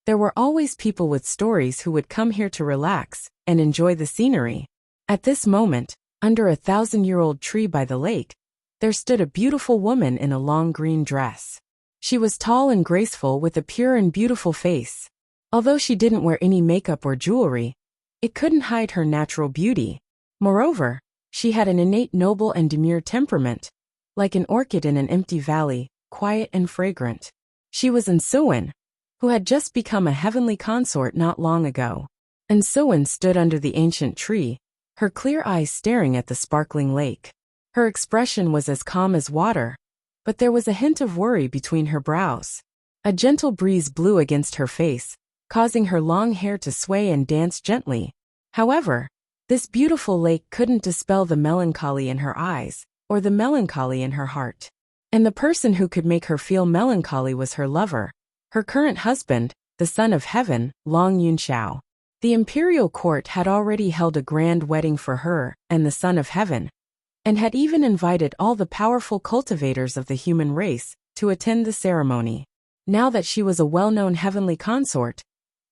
there were always people with stories who would come here to relax and enjoy the scenery. At this moment, under a 1,000-year-old tree by the lake, there stood a beautiful woman in a long green dress. She was tall and graceful with a pure and beautiful face. Although she didn't wear any makeup or jewelry, it couldn't hide her natural beauty. Moreover, she had an innate noble and demure temperament, like an orchid in an empty valley, quiet and fragrant. She was Ansuin, who had just become a heavenly consort not long ago. Ansuin stood under the ancient tree, her clear eyes staring at the sparkling lake. Her expression was as calm as water, but there was a hint of worry between her brows. A gentle breeze blew against her face, causing her long hair to sway and dance gently. However, this beautiful lake couldn't dispel the melancholy in her eyes, or the melancholy in her heart. And the person who could make her feel melancholy was her lover, her current husband, the Son of Heaven, Long Yunxiao. The imperial court had already held a grand wedding for her and the Son of Heaven, and had even invited all the powerful cultivators of the human race to attend the ceremony. Now that she was a well-known heavenly consort,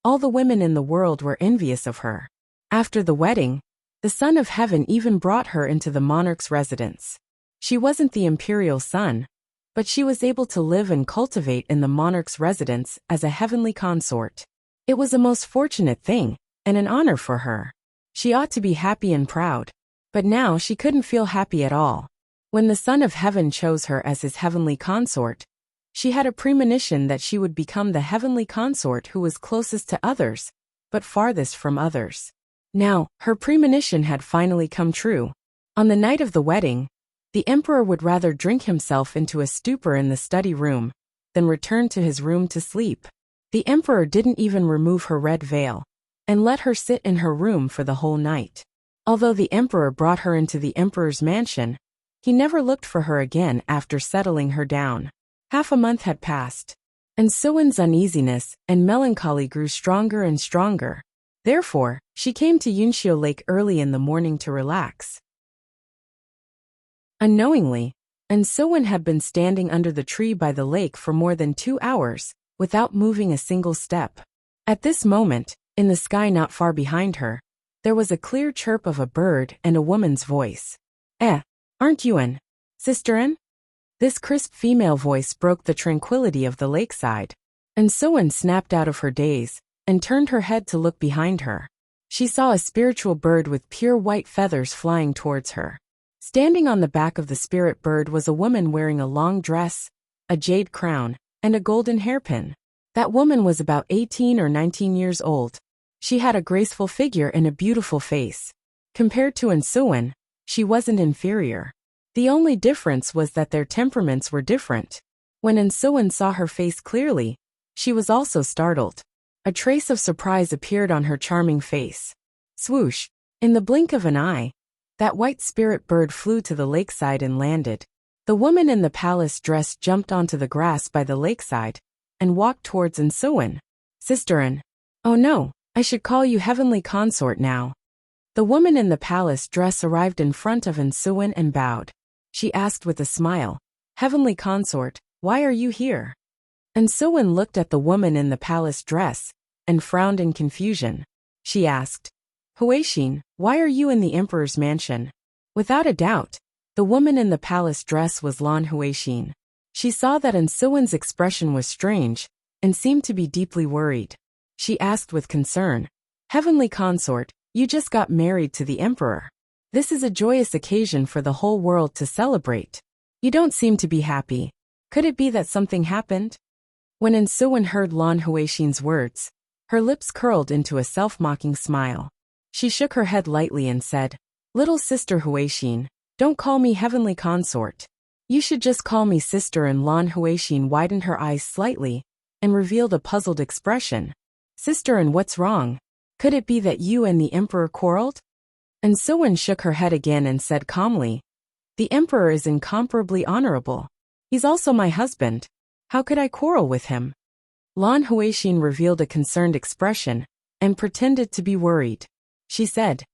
all the women in the world were envious of her. After the wedding, the Son of Heaven even brought her into the monarch's residence. She wasn't the imperial son, but she was able to live and cultivate in the monarch's residence as a heavenly consort. It was a most fortunate thing, and an honor for her. She ought to be happy and proud. But now she couldn't feel happy at all. When the Son of Heaven chose her as his heavenly consort, she had a premonition that she would become the heavenly consort who was closest to others, but farthest from others. Now, her premonition had finally come true. On the night of the wedding, the emperor would rather drink himself into a stupor in the study room than return to his room to sleep. The emperor didn't even remove her red veil and let her sit in her room for the whole night. Although the emperor brought her into the emperor's mansion, he never looked for her again after settling her down. Half a month had passed, and Suin's uneasiness and melancholy grew stronger and stronger. Therefore, she came to Yunxiu Lake early in the morning to relax. Unknowingly, Ansuin had been standing under the tree by the lake for more than 2 hours, without moving a single step. At this moment, in the sky not far behind her, there was a clear chirp of a bird and a woman's voice. Aren't you an sister-in? This crisp female voice broke the tranquility of the lakeside. Ansuin snapped out of her daze and turned her head to look behind her. She saw a spiritual bird with pure white feathers flying towards her. Standing on the back of the spirit bird was a woman wearing a long dress, a jade crown, and a golden hairpin. That woman was about 18 or 19 years old. She had a graceful figure and a beautiful face. Compared to Ansuin, she wasn't inferior. The only difference was that their temperaments were different. When Ansuin saw her face clearly, she was also startled. A trace of surprise appeared on her charming face. Swoosh! In the blink of an eye, that white spirit bird flew to the lakeside and landed. The woman in the palace dress jumped onto the grass by the lakeside and walked towards Ansuin. Sister-in. Oh no, I should call you heavenly consort now. The woman in the palace dress arrived in front of Ansuin and bowed. She asked with a smile, Heavenly consort, why are you here? And Suwen looked at the woman in the palace dress and frowned in confusion. She asked, Huixin, why are you in the emperor's mansion? Without a doubt, the woman in the palace dress was Lan Huixin. She saw that An Suwen's expression was strange and seemed to be deeply worried. She asked with concern, Heavenly consort, you just got married to the emperor. This is a joyous occasion for the whole world to celebrate. You don't seem to be happy. Could it be that something happened? When An Suwen heard Lan Huixin's words, her lips curled into a self-mocking smile. She shook her head lightly and said, Little sister Huixin, don't call me heavenly consort. You should just call me sister. And Lan Huixin widened her eyes slightly and revealed a puzzled expression. Sister, and what's wrong? Could it be that you and the emperor quarreled? And Suwen shook her head again and said calmly, The emperor is incomparably honorable. He's also my husband. How could I quarrel with him? Lan Huixin revealed a concerned expression and pretended to be worried. She said,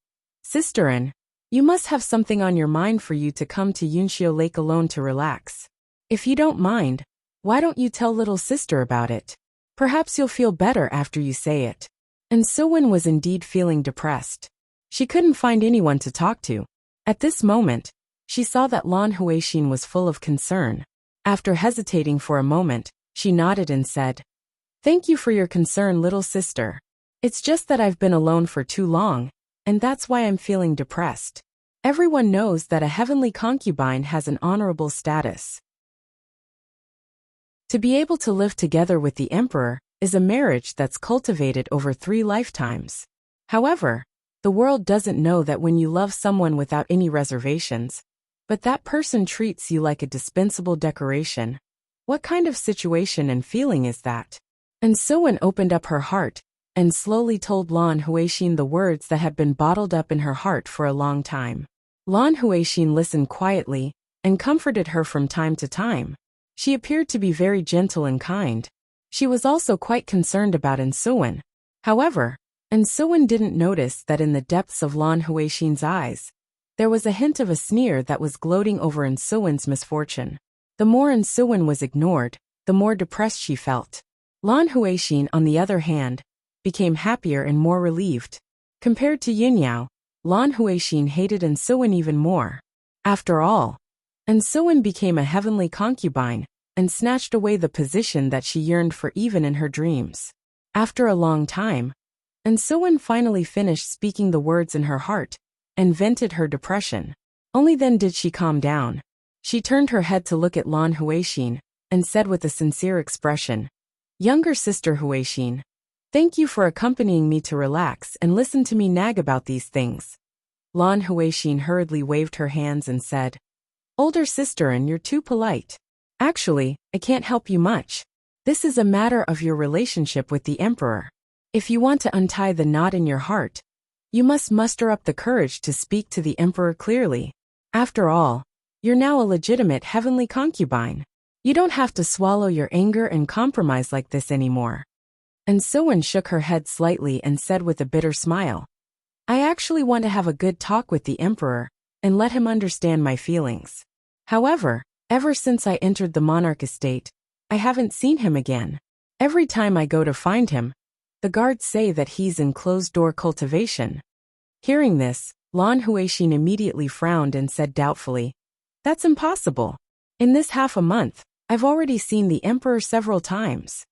Sister An, you must have something on your mind for you to come to Yunxiu Lake alone to relax. If you don't mind, why don't you tell little sister about it? Perhaps you'll feel better after you say it. And Suwen was indeed feeling depressed. She couldn't find anyone to talk to. At this moment, she saw that Lan Huixin was full of concern. After hesitating for a moment, she nodded and said, Thank you for your concern, little sister. It's just that I've been alone for too long, and that's why I'm feeling depressed. Everyone knows that a heavenly concubine has an honorable status. To be able to live together with the emperor is a marriage that's cultivated over 3 lifetimes. However, the world doesn't know that when you love someone without any reservations, but that person treats you like a dispensable decoration, what kind of situation and feeling is that? And Suwen opened up her heart and slowly told Lan Huixin the words that had been bottled up in her heart for a long time. Lan Huixin listened quietly and comforted her from time to time. She appeared to be very gentle and kind. She was also quite concerned about An Suwen. However, An Suwen didn't notice that in the depths of Lan Huixin's eyes, there was a hint of a sneer that was gloating over An Suwen's misfortune. The more An Suwen was ignored, the more depressed she felt. Lan Huixin, on the other hand, became happier and more relieved. Compared to Yunyao, Lan Huixin hated An Suwen even more. After all, An Suwen became a heavenly concubine and snatched away the position that she yearned for even in her dreams. After a long time, An Suwen finally finished speaking the words in her heart and vented her depression. Only then did she calm down. She turned her head to look at Lan Huixin and said with a sincere expression, Younger sister Huixin, thank you for accompanying me to relax and listen to me nag about these things. Lan Huixin hurriedly waved her hands and said, Older sister, and you're too polite. Actually, I can't help you much. This is a matter of your relationship with the emperor. If you want to untie the knot in your heart, you must muster up the courage to speak to the emperor clearly. After all, you're now a legitimate heavenly concubine. You don't have to swallow your anger and compromise like this anymore. And Suwen shook her head slightly and said with a bitter smile, I actually want to have a good talk with the emperor and let him understand my feelings. However, ever since I entered the monarch estate, I haven't seen him again. Every time I go to find him, the guards say that he's in closed-door cultivation. Hearing this, Lan Huixin immediately frowned and said doubtfully, That's impossible. In this half a month, I've already seen the emperor several times.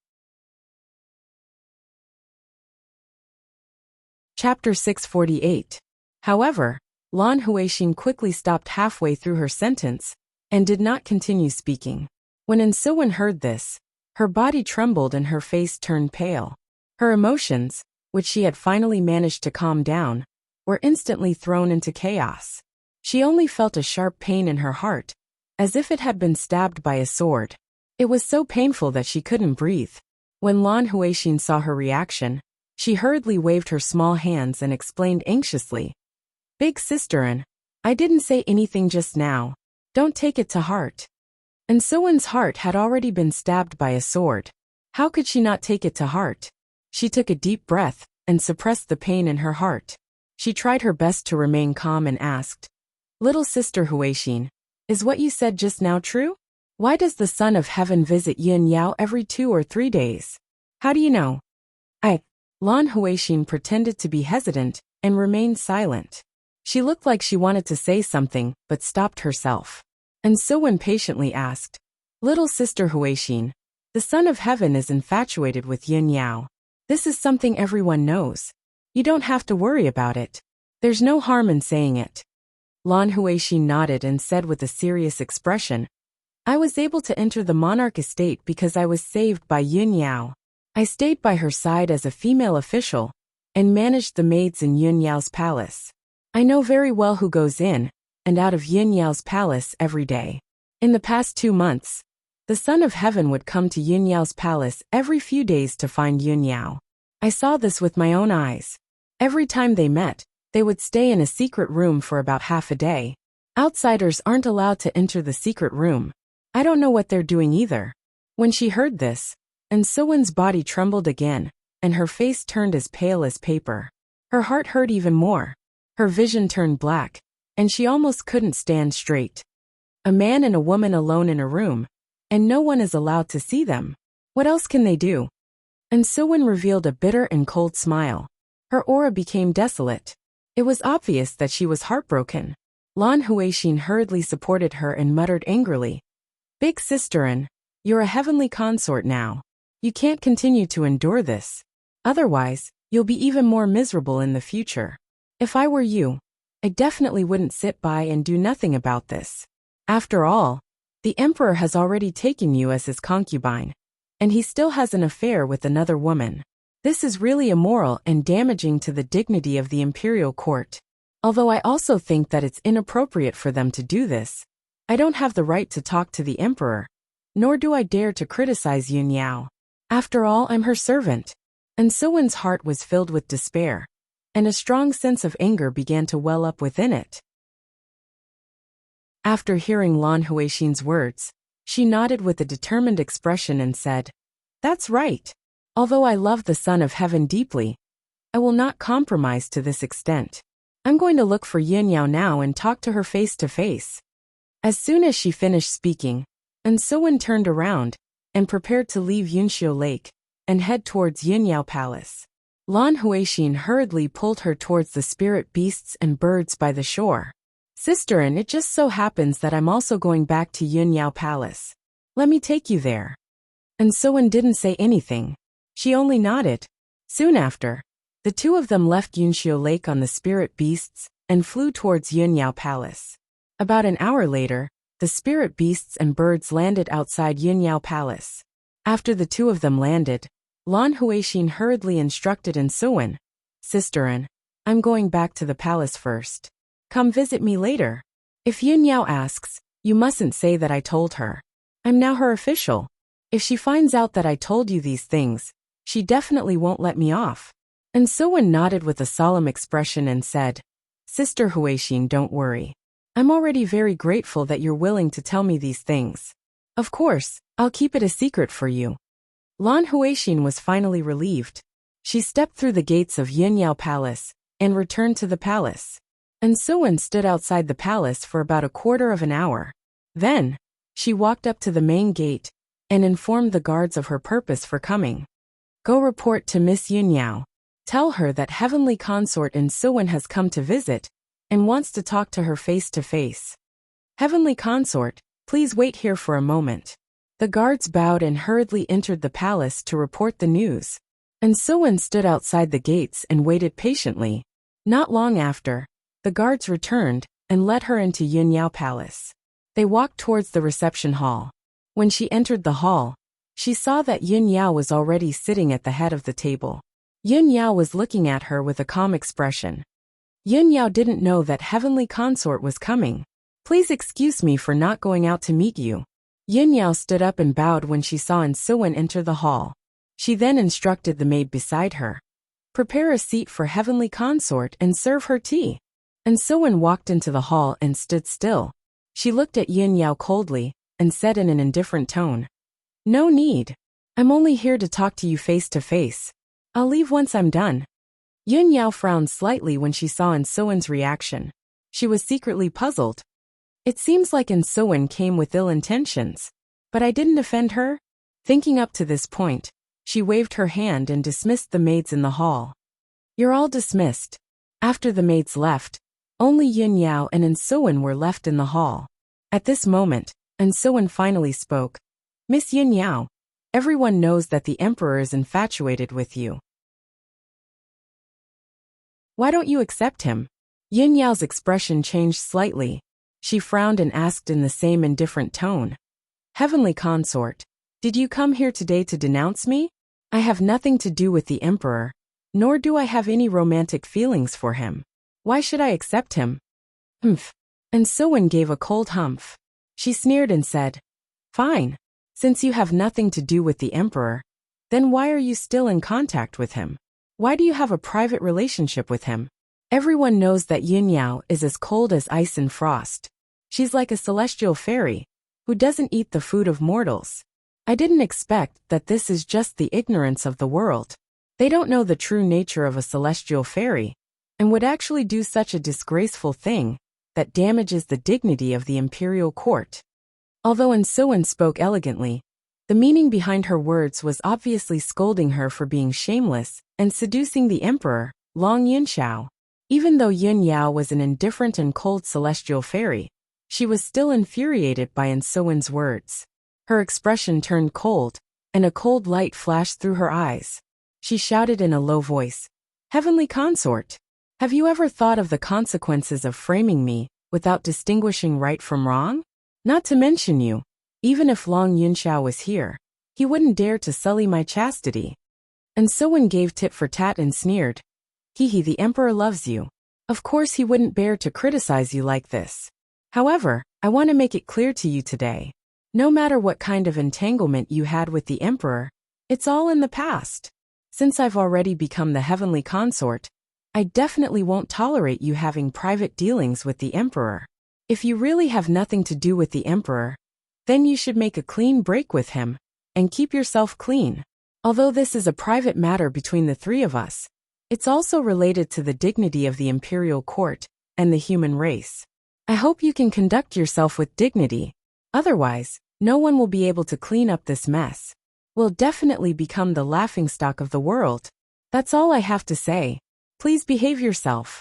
Chapter 648. However, Lan Huixin quickly stopped halfway through her sentence and did not continue speaking. When An Suwen heard this, her body trembled and her face turned pale. Her emotions, which she had finally managed to calm down, were instantly thrown into chaos. She only felt a sharp pain in her heart, as if it had been stabbed by a sword. It was so painful that she couldn't breathe. When Lan Huixin saw her reaction, she hurriedly waved her small hands and explained anxiously, Big sister An, I didn't say anything just now. Don't take it to heart. And Suwen's heart had already been stabbed by a sword. How could she not take it to heart? She took a deep breath and suppressed the pain in her heart. She tried her best to remain calm and asked, Little sister Huixin, is what you said just now true? Why does the Son of Heaven visit Yin Yao every 2 or 3 days? How do you know? Lan Huixin pretended to be hesitant and remained silent. She looked like she wanted to say something, but stopped herself. And Suwen patiently asked, Little sister Huixin, the Son of Heaven is infatuated with Yin Yao. This is something everyone knows. You don't have to worry about it. There's no harm in saying it. Lan Huixin nodded and said with a serious expression, I was able to enter the monarch estate because I was saved by Yin Yao. I stayed by her side as a female official and managed the maids in Yin Yao's palace. I know very well who goes in and out of Yin Yao's palace every day. In the past 2 months, the Son of Heaven would come to Yin Yao's palace every few days to find Yin Yao. I saw this with my own eyes. Every time they met, they would stay in a secret room for about half a day. Outsiders aren't allowed to enter the secret room. I don't know what they're doing either. When she heard this, and Suwen's body trembled again, and her face turned as pale as paper. Her heart hurt even more. Her vision turned black, and she almost couldn't stand straight. A man and a woman alone in a room, and no one is allowed to see them. What else can they do? And Suwen revealed a bitter and cold smile. Her aura became desolate. It was obvious that she was heartbroken. Lan Huixin hurriedly supported her and muttered angrily, Big sisterin, you're a heavenly consort now. You can't continue to endure this. Otherwise, you'll be even more miserable in the future. If I were you, I definitely wouldn't sit by and do nothing about this. After all, the emperor has already taken you as his concubine, and he still has an affair with another woman. This is really immoral and damaging to the dignity of the imperial court. Although I also think that it's inappropriate for them to do this, I don't have the right to talk to the emperor, nor do I dare to criticize Yin Yao. After all, I'm her servant. And Suwen's heart was filled with despair, and a strong sense of anger began to well up within it. After hearing Lan Huixin's words, she nodded with a determined expression and said, That's right. Although I love the Son of Heaven deeply, I will not compromise to this extent. I'm going to look for Yin Yao now and talk to her face to face. As soon as she finished speaking, and Suwen turned around and prepared to leave Yunxiu Lake and head towards Yin Yao Palace. Lan Huixin hurriedly pulled her towards the spirit beasts and birds by the shore. Sisterin, it just so happens that I'm also going back to Yin Yao Palace. Let me take you there. And Suwen didn't say anything. She only nodded. Soon after, the two of them left Yunxiu Lake on the spirit beasts and flew towards Yin Yao Palace. About an hour later, the spirit beasts and birds landed outside Yin Yao Palace. After the two of them landed, Lan Huixin hurriedly instructed in Suwen, Sisterin, I'm going back to the palace first. Come visit me later. If Yin Yao asks, you mustn't say that I told her. I'm now her official. If she finds out that I told you these things, she definitely won't let me off. And Suwen nodded with a solemn expression and said, Sister Huixin, don't worry. I'm already very grateful that you're willing to tell me these things. Of course, I'll keep it a secret for you. Lan Huixin was finally relieved. She stepped through the gates of Yin Yao Palace and returned to the palace. And Suwen stood outside the palace for about a quarter of an hour. Then, she walked up to the main gate and informed the guards of her purpose for coming. Go report to Miss Yin Yao. Tell her that Heavenly Consort in Suwen has come to visit and wants to talk to her face to face. Heavenly Consort, please wait here for a moment. The guards bowed and hurriedly entered the palace to report the news. And Suwen stood outside the gates and waited patiently. Not long after, the guards returned and led her into Yin Yao Palace. They walked towards the reception hall. When she entered the hall, she saw that Yin Yao was already sitting at the head of the table. Yin Yao was looking at her with a calm expression. Yin Yao didn't know that Heavenly Consort was coming. Please excuse me for not going out to meet you. Yin Yao stood up and bowed when she saw Suwen enter the hall. She then instructed the maid beside her. Prepare a seat for Heavenly Consort and serve her tea. And Suwen walked into the hall and stood still. She looked at Yin Yao coldly and said in an indifferent tone, No need. I'm only here to talk to you face to face. I'll leave once I'm done. Yin Yao frowned slightly when she saw Suwen's reaction. She was secretly puzzled. It seems like Suwen came with ill intentions. But I didn't offend her? Thinking up to this point, she waved her hand and dismissed the maids in the hall. You're all dismissed. After the maids left, only Yun Yao and Ensuan were left in the hall. At this moment, Ensuan finally spoke. Miss Yun Yao, everyone knows that the emperor is infatuated with you. Why don't you accept him? Yun Yao's expression changed slightly. She frowned and asked in the same indifferent tone. Heavenly consort, did you come here today to denounce me? I have nothing to do with the emperor, nor do I have any romantic feelings for him. Why should I accept him? Humph. And Ensuan gave a cold humph. She sneered and said, Fine. Since you have nothing to do with the emperor, then why are you still in contact with him? Why do you have a private relationship with him? Everyone knows that Yun Yao is as cold as ice and frost. She's like a celestial fairy, who doesn't eat the food of mortals. I didn't expect that this is just the ignorance of the world. They don't know the true nature of a celestial fairy, and would actually do such a disgraceful thing that damages the dignity of the imperial court. Although Ensuan spoke elegantly, the meaning behind her words was obviously scolding her for being shameless and seducing the emperor, Long Yunxiao. Even though Yun Yao was an indifferent and cold celestial fairy, she was still infuriated by Ensuan's words. Her expression turned cold, and a cold light flashed through her eyes. She shouted in a low voice, Heavenly consort, have you ever thought of the consequences of framing me without distinguishing right from wrong? Not to mention you, even if Long Yunxiao was here, he wouldn't dare to sully my chastity. And Ensuan gave tit for tat and sneered, He, the emperor loves you. Of course he wouldn't bear to criticize you like this. However, I want to make it clear to you today. No matter what kind of entanglement you had with the emperor, it's all in the past. Since I've already become the heavenly consort, I definitely won't tolerate you having private dealings with the emperor. If you really have nothing to do with the emperor, then you should make a clean break with him, and keep yourself clean. Although this is a private matter between the three of us, it's also related to the dignity of the imperial court and the human race. I hope you can conduct yourself with dignity. Otherwise, no one will be able to clean up this mess. We'll definitely become the laughingstock of the world. That's all I have to say. Please behave yourself.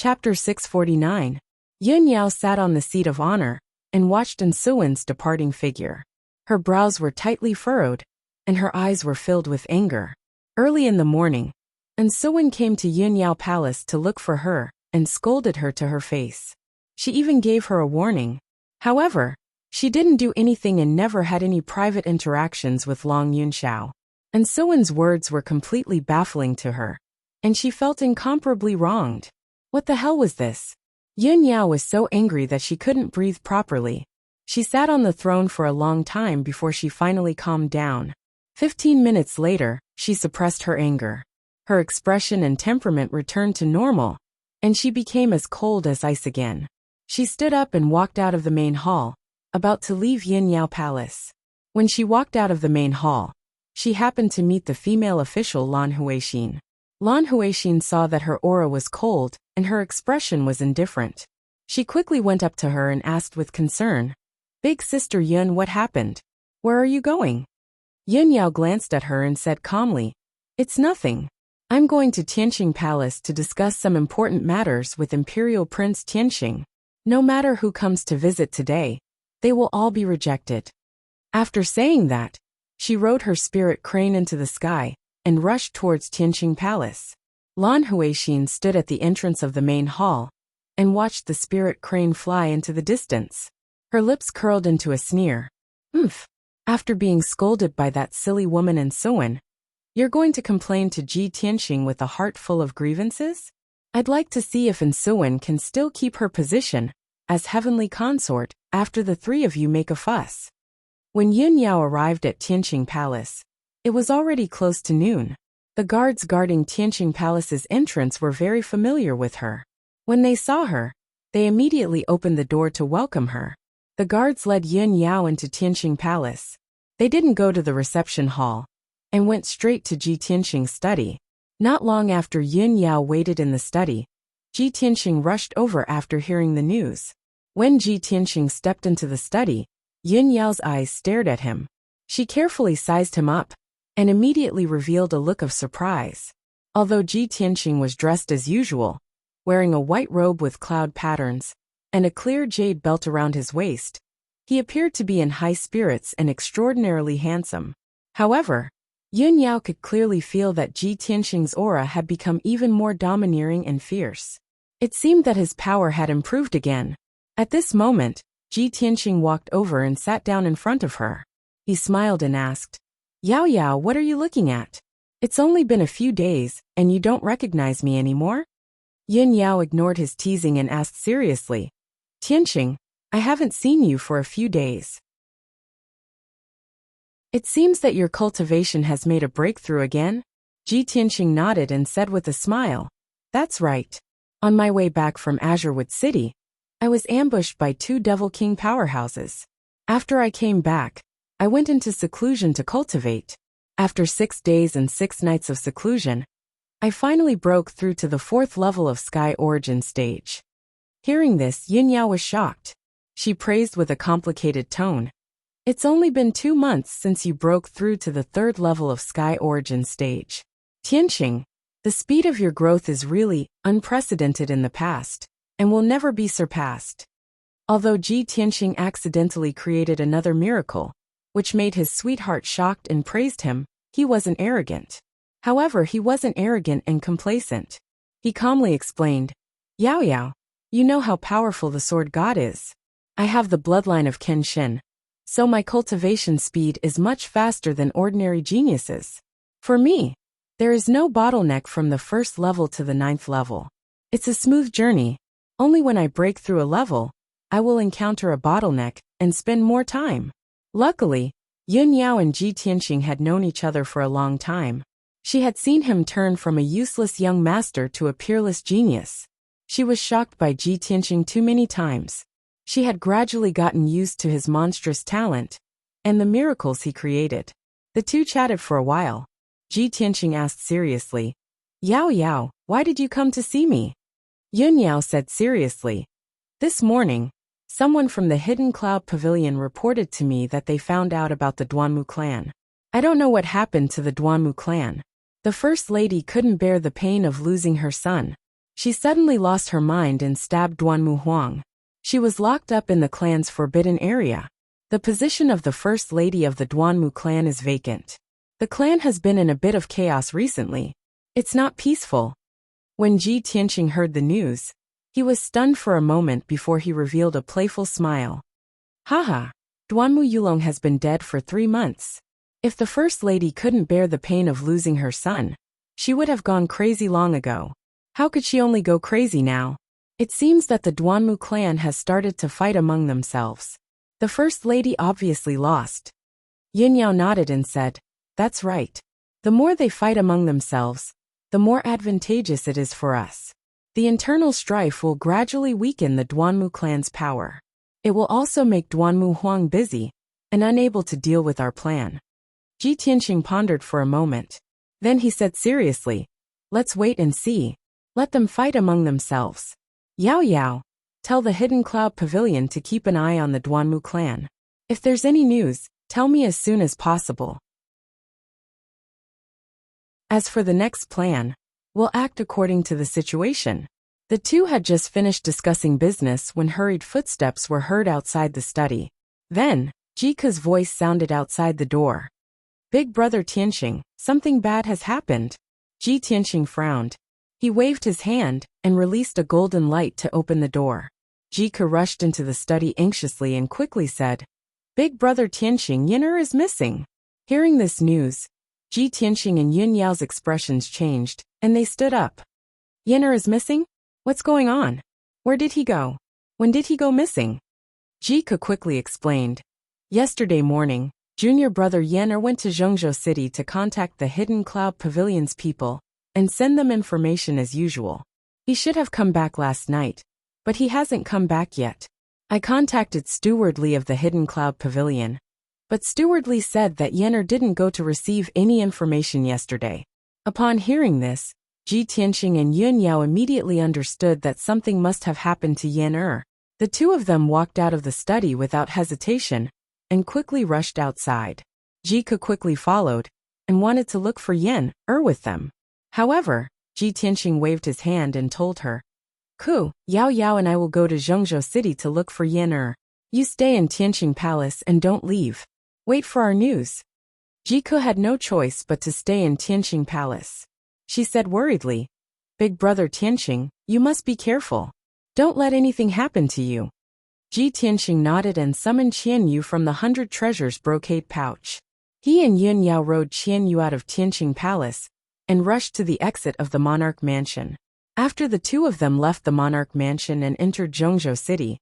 Chapter 649. Yun Yao sat on the seat of honor and watched Ensuan's departing figure. Her brows were tightly furrowed, and her eyes were filled with anger. Early in the morning, Ensuan came to Yun Yao Palace to look for her and scolded her to her face. She even gave her a warning. However, she didn't do anything and never had any private interactions with Long Yunxiao. Ensuan's words were completely baffling to her, and she felt incomparably wronged. What the hell was this? Yun Yao was so angry that she couldn't breathe properly. She sat on the throne for a long time before she finally calmed down. 15 minutes later, she suppressed her anger. Her expression and temperament returned to normal, and she became as cold as ice again. She stood up and walked out of the main hall, about to leave Yun Yao Palace. When she walked out of the main hall, she happened to meet the female official Lan Huixin. Lan Huixin saw that her aura was cold and her expression was indifferent. She quickly went up to her and asked with concern, Big Sister Yun, what happened? Where are you going? Yun Yao glanced at her and said calmly, It's nothing. I'm going to Tianqing Palace to discuss some important matters with Imperial Prince Tianqing. No matter who comes to visit today, they will all be rejected. After saying that, she rode her spirit crane into the sky and rushed towards Tianqing Palace. Lan Huixin stood at the entrance of the main hall and watched the spirit crane fly into the distance. Her lips curled into a sneer. Oomph. After being scolded by that silly woman Ensuan, you're going to complain to Ji Tianqing with a heart full of grievances? I'd like to see if Ensuan can still keep her position as heavenly consort after the three of you make a fuss. When Yun Yao arrived at Tianqing Palace, it was already close to noon. The guards guarding Tianqing Palace's entrance were very familiar with her. When they saw her, they immediately opened the door to welcome her. The guards led Yun Yao into Tianqing Palace. They didn't go to the reception hall and went straight to Ji Tianqing's study. Not long after Yun Yao waited in the study, Ji Tianqing rushed over after hearing the news. When Ji Tianqing stepped into the study, Yun Yao's eyes stared at him. She carefully sized him up and immediately revealed a look of surprise. Although Ji Tianqing was dressed as usual, wearing a white robe with cloud patterns and a clear jade belt around his waist, he appeared to be in high spirits and extraordinarily handsome. However, Yun Yao could clearly feel that Ji Tianqing's aura had become even more domineering and fierce. It seemed that his power had improved again. At this moment, Ji Tianqing walked over and sat down in front of her. He smiled and asked, "Yao Yao, what are you looking at? It's only been a few days, and you don't recognize me anymore?" Yun Yao ignored his teasing and asked seriously, "Tianqing, I haven't seen you for a few days. It seems that your cultivation has made a breakthrough again?" Ji Tianqing nodded and said with a smile, "That's right. On my way back from Azurewood City, I was ambushed by 2 Devil King powerhouses. After I came back, I went into seclusion to cultivate. After 6 days and 6 nights of seclusion, I finally broke through to the 4th level of Sky Origin stage." Hearing this, Yun Yao was shocked. She praised with a complicated tone, "It's only been 2 months since you broke through to the 3rd level of Sky Origin stage. Tianqing, the speed of your growth is really unprecedented in the past, and will never be surpassed." Although Ji Tianqing accidentally created another miracle, which made his sweetheart shocked and praised him, he wasn't arrogant. However, he wasn't arrogant and complacent. He calmly explained, "Yao Yao, you know how powerful the sword god is. I have the bloodline of Kenshin, so my cultivation speed is much faster than ordinary geniuses. For me, there is no bottleneck from the 1st level to the 9th level. It's a smooth journey. Only when I break through a level, I will encounter a bottleneck and spend more time." Luckily, Yun Yao and Ji Tianqing had known each other for a long time. She had seen him turn from a useless young master to a peerless genius. She was shocked by Ji Tianqing too many times. She had gradually gotten used to his monstrous talent and the miracles he created. The two chatted for a while. Ji Tianqing asked seriously, "Yao Yao, why did you come to see me?" Yun Yao said seriously, "This morning, someone from the Hidden Cloud Pavilion reported to me that they found out about the Duanmu clan. I don't know what happened to the Duanmu clan. The First Lady couldn't bear the pain of losing her son. She suddenly lost her mind and stabbed Duanmu Huang. She was locked up in the clan's forbidden area. The position of the First Lady of the Duanmu clan is vacant. The clan has been in a bit of chaos recently. It's not peaceful." When Ji Tianqing heard the news, he was stunned for a moment before he revealed a playful smile. "Haha, Duanmu Yulong has been dead for 3 months. If the First Lady couldn't bear the pain of losing her son, she would have gone crazy long ago. How could she only go crazy now? It seems that the Duanmu clan has started to fight among themselves. The First Lady obviously lost." Yun Yao nodded and said, "That's right. The more they fight among themselves, the more advantageous it is for us. The internal strife will gradually weaken the Duanmu clan's power. It will also make Duanmu Huang busy and unable to deal with our plan." Ji Tianqing pondered for a moment. Then he said seriously, "Let's wait and see. Let them fight among themselves. Yao Yao, tell the Hidden Cloud Pavilion to keep an eye on the Duanmu clan. If there's any news, tell me as soon as possible. As for the next plan, we'll act according to the situation." The two had just finished discussing business when hurried footsteps were heard outside the study. Then, Jika's voice sounded outside the door. "Big brother Tianqing, something bad has happened." Ji Tianqing frowned. He waved his hand and released a golden light to open the door. Jika rushed into the study anxiously and quickly said, "Big brother Tianqing, Yin'er is missing." Hearing this news, Ji Tianqing and Yun Yao's expressions changed, and they stood up. "Yin'er is missing? What's going on? Where did he go? When did he go missing?" Jika quickly explained. "Yesterday morning, junior brother Yin'er went to Zhengzhou City to contact the Hidden Cloud Pavilion's people and send them information as usual. He should have come back last night, but he hasn't come back yet. I contacted Steward Lee of the Hidden Cloud Pavilion, but Steward Lee said that Yin'er didn't go to receive any information yesterday." Upon hearing this, Ji Tianqing and Yun Yao immediately understood that something must have happened to Yin'er. The two of them walked out of the study without hesitation and quickly rushed outside. Jike quickly followed and wanted to look for Yen with them. However, Ji Tianqing waved his hand and told her, Ku, Yao Yao and I will go to Zhengzhou City to look for Yen. You stay in Tianqing Palace and don't leave. Wait for our news. Jiku had no choice but to stay in Tianqing Palace. She said worriedly, Big brother Tianqing, you must be careful. Don't let anything happen to you. Ji Tianqing nodded and summoned Qian Yu from the 100 treasures brocade pouch. He and Yun Yao rode Qian Yu out of Tianqing Palace and rushed to the exit of the monarch mansion. After the two of them left the monarch mansion and entered Zhengzhou City,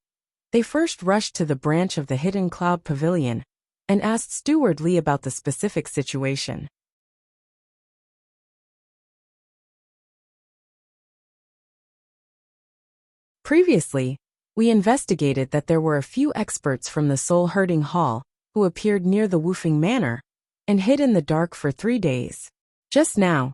they first rushed to the branch of the Hidden Cloud Pavilion and asked Steward Li about the specific situation. Previously, we investigated that there were a few experts from the Soul Herding Hall who appeared near the Wufeng Manor and hid in the dark for 3 days. Just now,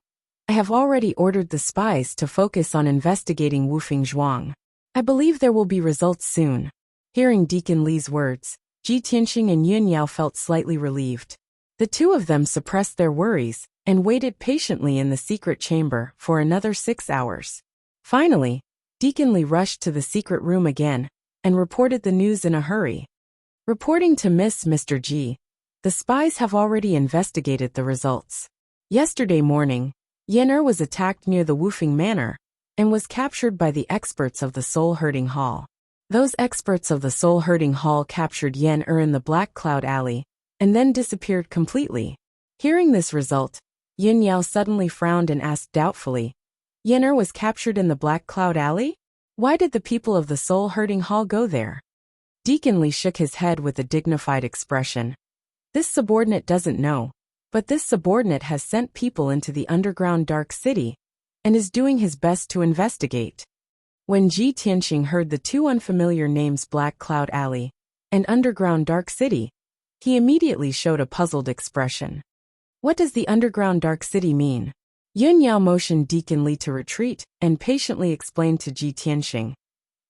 I have already ordered the spies to focus on investigating Wufeng Zhuang. I believe there will be results soon. Hearing Deacon Li's words, Ji Tianqing and Yun Yao felt slightly relieved. The two of them suppressed their worries and waited patiently in the secret chamber for another 6 hours. Finally, Deacon Li rushed to the secret room again and reported the news in a hurry. Reporting to Mr. Ji, the spies have already investigated the results. Yesterday morning, Yen was attacked near the Wufeng Manor and was captured by the experts of the Soul Herding Hall. Those experts of the Soul Herding Hall captured Yen in the Black Cloud Alley and then disappeared completely. Hearing this result, Yun Yao suddenly frowned and asked doubtfully, Yen was captured in the Black Cloud Alley? Why did the people of the Soul Herding Hall go there? Deacon Li shook his head with a dignified expression. This subordinate doesn't know, but this subordinate has sent people into the underground dark city and is doing his best to investigate. When Ji Tianqing heard the two unfamiliar names Black Cloud Alley and Underground Dark City, he immediately showed a puzzled expression. What does the Underground Dark City mean? Yun Yao motioned Deacon Li to retreat and patiently explained to Ji Tianqing.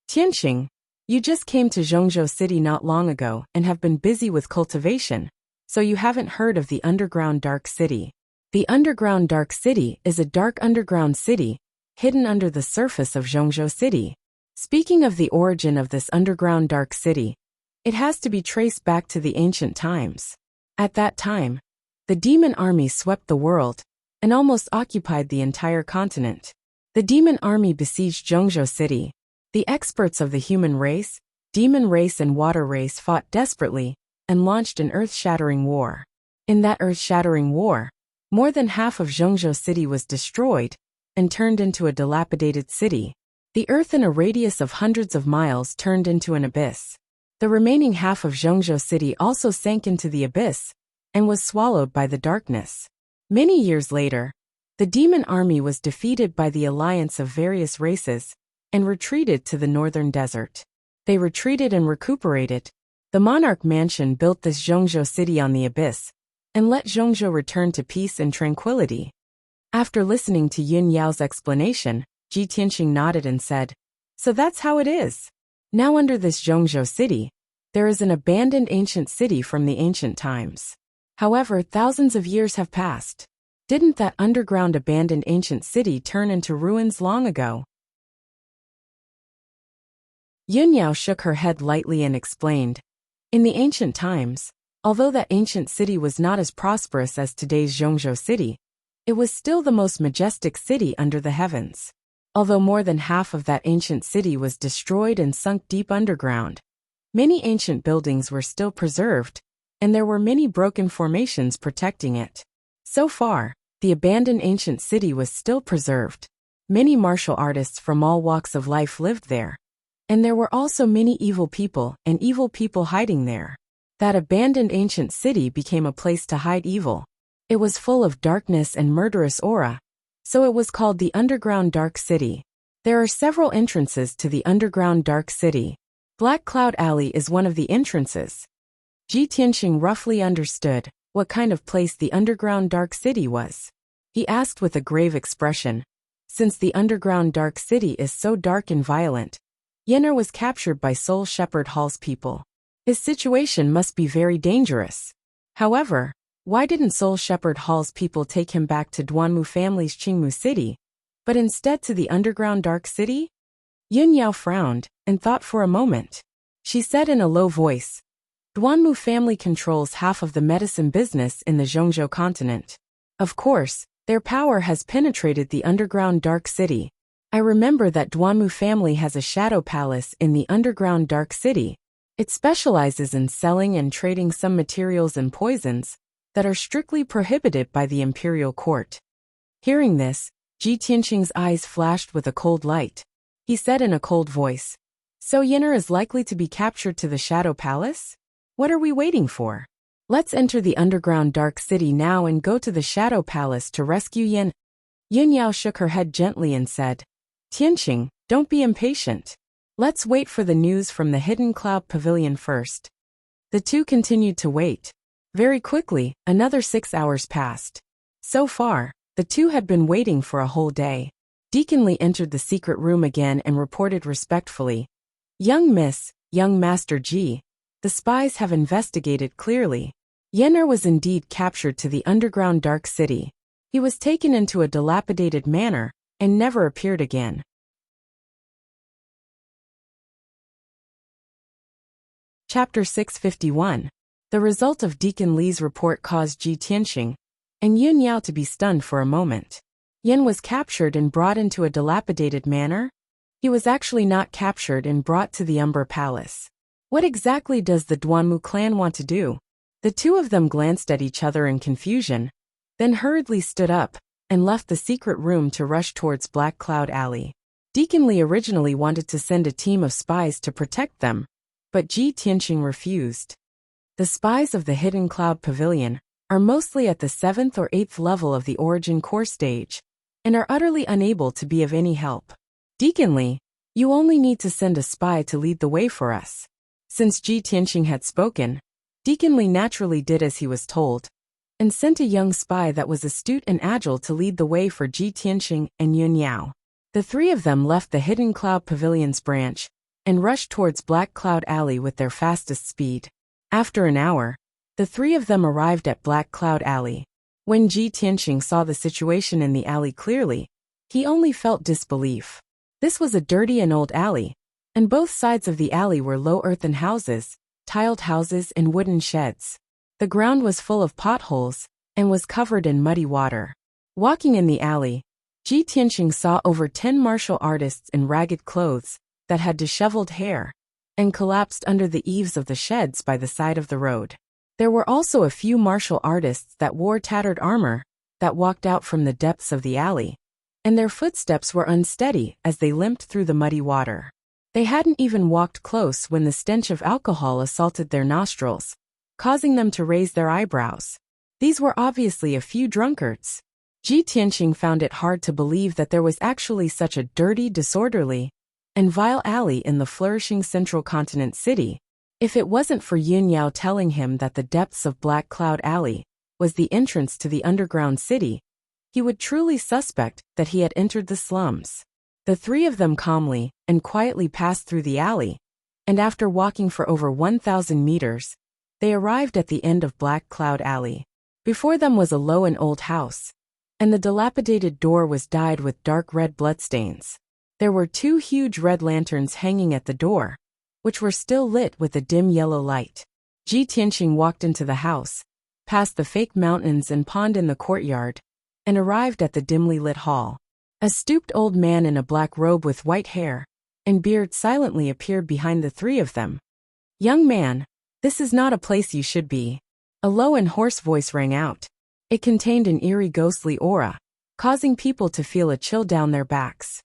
Tianqing, you just came to Zhengzhou City not long ago and have been busy with cultivation, so you haven't heard of the Underground Dark City. The Underground Dark City is a dark underground city hidden under the surface of Zhengzhou City. Speaking of the origin of this Underground Dark City, it has to be traced back to the ancient times. At that time, the demon army swept the world and almost occupied the entire continent. The demon army besieged Zhengzhou City. The experts of the human race, demon race and water race fought desperately and launched an earth-shattering war. In that earth-shattering war, more than half of Zhengzhou City was destroyed and turned into a dilapidated city. The earth in a radius of hundreds of miles turned into an abyss. The remaining half of Zhengzhou City also sank into the abyss and was swallowed by the darkness. Many years later, the demon army was defeated by the alliance of various races and retreated to the northern desert. They retreated and recuperated. The monarch mansion built this Zhengzhou City on the abyss and let Zhengzhou return to peace and tranquility. After listening to Yun Yao's explanation, Ji Tianqing nodded and said, So that's how it is. Now under this Zhengzhou City, there is an abandoned ancient city from the ancient times. However, thousands of years have passed. Didn't that underground abandoned ancient city turn into ruins long ago? Yun Yao shook her head lightly and explained, In the ancient times, although that ancient city was not as prosperous as today's Zhengzhou City, it was still the most majestic city under the heavens. Although more than half of that ancient city was destroyed and sunk deep underground, many ancient buildings were still preserved, and there were many broken formations protecting it. So far, the abandoned ancient city was still preserved. Many martial artists from all walks of life lived there, and there were also many evil people and evil people hiding there. That abandoned ancient city became a place to hide evil. It was full of darkness and murderous aura, so it was called the Underground Dark City. There are several entrances to the Underground Dark City. Black Cloud Alley is one of the entrances. Ji Tianqing roughly understood what kind of place the Underground Dark City was. He asked with a grave expression, Since the Underground Dark City is so dark and violent, Yenner was captured by Soul Shepherd Hall's people. His situation must be very dangerous. However, why didn't Soul Shepherd Hall's people take him back to Duanmu family's Qingmu city, but instead to the underground dark city? Yun Yao frowned and thought for a moment. She said in a low voice, Duanmu family controls half of the medicine business in the Zhongzhou continent. Of course, their power has penetrated the underground dark city. I remember that Duanmu family has a shadow palace in the underground dark city. It specializes in selling and trading some materials and poisons that are strictly prohibited by the imperial court. Hearing this, Ji Tianqing's eyes flashed with a cold light. He said in a cold voice, So Yenner is likely to be captured to the Shadow Palace? What are we waiting for? Let's enter the underground dark city now and go to the Shadow Palace to rescue Yen. Yun Yao shook her head gently and said, Tianqing, don't be impatient. Let's wait for the news from the Hidden Cloud Pavilion first. The two continued to wait. Very quickly, another 6 hours passed. So far, the two had been waiting for a whole day. Deacon Li entered the secret room again and reported respectfully, Young Miss, young Master Ji, the spies have investigated clearly. Yenner was indeed captured to the underground dark city. He was taken into a dilapidated manor and never appeared again. Chapter 651. The result of Deacon Li's report caused Ji Tianqing and Yun Yao to be stunned for a moment. Yen was captured and brought into a dilapidated manor? He was actually not captured and brought to the Umber Palace. What exactly does the Duanmu clan want to do? The two of them glanced at each other in confusion, then hurriedly stood up and left the secret room to rush towards Black Cloud Alley. Deacon Li originally wanted to send a team of spies to protect them, but Ji Tianqing refused. The spies of the Hidden Cloud Pavilion are mostly at the 7th or 8th level of the Origin Core stage, and are utterly unable to be of any help. Deacon Li, you only need to send a spy to lead the way for us. Since Ji Tianqing had spoken, Deacon Li naturally did as he was told, and sent a young spy that was astute and agile to lead the way for Ji Tianqing and Yun Yao. The three of them left the Hidden Cloud Pavilion's branch and rushed towards Black Cloud Alley with their fastest speed. After an hour, the three of them arrived at Black Cloud Alley. When Ji Tianqing saw the situation in the alley clearly, he only felt disbelief. This was a dirty and old alley, and both sides of the alley were low earthen houses, tiled houses and wooden sheds. The ground was full of potholes and was covered in muddy water. Walking in the alley, Ji Tianqing saw over 10 martial artists in ragged clothes that had disheveled hair and collapsed under the eaves of the sheds by the side of the road. There were also a few martial artists that wore tattered armor that walked out from the depths of the alley, and their footsteps were unsteady as they limped through the muddy water. They hadn't even walked close when the stench of alcohol assaulted their nostrils, causing them to raise their eyebrows. These were obviously a few drunkards. Ji Tianqing found it hard to believe that there was actually such a dirty, disorderly, and vile alley in the flourishing Central Continent city. If it wasn't for Yun Yao telling him that the depths of Black Cloud Alley was the entrance to the underground city, he would truly suspect that he had entered the slums. The three of them calmly and quietly passed through the alley, and after walking for over 1,000 meters, they arrived at the end of Black Cloud Alley. Before them was a low and old house, and the dilapidated door was dyed with dark red bloodstains. There were 2 huge red lanterns hanging at the door, which were still lit with a dim yellow light. Ji Tianqing walked into the house, past the fake mountains and pond in the courtyard, and arrived at the dimly lit hall. A stooped old man in a black robe with white hair and beard silently appeared behind the three of them. Young man, this is not a place you should be. A low and hoarse voice rang out. It contained an eerie ghostly aura, causing people to feel a chill down their backs.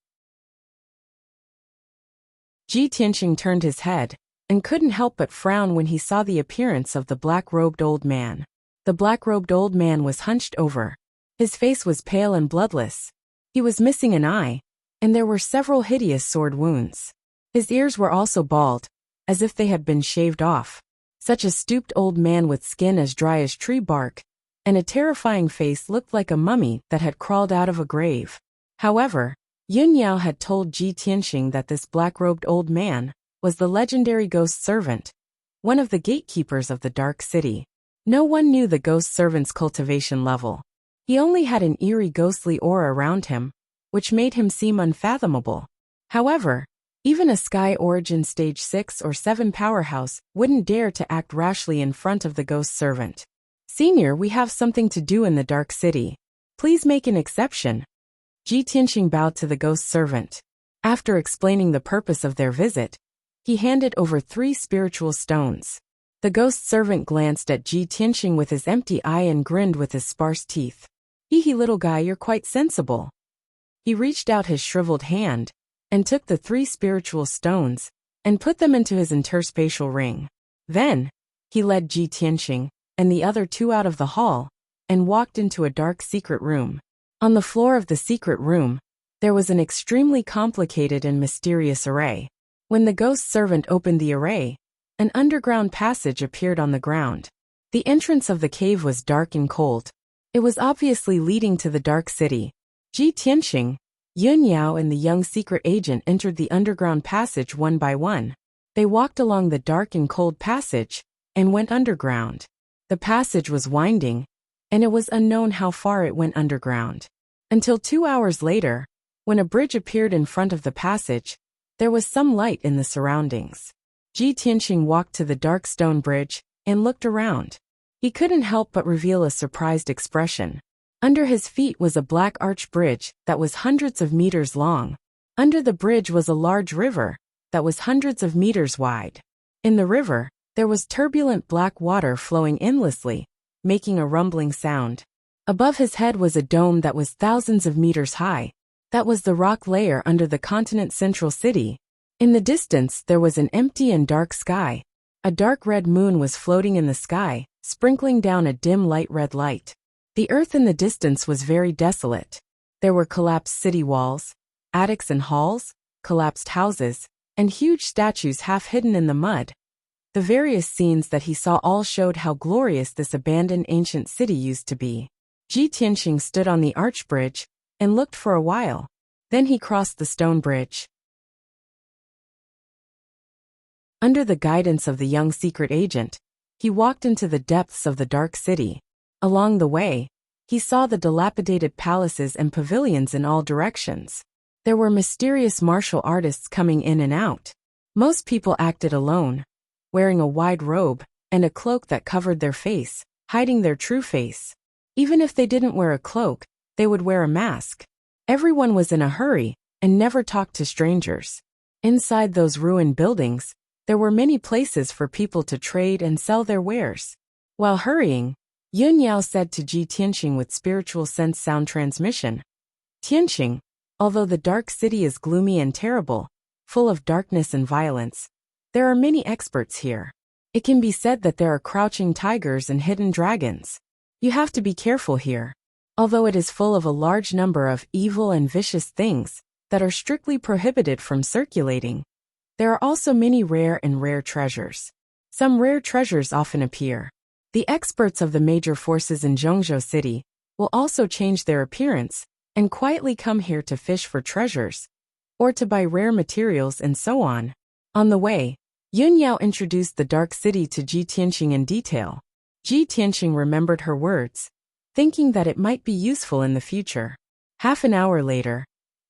Ji Tianqing turned his head and couldn't help but frown when he saw the appearance of the black-robed old man. The black-robed old man was hunched over. His face was pale and bloodless. He was missing an eye, and there were several hideous sword wounds. His ears were also bald, as if they had been shaved off. Such a stooped old man with skin as dry as tree bark, and a terrifying face looked like a mummy that had crawled out of a grave. However, Yun Yao had told Ji Tianxing that this black-robed old man was the legendary ghost servant, one of the gatekeepers of the Dark City. No one knew the ghost servant's cultivation level. He only had an eerie ghostly aura around him, which made him seem unfathomable. However, even a Sky Origin Stage 6 or 7 powerhouse wouldn't dare to act rashly in front of the ghost servant. "Senior, we have something to do in the Dark City. Please make an exception." Ji Tianxing bowed to the ghost servant. After explaining the purpose of their visit, he handed over 3 spiritual stones. The ghost servant glanced at Ji Tianxing with his empty eye and grinned with his sparse teeth. "Hee, little guy, you're quite sensible." He reached out his shriveled hand and took the 3 spiritual stones and put them into his interspatial ring. Then, he led Ji Tianxing and the other 2 out of the hall and walked into a dark secret room. On the floor of the secret room, there was an extremely complicated and mysterious array. When the ghost servant opened the array, an underground passage appeared on the ground. The entrance of the cave was dark and cold. It was obviously leading to the Dark City. Ji Tianxing, Yun Yao and the young secret agent entered the underground passage one by one. They walked along the dark and cold passage and went underground. The passage was winding, and it was unknown how far it went underground. Until 2 hours later, when a bridge appeared in front of the passage, there was some light in the surroundings. Ji Tianxing walked to the dark stone bridge and looked around. He couldn't help but reveal a surprised expression. Under his feet was a black arch bridge that was hundreds of meters long. Under the bridge was a large river that was hundreds of meters wide. In the river, there was turbulent black water flowing endlessly, making a rumbling sound. Above his head was a dome that was thousands of meters high. That was the rock layer under the continent's central city. In the distance, there was an empty and dark sky. A dark red moon was floating in the sky, sprinkling down a dim light red light. The earth in the distance was very desolate. There were collapsed city walls, attics and halls, collapsed houses, and huge statues half hidden in the mud. The various scenes that he saw all showed how glorious this abandoned ancient city used to be. Ji Tianxing stood on the arch bridge and looked for a while. Then he crossed the stone bridge. Under the guidance of the young secret agent, he walked into the depths of the Dark City. Along the way, he saw the dilapidated palaces and pavilions in all directions. There were mysterious martial artists coming in and out. Most people acted alone, wearing a wide robe and a cloak that covered their face, hiding their true face. Even if they didn't wear a cloak, they would wear a mask. Everyone was in a hurry and never talked to strangers. Inside those ruined buildings, there were many places for people to trade and sell their wares. While hurrying, Yun Yao said to Ji Tianxing with spiritual sense sound transmission, "Tianxing, although the Dark City is gloomy and terrible, full of darkness and violence, there are many experts here. It can be said that there are crouching tigers and hidden dragons. You have to be careful here. Although it is full of a large number of evil and vicious things that are strictly prohibited from circulating, there are also many rare treasures. Some rare treasures often appear. The experts of the major forces in Zhongzhou City will also change their appearance and quietly come here to fish for treasures, or to buy rare materials and so on." On the way, Yun Yao introduced the Dark City to Ji Tianxing in detail. Ji Tianxing remembered her words, thinking that it might be useful in the future. Half an hour later,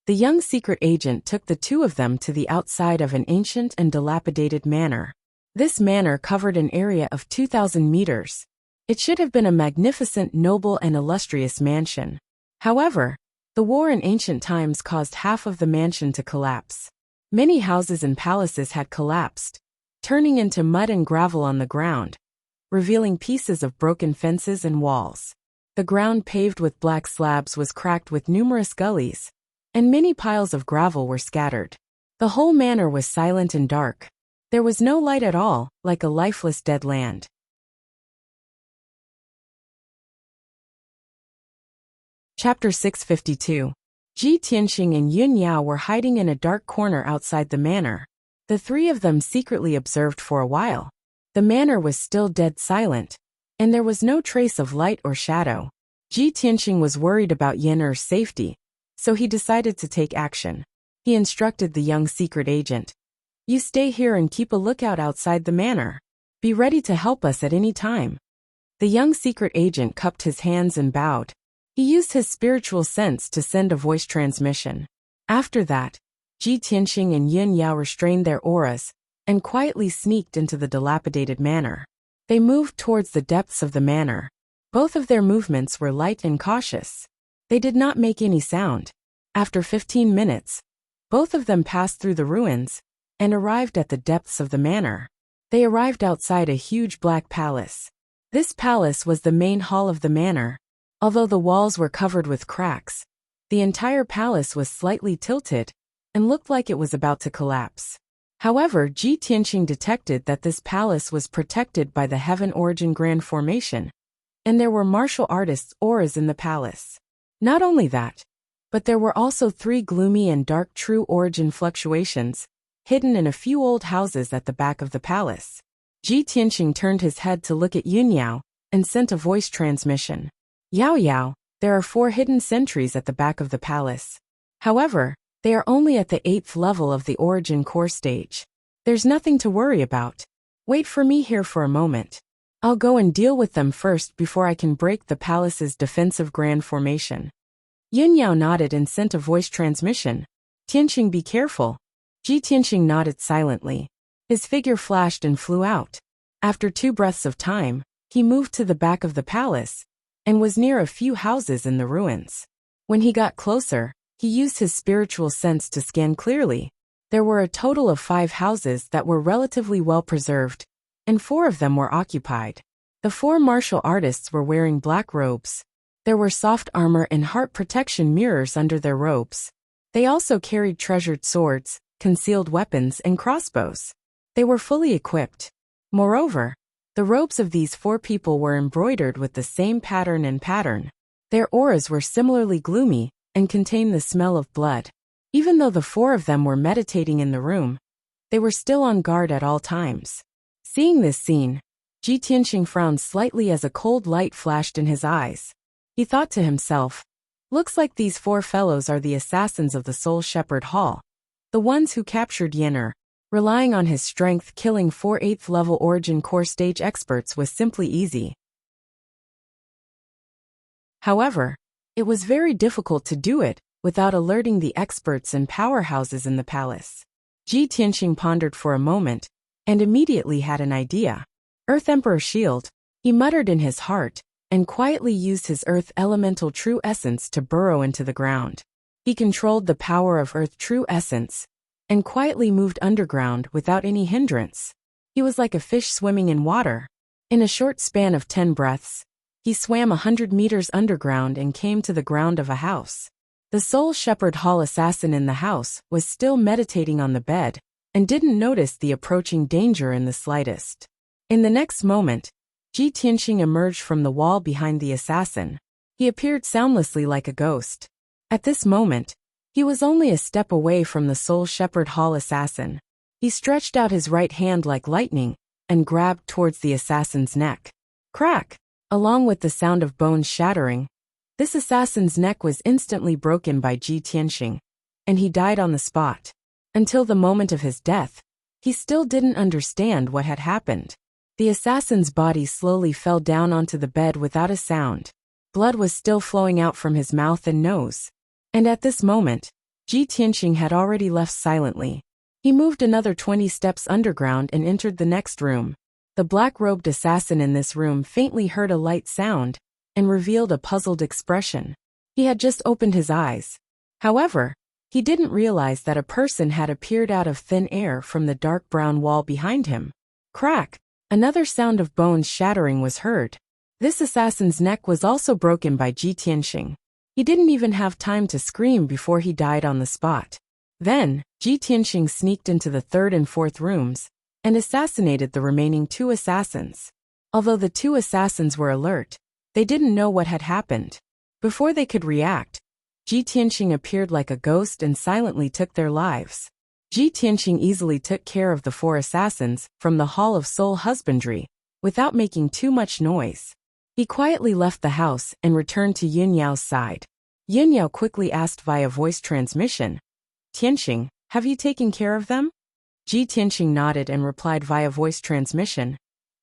the young secret agent took the 2 of them to the outside of an ancient and dilapidated manor. This manor covered an area of 2,000 meters. It should have been a magnificent, noble, and illustrious mansion. However, the war in ancient times caused half of the mansion to collapse. Many houses and palaces had collapsed, turning into mud and gravel on the ground, revealing pieces of broken fences and walls. The ground paved with black slabs was cracked with numerous gullies, and many piles of gravel were scattered. The whole manor was silent and dark. There was no light at all, like a lifeless dead land. Chapter 652. Ji Tianxing and Yun Yao were hiding in a dark corner outside the manor. The 3 of them secretly observed for a while. The manor was still dead silent, and there was no trace of light or shadow. Ji Tianxing was worried about Yen Er's safety, so he decided to take action. He instructed the young secret agent, "You stay here and keep a lookout outside the manor. Be ready to help us at any time." The young secret agent cupped his hands and bowed. He used his spiritual sense to send a voice transmission. After that, Ji Tianqing and Yun Yao restrained their auras and quietly sneaked into the dilapidated manor. They moved towards the depths of the manor. Both of their movements were light and cautious. They did not make any sound. After 15 minutes, both of them passed through the ruins and arrived at the depths of the manor. They arrived outside a huge black palace. This palace was the main hall of the manor. Although the walls were covered with cracks, the entire palace was slightly tilted and looked like it was about to collapse. However, Ji Tianqing detected that this palace was protected by the Heaven Origin Grand Formation, and there were martial artists' auras in the palace. Not only that, but there were also 3 gloomy and dark true origin fluctuations, hidden in a few old houses at the back of the palace. Ji Tianqing turned his head to look at Yun Yao and sent a voice transmission. "Yao Yao, there are 4 hidden sentries at the back of the palace. However, they are only at the 8th level of the origin core stage. There's nothing to worry about. Wait for me here for a moment. I'll go and deal with them first before I can break the palace's defensive grand formation." Yun Yao nodded and sent a voice transmission. "Tianqing, be careful." Ji Tianqing nodded silently. His figure flashed and flew out. After 2 breaths of time, he moved to the back of the palace and was near a few houses in the ruins. When he got closer, he used his spiritual sense to scan clearly. There were a total of 5 houses that were relatively well preserved, and 4 of them were occupied. The 4 martial artists were wearing black robes. There were soft armor and heart protection mirrors under their robes. They also carried treasured swords, concealed weapons, and crossbows. They were fully equipped. Moreover, the robes of these 4 people were embroidered with the same pattern. Their auras were similarly gloomy and contained the smell of blood. Even though the 4 of them were meditating in the room, they were still on guard at all times. Seeing this scene, Ji Tianqing frowned slightly as a cold light flashed in his eyes. He thought to himself, "Looks like these 4 fellows are the assassins of the Soul Shepherd Hall, the ones who captured Yen'er." Relying on his strength, killing 4 8th level origin core stage experts was simply easy. However, it was very difficult to do it without alerting the experts and powerhouses in the palace. Ji Tianqing pondered for a moment and immediately had an idea. "Earth Emperor Shield," he muttered in his heart, and quietly used his Earth Elemental True Essence to burrow into the ground. He controlled the power of Earth True Essence and quietly moved underground without any hindrance. He was like a fish swimming in water. In a short span of 10 breaths, he swam 100 meters underground and came to the ground of a house. The Soul Shepherd Hall assassin in the house was still meditating on the bed and didn't notice the approaching danger in the slightest. In the next moment, Ji Tianqing emerged from the wall behind the assassin. He appeared soundlessly like a ghost. At this moment, he was only a step away from the Soul Shepherd Hall assassin. He stretched out his right hand like lightning and grabbed towards the assassin's neck. Crack! Along with the sound of bones shattering, this assassin's neck was instantly broken by Ji Tianqing, and he died on the spot. Until the moment of his death, he still didn't understand what had happened. The assassin's body slowly fell down onto the bed without a sound. Blood was still flowing out from his mouth and nose. And at this moment, Ji Tianqing had already left silently. He moved another 20 steps underground and entered the next room. The black-robed assassin in this room faintly heard a light sound and revealed a puzzled expression. He had just opened his eyes. However, he didn't realize that a person had appeared out of thin air from the dark brown wall behind him. Crack! Another sound of bones shattering was heard. This assassin's neck was also broken by Ji Tianqing. He didn't even have time to scream before he died on the spot. Then, Ji Tianqing sneaked into the 3rd and 4th rooms and assassinated the remaining 2 assassins. Although the 2 assassins were alert, they didn't know what had happened. Before they could react, Ji Tianqing appeared like a ghost and silently took their lives. Ji Tianqing easily took care of the 4 assassins from the Hall of Soul Husbandry without making too much noise. He quietly left the house and returned to Yun Yao's side. Yun Yao quickly asked via voice transmission. Tianxing, have you taken care of them? Ji Tianxing nodded and replied via voice transmission.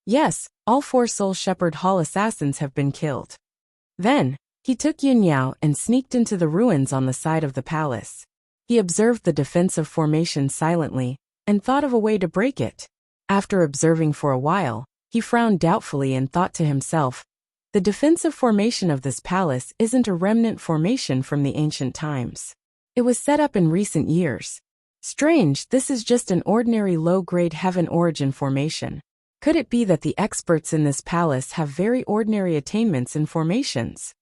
Yes, all 4 Soul Shepherd Hall assassins have been killed. Then, he took Yun Yao and sneaked into the ruins on the side of the palace. He observed the defensive formation silently and thought of a way to break it. After observing for a while, he frowned doubtfully and thought to himself, the defensive formation of this palace isn't a remnant formation from the ancient times. It was set up in recent years. Strange, this is just an ordinary low-grade heaven origin formation. Could it be that the experts in this palace have very ordinary attainments in formations?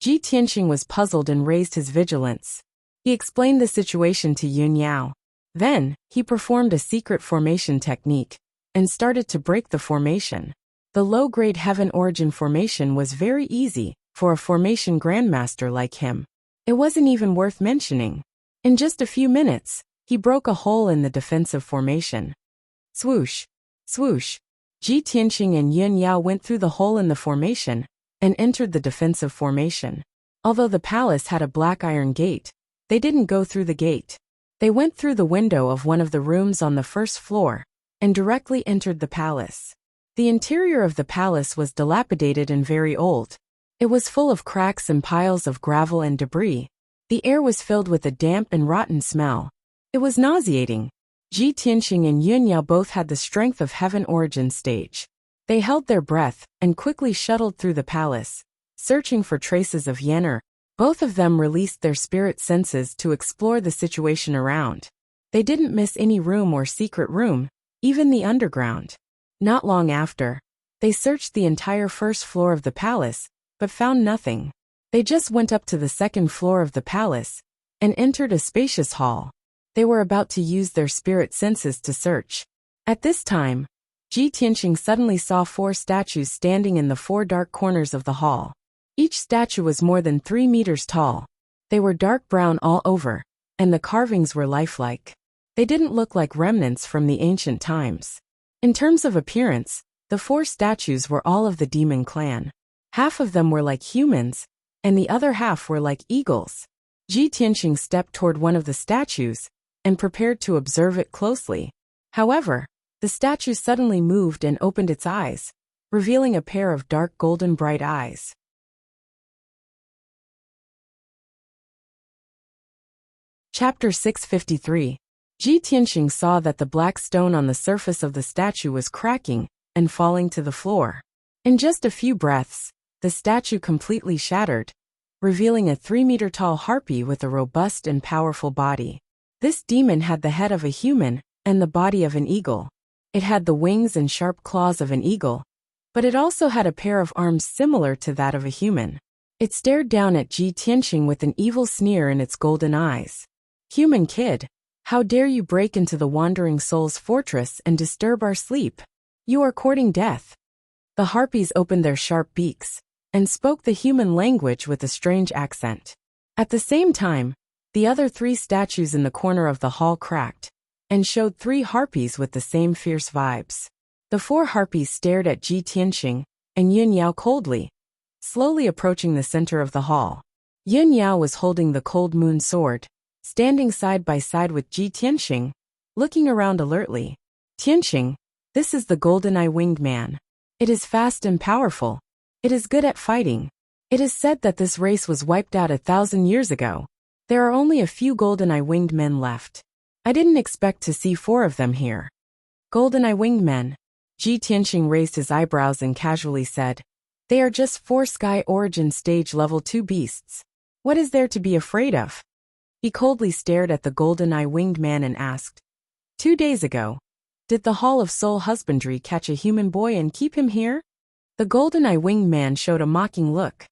Ji Tianxing was puzzled and raised his vigilance. He explained the situation to Yun Yao. Then, he performed a secret formation technique and started to break the formation. The low-grade heaven origin formation was very easy for a formation grandmaster like him. It wasn't even worth mentioning. In just a few minutes, he broke a hole in the defensive formation. Swoosh, swoosh. Ji Tianxing and Yun Yao went through the hole in the formation and entered the defensive formation. Although the palace had a black iron gate, they didn't go through the gate. They went through the window of one of the rooms on the first floor and directly entered the palace. The interior of the palace was dilapidated and very old. It was full of cracks and piles of gravel and debris. The air was filled with a damp and rotten smell. It was nauseating. Ji Tianxing and Yun Yao both had the strength of heaven origin stage. They held their breath and quickly shuttled through the palace, searching for traces of Yenner. Both of them released their spirit senses to explore the situation around. They didn't miss any room or secret room, even the underground. Not long after, they searched the entire first floor of the palace, but found nothing. They just went up to the second floor of the palace and entered a spacious hall. They were about to use their spirit senses to search. At this time, Ji Tianxing suddenly saw 4 statues standing in the 4 dark corners of the hall. Each statue was more than 3 meters tall. They were dark brown all over, and the carvings were lifelike. They didn't look like remnants from the ancient times. In terms of appearance, the 4 statues were all of the demon clan. Half of them were like humans, and the other half were like eagles. Ji Tianxing stepped toward one of the statues and prepared to observe it closely. However, the statue suddenly moved and opened its eyes, revealing a pair of dark golden bright eyes. Chapter 653. Ji Tianxing saw that the black stone on the surface of the statue was cracking and falling to the floor. In just a few breaths, the statue completely shattered, revealing a 3-meter-tall harpy with a robust and powerful body. This demon had the head of a human and the body of an eagle. It had the wings and sharp claws of an eagle, but it also had a pair of arms similar to that of a human. It stared down at Ji Tianxing with an evil sneer in its golden eyes. Human kid, how dare you break into the Wandering Soul's fortress and disturb our sleep? You are courting death. The harpies opened their sharp beaks and spoke the human language with a strange accent. At the same time, the other 3 statues in the corner of the hall cracked and showed 3 harpies with the same fierce vibes. The 4 harpies stared at Ji Tianxing and Yun Yao coldly, slowly approaching the center of the hall. Yun Yao was holding the cold moon sword, standing side by side with Ji Tianxing, looking around alertly. Tianxing, this is the golden-eye winged man. It is fast and powerful. It is good at fighting. It is said that this race was wiped out 1,000 years ago. There are only a few golden-eye winged men left. I didn't expect to see 4 of them here. Golden-eye winged men. Ji Tianxing raised his eyebrows and casually said, they are just 4 Sky Origin Stage Level 2 beasts. What is there to be afraid of? He coldly stared at the golden-eye winged man and asked, 2 days ago, did the Hall of Soul Husbandry catch a human boy and keep him here? The golden-eye winged man showed a mocking look.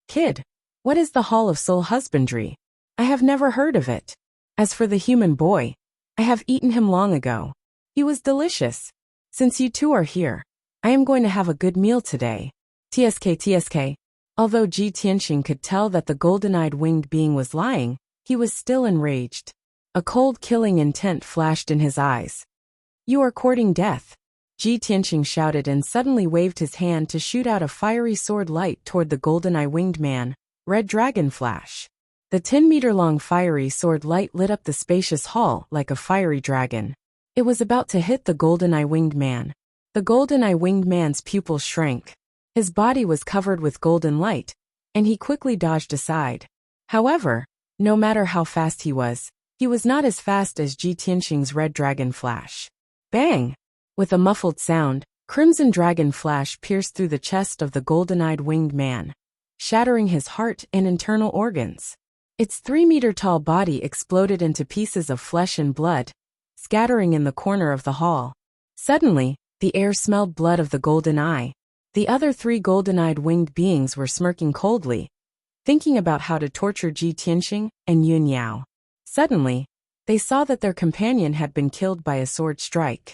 Kid, what is the Hall of Soul Husbandry? I have never heard of it. As for the human boy, I have eaten him long ago. He was delicious. Since you 2 are here, I am going to have a good meal today. TSK. Although Ji Tianxing could tell that the golden-eyed winged being was lying, he was still enraged. A cold killing intent flashed in his eyes. You are courting death. Ji Tianqing shouted and suddenly waved his hand to shoot out a fiery sword light toward the golden-eye winged man, Red Dragon Flash. The 10-meter-long fiery sword light lit up the spacious hall like a fiery dragon. It was about to hit the golden-eye winged man. The golden-eye winged man's pupils shrank. His body was covered with golden light, and he quickly dodged aside. However, no matter how fast he was not as fast as Ji Tianqing's Red Dragon Flash. Bang! With a muffled sound, Crimson Dragon Flash pierced through the chest of the golden-eyed winged man, shattering his heart and internal organs. Its 3-meter-tall body exploded into pieces of flesh and blood, scattering in the corner of the hall. Suddenly, the air smelled blood of the golden eye. The other 3 golden-eyed winged beings were smirking coldly, thinking about how to torture Ji Tianqing and Yun Yao. Suddenly, they saw that their companion had been killed by a sword strike.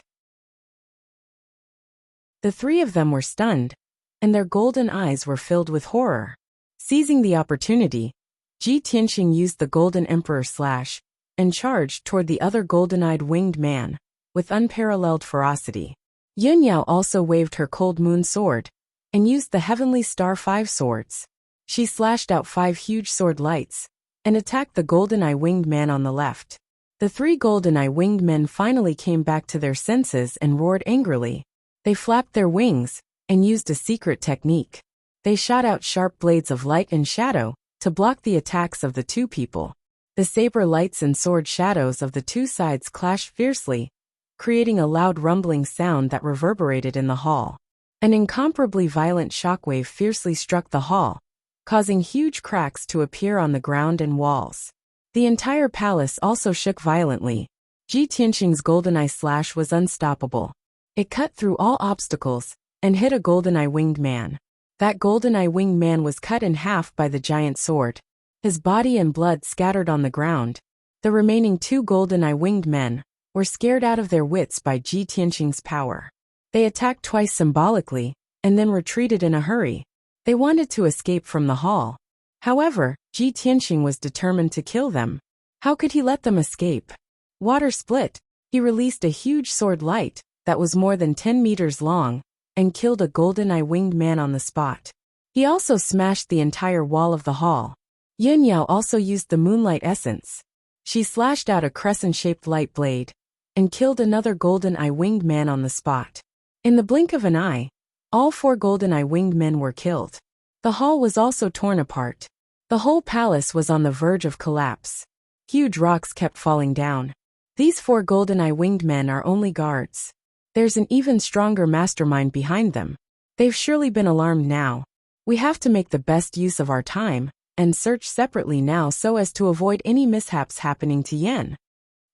The 3 of them were stunned, and their golden eyes were filled with horror. Seizing the opportunity, Ji Tianqing used the Golden Emperor Slash and charged toward the other golden-eyed winged man with unparalleled ferocity. Yun Yao also waved her Cold Moon Sword and used the Heavenly Star 5 swords. She slashed out 5 huge sword lights and attacked the golden-eye winged man on the left. The 3 golden-eye winged men finally came back to their senses and roared angrily. They flapped their wings and used a secret technique. They shot out sharp blades of light and shadow to block the attacks of the 2 people. The saber lights and sword shadows of the 2 sides clashed fiercely, creating a loud rumbling sound that reverberated in the hall. An incomparably violent shockwave fiercely struck the hall, causing huge cracks to appear on the ground and walls. The entire palace also shook violently. Ji Tianqing's golden-eye slash was unstoppable. It cut through all obstacles and hit a golden-eye winged man. That golden-eye winged man was cut in half by the giant sword. His body and blood scattered on the ground. The remaining 2 golden-eye winged men were scared out of their wits by Ji Tianqing's power. They attacked twice symbolically and then retreated in a hurry. They wanted to escape from the hall. However, Ji Tianqing was determined to kill them. How could he let them escape? Water split. He released a huge sword light that was more than 10 meters long and killed a golden-eye winged man on the spot. He also smashed the entire wall of the hall. Yun Yao also used the moonlight essence. She slashed out a crescent-shaped light blade and killed another golden-eye winged man on the spot. In the blink of an eye, all 4 golden-eye winged men were killed. The hall was also torn apart. The whole palace was on the verge of collapse. Huge rocks kept falling down. These 4 golden-eye winged men are only guards. There's an even stronger mastermind behind them. They've surely been alarmed now. We have to make the best use of our time and search separately now so as to avoid any mishaps happening to Yen.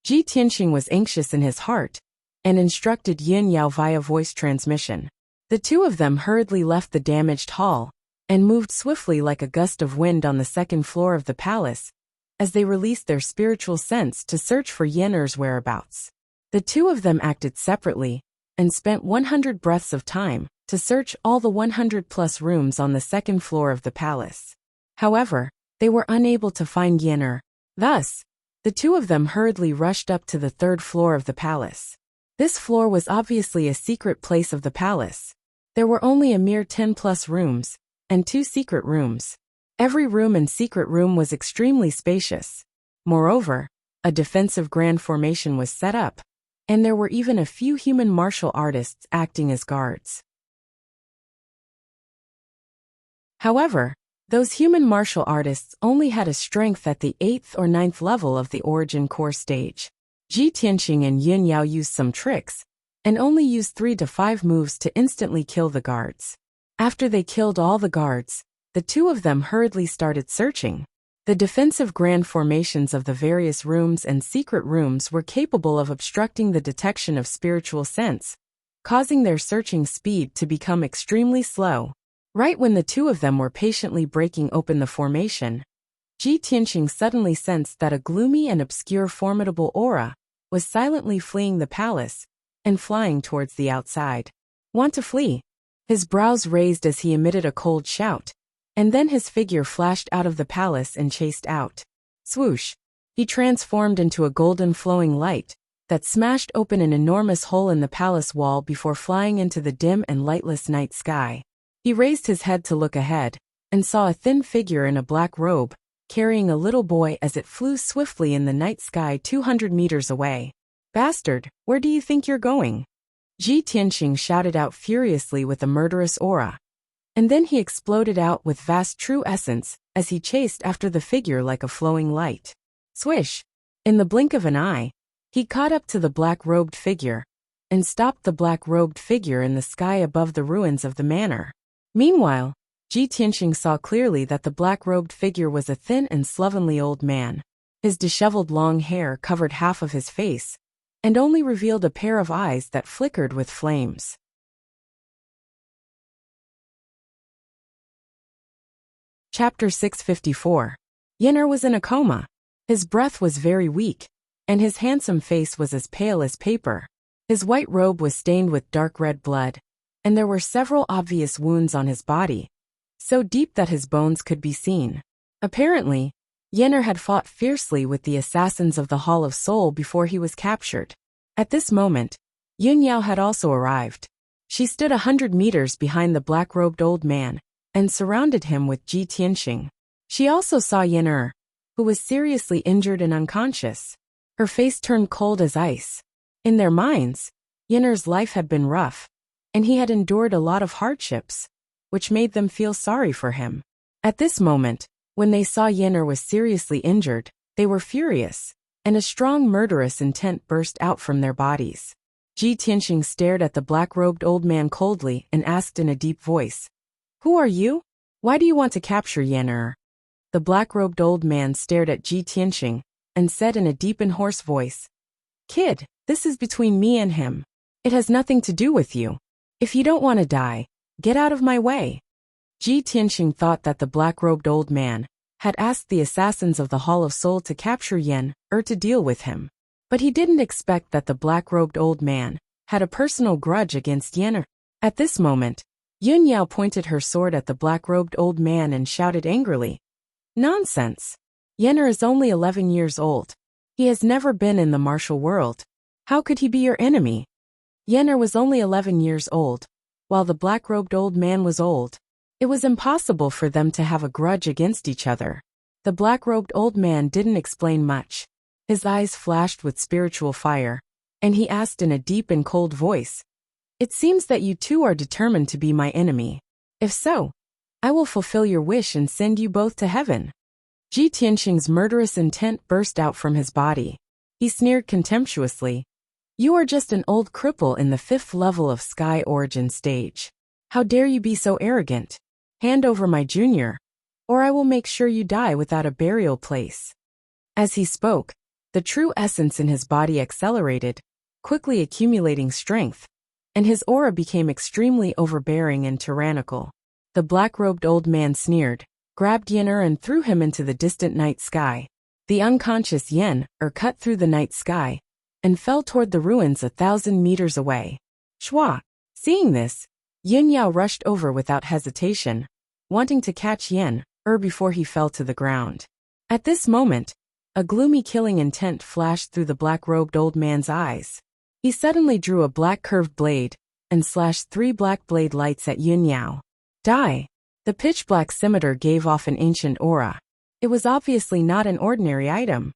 Ji Tianqing was anxious in his heart and instructed Yun Yao via voice transmission. The 2 of them hurriedly left the damaged hall and moved swiftly like a gust of wind on the 2nd floor of the palace as they released their spiritual sense to search for Yen's whereabouts. The 2 of them acted separately and spent 100 breaths of time to search all the 100+ rooms on the 2nd floor of the palace. However, they were unable to find Yen'er. Thus, the 2 of them hurriedly rushed up to the 3rd floor of the palace. This floor was obviously a secret place of the palace. There were only a mere 10+ rooms and 2 secret rooms. Every room and secret room was extremely spacious. Moreover, a defensive grand formation was set up, and there were even a few human martial artists acting as guards. However, those human martial artists only had a strength at the 8th or 9th level of the origin core stage. Ji Tianqing and Yun Yao used some tricks, and only used 3 to 5 moves to instantly kill the guards. After they killed all the guards, the 2 of them hurriedly started searching. The defensive grand formations of the various rooms and secret rooms were capable of obstructing the detection of spiritual sense, causing their searching speed to become extremely slow. Right when the 2 of them were patiently breaking open the formation, Ji Tianqing suddenly sensed that a gloomy and obscure formidable aura was silently fleeing the palace and flying towards the outside. Want to flee? His brows raised as he emitted a cold shout, and then his figure flashed out of the palace and chased out. Swoosh! He transformed into a golden flowing light that smashed open an enormous hole in the palace wall before flying into the dim and lightless night sky. He raised his head to look ahead, and saw a thin figure in a black robe, carrying a little boy as it flew swiftly in the night sky 200 meters away. "Bastard, where do you think you're going?" Ji Tianqing shouted out furiously with a murderous aura. And then he exploded out with vast true essence, as he chased after the figure like a flowing light. Swish! In the blink of an eye, he caught up to the black-robed figure, and stopped the black-robed figure in the sky above the ruins of the manor. Meanwhile, Ji Tianqing saw clearly that the black-robed figure was a thin and slovenly old man. His disheveled long hair covered half of his face, and only revealed a pair of eyes that flickered with flames. Chapter 654. Yin'er was in a coma. His breath was very weak, and his handsome face was as pale as paper. His white robe was stained with dark red blood, and there were several obvious wounds on his body, so deep that his bones could be seen. Apparently, Yin'er had fought fiercely with the assassins of the Hall of Soul before he was captured. At this moment, Yun Yao had also arrived. She stood 100 meters behind the black-robed old man, and surrounded him with Ji Tianqing. She also saw Yin'er, who was seriously injured and unconscious. Her face turned cold as ice. In their minds, Yin'er's life had been rough, and he had endured a lot of hardships, which made them feel sorry for him. At this moment, when they saw Yin'er was seriously injured, they were furious, and a strong murderous intent burst out from their bodies. Ji Tianqing stared at the black-robed old man coldly and asked in a deep voice, "Who are you? Why do you want to capture Yin'er?" The black-robed old man stared at Ji Tianqing and said in a deep and hoarse voice, "Kid, this is between me and him. It has nothing to do with you. If you don't want to die, get out of my way." Ji Tianqing thought that the black-robed old man had asked the assassins of the Hall of Soul to capture Yin'er to deal with him. But he didn't expect that the black-robed old man had a personal grudge against Yin'er. At this moment, Yun Yao pointed her sword at the black-robed old man and shouted angrily, "Nonsense! Yin'er is only 11 years old. He has never been in the martial world. How could he be your enemy?" Yin'er was only 11 years old, while the black-robed old man was old. It was impossible for them to have a grudge against each other. The black-robed old man didn't explain much. His eyes flashed with spiritual fire, and he asked in a deep and cold voice, "It seems that you two are determined to be my enemy. If so, I will fulfill your wish and send you both to heaven." Ji Tianqing's murderous intent burst out from his body. He sneered contemptuously, "You are just an old cripple in the 5th level of Sky Origin stage. How dare you be so arrogant? Hand over my junior, or I will make sure you die without a burial place." As he spoke, the true essence in his body accelerated, quickly accumulating strength, and his aura became extremely overbearing and tyrannical. The black-robed old man sneered, grabbed Yin'er and threw him into the distant night sky. The unconscious Yin'er cut through the night sky and fell toward the ruins 1,000 meters away. Shwa! Seeing this, Yun Yao rushed over without hesitation, wanting to catch Yin'er before he fell to the ground. At this moment, a gloomy killing intent flashed through the black-robed old man's eyes. He suddenly drew a black curved blade and slashed 3 black blade lights at Yun Yao. Die! The pitch-black scimitar gave off an ancient aura. It was obviously not an ordinary item.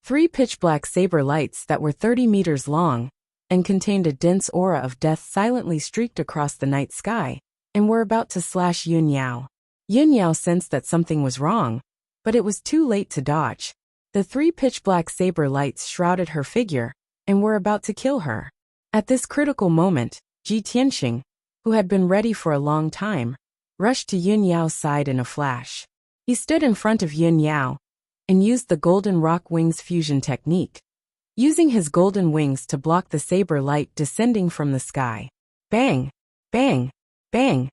3 pitch-black saber lights that were 30 meters long and contained a dense aura of death silently streaked across the night sky and were about to slash Yun Yao. Yun Yao sensed that something was wrong, but it was too late to dodge. The 3 pitch-black saber lights shrouded her figure and were about to kill her. At this critical moment, Ji Tianqing, who had been ready for a long time, rushed to Yun Yao's side in a flash. He stood in front of Yun Yao and used the golden rock wings fusion technique, using his golden wings to block the saber light descending from the sky. Bang! Bang! Bang!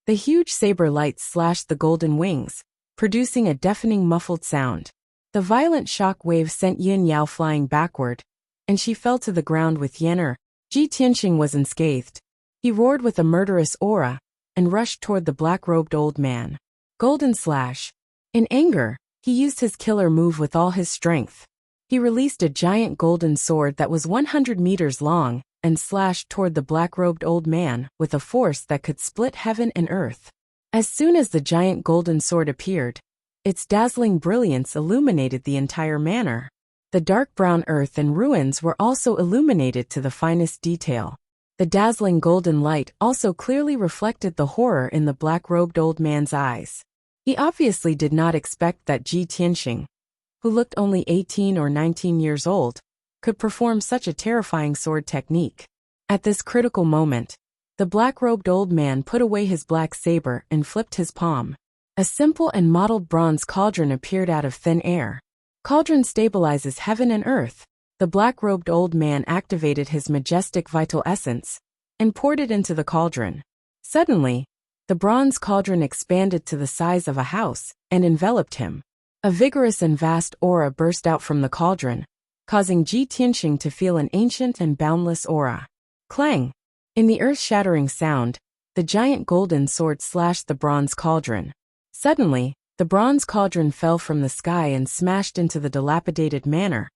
The huge saber lights slashed the golden wings, producing a deafening muffled sound. The violent shock wave sent Yun Yao flying backward, and she fell to the ground with Yin'er. Ji Tianqing was unscathed. He roared with a murderous aura and rushed toward the black-robed old man. Golden slash! In anger, he used his killer move with all his strength. He released a giant golden sword that was 100 meters long and slashed toward the black-robed old man with a force that could split heaven and earth. As soon as the giant golden sword appeared, its dazzling brilliance illuminated the entire manor. The dark brown earth and ruins were also illuminated to the finest detail. The dazzling golden light also clearly reflected the horror in the black-robed old man's eyes. He obviously did not expect that Ji Tianxing, who looked only 18 or 19 years old, could perform such a terrifying sword technique. At this critical moment, the black-robed old man put away his black saber and flipped his palm. A simple and mottled bronze cauldron appeared out of thin air. Cauldron stabilizes heaven and earth. The black-robed old man activated his majestic vital essence and poured it into the cauldron. Suddenly, the bronze cauldron expanded to the size of a house and enveloped him. A vigorous and vast aura burst out from the cauldron, causing Ji Tianxing to feel an ancient and boundless aura. Clang! In the earth-shattering sound, the giant golden sword slashed the bronze cauldron. Suddenly, the bronze cauldron fell from the sky and smashed into the dilapidated manor,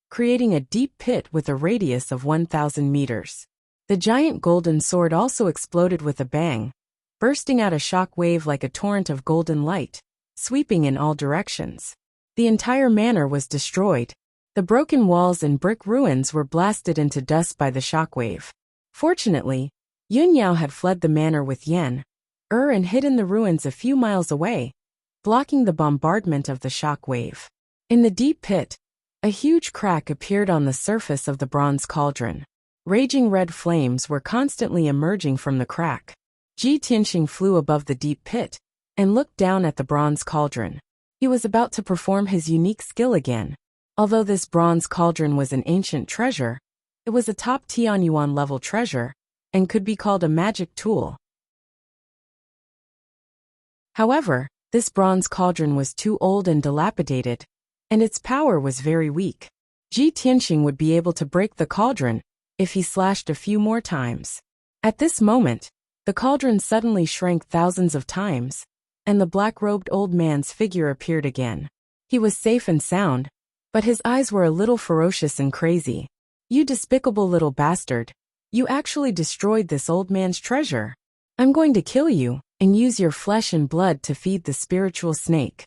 creating a deep pit with a radius of 1,000 meters. The giant golden sword also exploded with a bang, bursting out a shock wave like a torrent of golden light, sweeping in all directions. The entire manor was destroyed. The broken walls and brick ruins were blasted into dust by the shockwave. Fortunately, Yun Yao had fled the manor with Yan and hid in the ruins a few miles away, blocking the bombardment of the shockwave. In the deep pit, a huge crack appeared on the surface of the bronze cauldron. Raging red flames were constantly emerging from the crack. Ji Tianxing flew above the deep pit and looked down at the bronze cauldron. He was about to perform his unique skill again. Although this bronze cauldron was an ancient treasure, it was a top Tianyuan level treasure and could be called a magic tool. However, this bronze cauldron was too old and dilapidated, and its power was very weak. Ji Tianxing would be able to break the cauldron if he slashed a few more times. At this moment, the cauldron suddenly shrank thousands of times, and the black-robed old man's figure appeared again. He was safe and sound, but his eyes were a little ferocious and crazy. "You despicable little bastard. You actually destroyed this old man's treasure. I'm going to kill you and use your flesh and blood to feed the spiritual snake."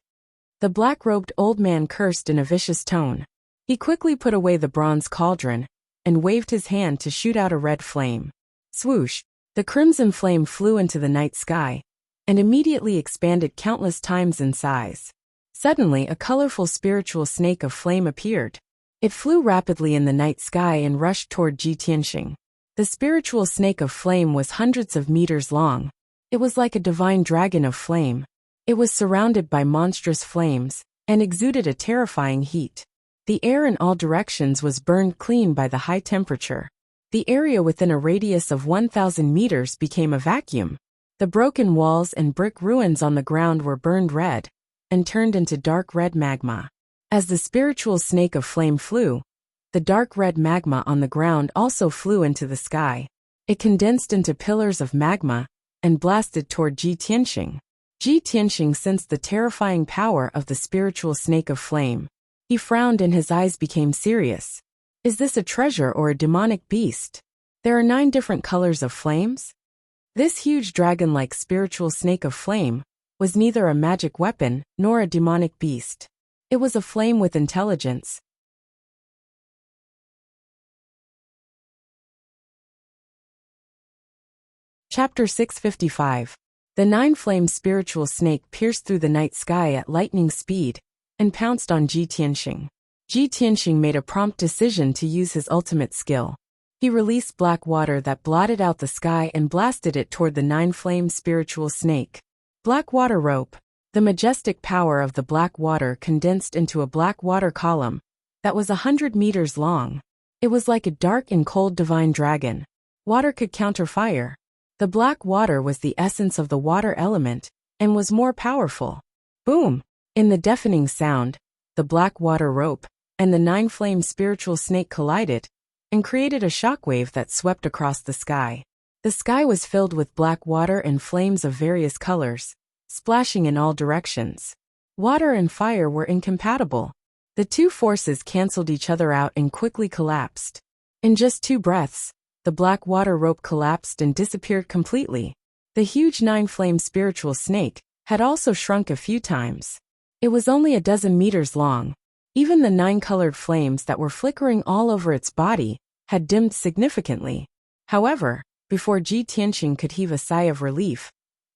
The black-robed old man cursed in a vicious tone. He quickly put away the bronze cauldron and waved his hand to shoot out a red flame. Swoosh! The crimson flame flew into the night sky and immediately expanded countless times in size. Suddenly, a colorful spiritual snake of flame appeared. It flew rapidly in the night sky and rushed toward Ji Tianxing. The spiritual snake of flame was hundreds of meters long. It was like a divine dragon of flame. It was surrounded by monstrous flames and exuded a terrifying heat. The air in all directions was burned clean by the high temperature. The area within a radius of 1,000 meters became a vacuum. The broken walls and brick ruins on the ground were burned red and turned into dark red magma. As the spiritual snake of flame flew, the dark red magma on the ground also flew into the sky. It condensed into pillars of magma and blasted toward Ji Tianxing. Ji Tianxing sensed the terrifying power of the spiritual snake of flame. He frowned and his eyes became serious. Is this a treasure or a demonic beast? There are 9 different colors of flames? This huge dragon-like spiritual snake of flame was neither a magic weapon nor a demonic beast. It was a flame with intelligence. Chapter 655. The 9-flame spiritual snake pierced through the night sky at lightning speed and pounced on Ji Tianxing. Ji Tianxing made a prompt decision to use his ultimate skill. He released black water that blotted out the sky and blasted it toward the 9-flame spiritual snake. Black water rope. The majestic power of the black water condensed into a black water column that was 100 meters long. It was like a dark and cold divine dragon. Water could counter fire. The black water was the essence of the water element and was more powerful. Boom! In the deafening sound, the black water rope and the 9-flame spiritual snake collided and created a shockwave that swept across the sky. The sky was filled with black water and flames of various colors, splashing in all directions. Water and fire were incompatible. The two forces canceled each other out and quickly collapsed. In just 2 breaths, the black water rope collapsed and disappeared completely. The huge 9-flame spiritual snake had also shrunk a few times. It was only a dozen meters long. Even the 9 colored flames that were flickering all over its body had dimmed significantly. However, before Ji Tianqing could heave a sigh of relief,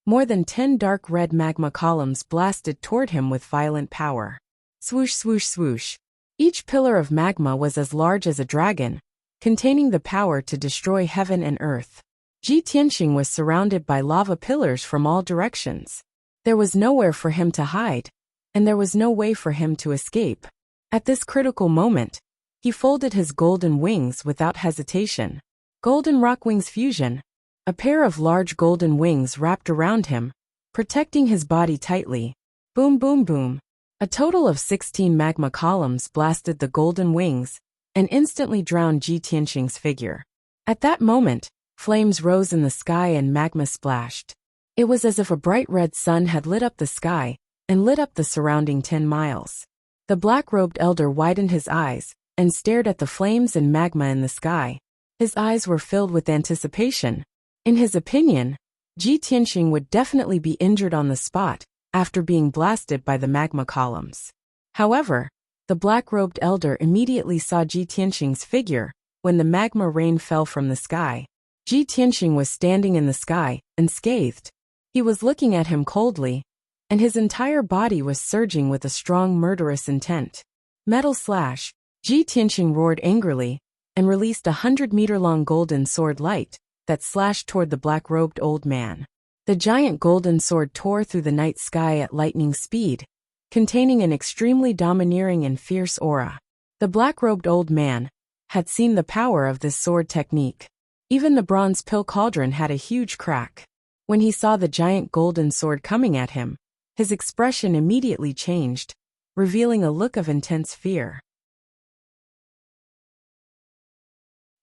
more than 10 dark red magma columns blasted toward him with violent power. Swoosh, swoosh, swoosh. Each pillar of magma was as large as a dragon, containing the power to destroy heaven and earth. Ji Tianqing was surrounded by lava pillars from all directions. There was nowhere for him to hide, and there was no way for him to escape. At this critical moment, he folded his golden wings without hesitation. Golden rock wings fusion. A pair of large golden wings wrapped around him, protecting his body tightly. Boom, boom, boom. A total of 16 magma columns blasted the golden wings and instantly drowned Ji Tianqing's figure. At that moment, flames rose in the sky and magma splashed. It was as if a bright red sun had lit up the sky and lit up the surrounding 10 miles. The black-robed elder widened his eyes and stared at the flames and magma in the sky. His eyes were filled with anticipation. In his opinion, Ji Tianqing would definitely be injured on the spot after being blasted by the magma columns. However, the black-robed elder immediately saw Ji Tianqing's figure when the magma rain fell from the sky. Ji Tianqing was standing in the sky, unscathed. He was looking at him coldly, and his entire body was surging with a strong murderous intent. Metal slash. Ji Tianqing roared angrily and released 100-meter-long golden sword light that slashed toward the black-robed old man. The giant golden sword tore through the night sky at lightning speed, containing an extremely domineering and fierce aura. The black-robed old man had seen the power of this sword technique. Even the bronze pill cauldron had a huge crack. When he saw the giant golden sword coming at him, his expression immediately changed, revealing a look of intense fear.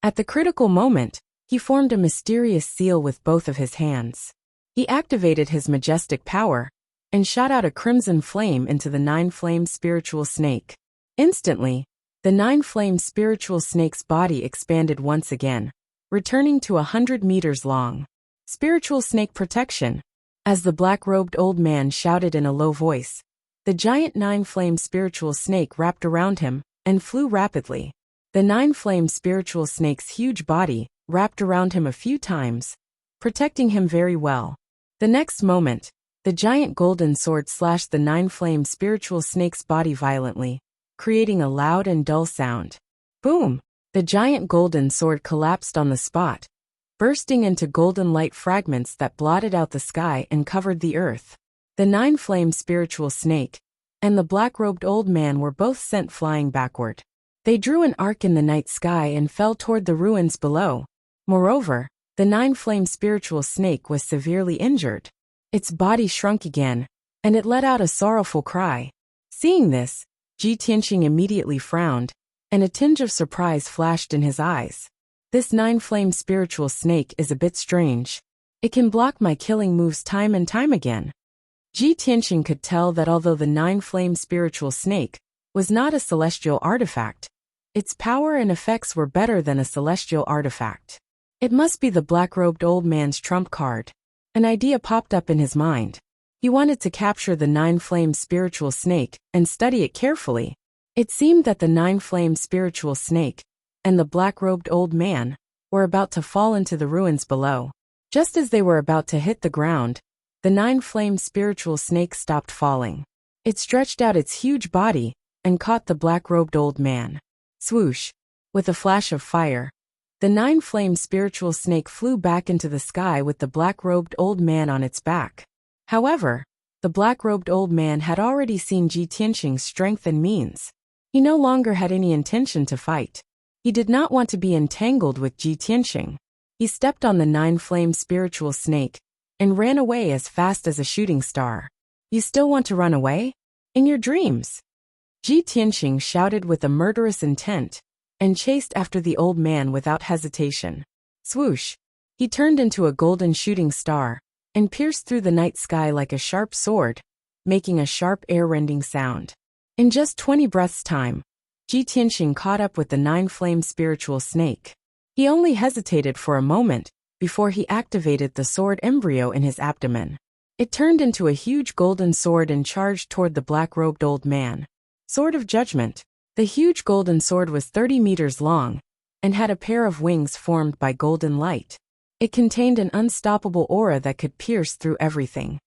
At the critical moment, he formed a mysterious seal with both of his hands. He activated his majestic power and shot out a crimson flame into the 9-flame spiritual snake. Instantly, the 9-flame spiritual snake's body expanded once again, returning to 100 meters long. Spiritual snake protection. As the black-robed old man shouted in a low voice, the giant 9-flame spiritual snake wrapped around him and flew rapidly. The 9-flame spiritual snake's huge body wrapped around him a few times, protecting him very well. The next moment, the giant golden sword slashed the 9-flame spiritual snake's body violently, creating a loud and dull sound. Boom! The giant golden sword collapsed on the spot, bursting into golden light fragments that blotted out the sky and covered the earth. The 9-flame spiritual snake and the black-robed old man were both sent flying backward. They drew an arc in the night sky and fell toward the ruins below. Moreover, the 9-flame spiritual snake was severely injured. Its body shrunk again, and it let out a sorrowful cry. Seeing this, Ji Tianqing immediately frowned, and a tinge of surprise flashed in his eyes. This 9-flame spiritual snake is a bit strange. It can block my killing moves time and time again. Ji Tianqing could tell that although the 9-flame spiritual snake was not a celestial artifact, its power and effects were better than a celestial artifact. It must be the black-robed old man's trump card. An idea popped up in his mind. He wanted to capture the 9-flame spiritual snake and study it carefully. It seemed that the 9-flame spiritual snake and the black-robed old man were about to fall into the ruins below. Just as they were about to hit the ground, the 9-flame spiritual snake stopped falling. It stretched out its huge body and caught the black-robed old man. Swoosh! With a flash of fire, the 9-flame spiritual snake flew back into the sky with the black-robed old man on its back. However, the black-robed old man had already seen Ji Tianqing's strength and means. He no longer had any intention to fight. He did not want to be entangled with Ji Tianqing. He stepped on the 9-flame spiritual snake and ran away as fast as a shooting star. You still want to run away? In your dreams? Ji Tianqing shouted with a murderous intent and chased after the old man without hesitation. Swoosh! He turned into a golden shooting star and pierced through the night sky like a sharp sword, making a sharp air-rending sound. In just 20 breaths' time, Ji Tianxing caught up with the nine-flame spiritual snake. He only hesitated for a moment before he activated the sword embryo in his abdomen. It turned into a huge golden sword and charged toward the black-robed old man. Sword of Judgment. The huge golden sword was 30 meters long and had a pair of wings formed by golden light. It contained an unstoppable aura that could pierce through everything.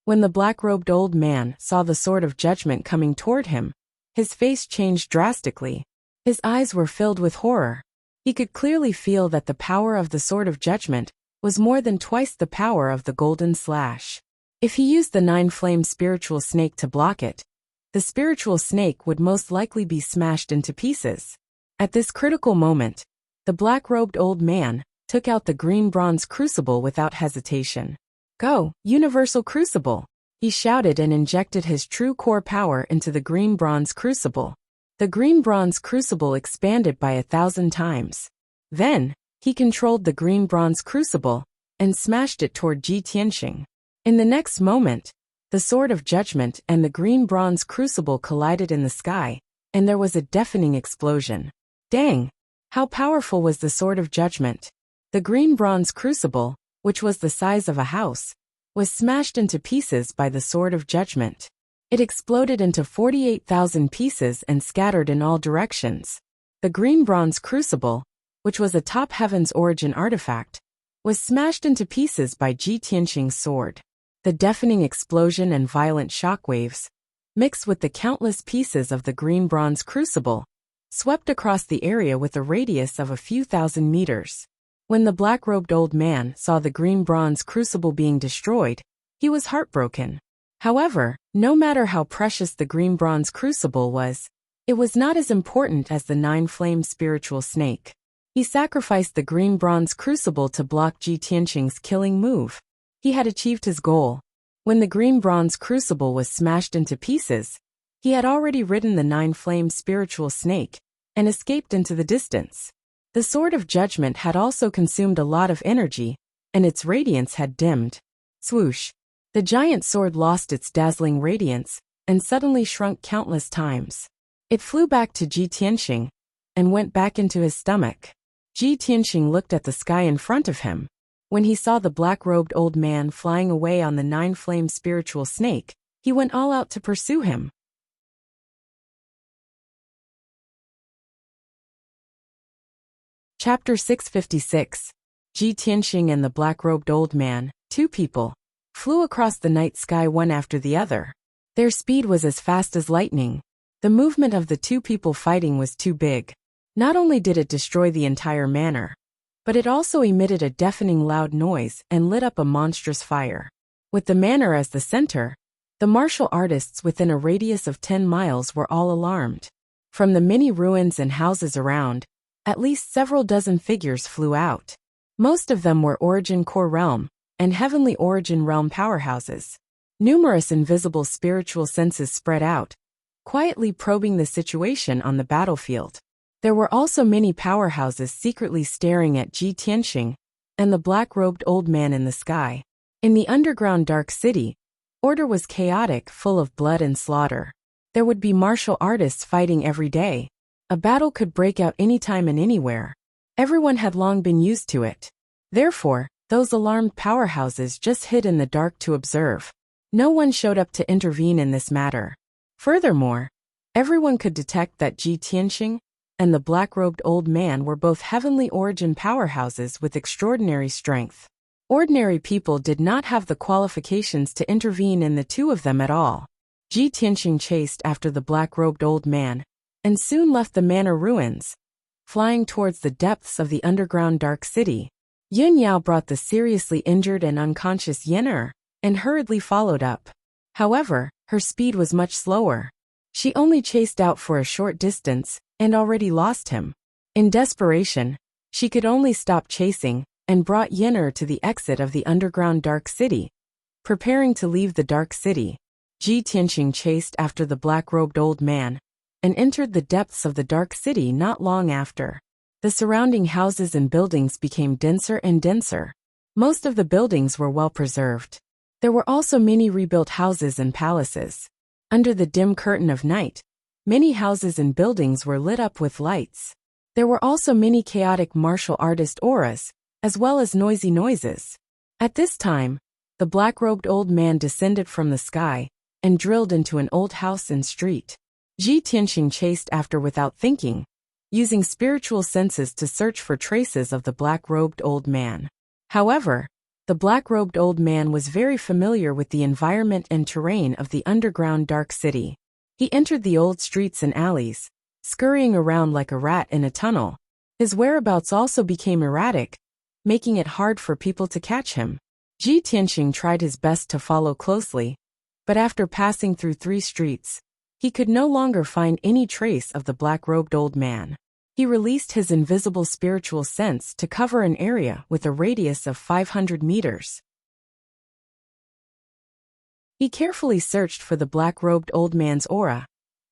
When the black-robed old man saw the Sword of Judgment coming toward him, his face changed drastically. His eyes were filled with horror. He could clearly feel that the power of the Sword of Judgment was more than twice the power of the golden slash. If he used the nine-flame spiritual snake to block it, the spiritual snake would most likely be smashed into pieces. At this critical moment, the black-robed old man took out the green bronze crucible without hesitation. "Go, Universal Crucible!" he shouted and injected his true core power into the green bronze crucible. The green bronze crucible expanded by 1,000 times. Then, he controlled the green bronze crucible and smashed it toward Ji Tianxing. In the next moment, the Sword of Judgment and the green bronze crucible collided in the sky, and there was a deafening explosion. Dang! How powerful was the Sword of Judgment? The green bronze crucible, which was the size of a house, was smashed into pieces by the Sword of Judgment. It exploded into 48,000 pieces and scattered in all directions. The green bronze crucible, which was a top heaven's origin artifact, was smashed into pieces by Ji Tianxing's sword. The deafening explosion and violent shockwaves, mixed with the countless pieces of the green bronze crucible, swept across the area with a radius of a few thousand meters. When the black-robed old man saw the green bronze crucible being destroyed, he was heartbroken. However, no matter how precious the green bronze crucible was, it was not as important as the nine-flame spiritual snake. He sacrificed the green bronze crucible to block Ji Tianxing's killing move. He had achieved his goal. When the green bronze crucible was smashed into pieces, he had already ridden the nine-flame spiritual snake and escaped into the distance. The Sword of Judgment had also consumed a lot of energy, and its radiance had dimmed. Swoosh! The giant sword lost its dazzling radiance and suddenly shrunk countless times. It flew back to Ji Tianxing and went back into his stomach. Ji Tianxing looked at the sky in front of him. When he saw the black-robed old man flying away on the nine-flame spiritual snake, he went all out to pursue him. Chapter 656. Ji Tianxing and the black-robed old man, two people, flew across the night sky one after the other. Their speed was as fast as lightning. The movement of the two people fighting was too big. Not only did it destroy the entire manor, but it also emitted a deafening loud noise and lit up a monstrous fire. With the manor as the center, the martial artists within a radius of 10 miles were all alarmed. From the many ruins and houses around, at least several dozen figures flew out. Most of them were Origin Core Realm and Heavenly Origin Realm powerhouses. Numerous invisible spiritual senses spread out, quietly probing the situation on the battlefield. There were also many powerhouses secretly staring at Ji Tianxing and the black-robed old man in the sky. In the underground dark city, order was chaotic, full of blood and slaughter. There would be martial artists fighting every day. A battle could break out anytime and anywhere. Everyone had long been used to it. Therefore, those alarmed powerhouses just hid in the dark to observe. No one showed up to intervene in this matter. Furthermore, everyone could detect that Ji Tianxing and the black-robed old man were both heavenly origin powerhouses with extraordinary strength. Ordinary people did not have the qualifications to intervene in the two of them at all. Ji Tianxing chased after the black-robed old man, and soon left the manor ruins, flying towards the depths of the underground dark city. Yun Yao brought the seriously injured and unconscious Yen and hurriedly followed up. However, her speed was much slower. She only chased out for a short distance and already lost him. In desperation, she could only stop chasing and brought Yen'er to the exit of the underground dark city. Preparing to leave the dark city, Ji Tianxing chased after the black-robed old man and entered the depths of the dark city not long after. The surrounding houses and buildings became denser and denser. Most of the buildings were well preserved. There were also many rebuilt houses and palaces. Under the dim curtain of night, many houses and buildings were lit up with lights. There were also many chaotic martial artist auras, as well as noisy noises. At this time, the black-robed old man descended from the sky and drilled into an old house and street. Ji Tianxing chased after without thinking, using spiritual senses to search for traces of the black-robed old man. However, the black-robed old man was very familiar with the environment and terrain of the underground dark city. He entered the old streets and alleys, scurrying around like a rat in a tunnel. His whereabouts also became erratic, making it hard for people to catch him. Ji Tianxing tried his best to follow closely, but after passing through 3 streets, he could no longer find any trace of the black-robed old man. He released his invisible spiritual sense to cover an area with a radius of 500 meters. He carefully searched for the black-robed old man's aura,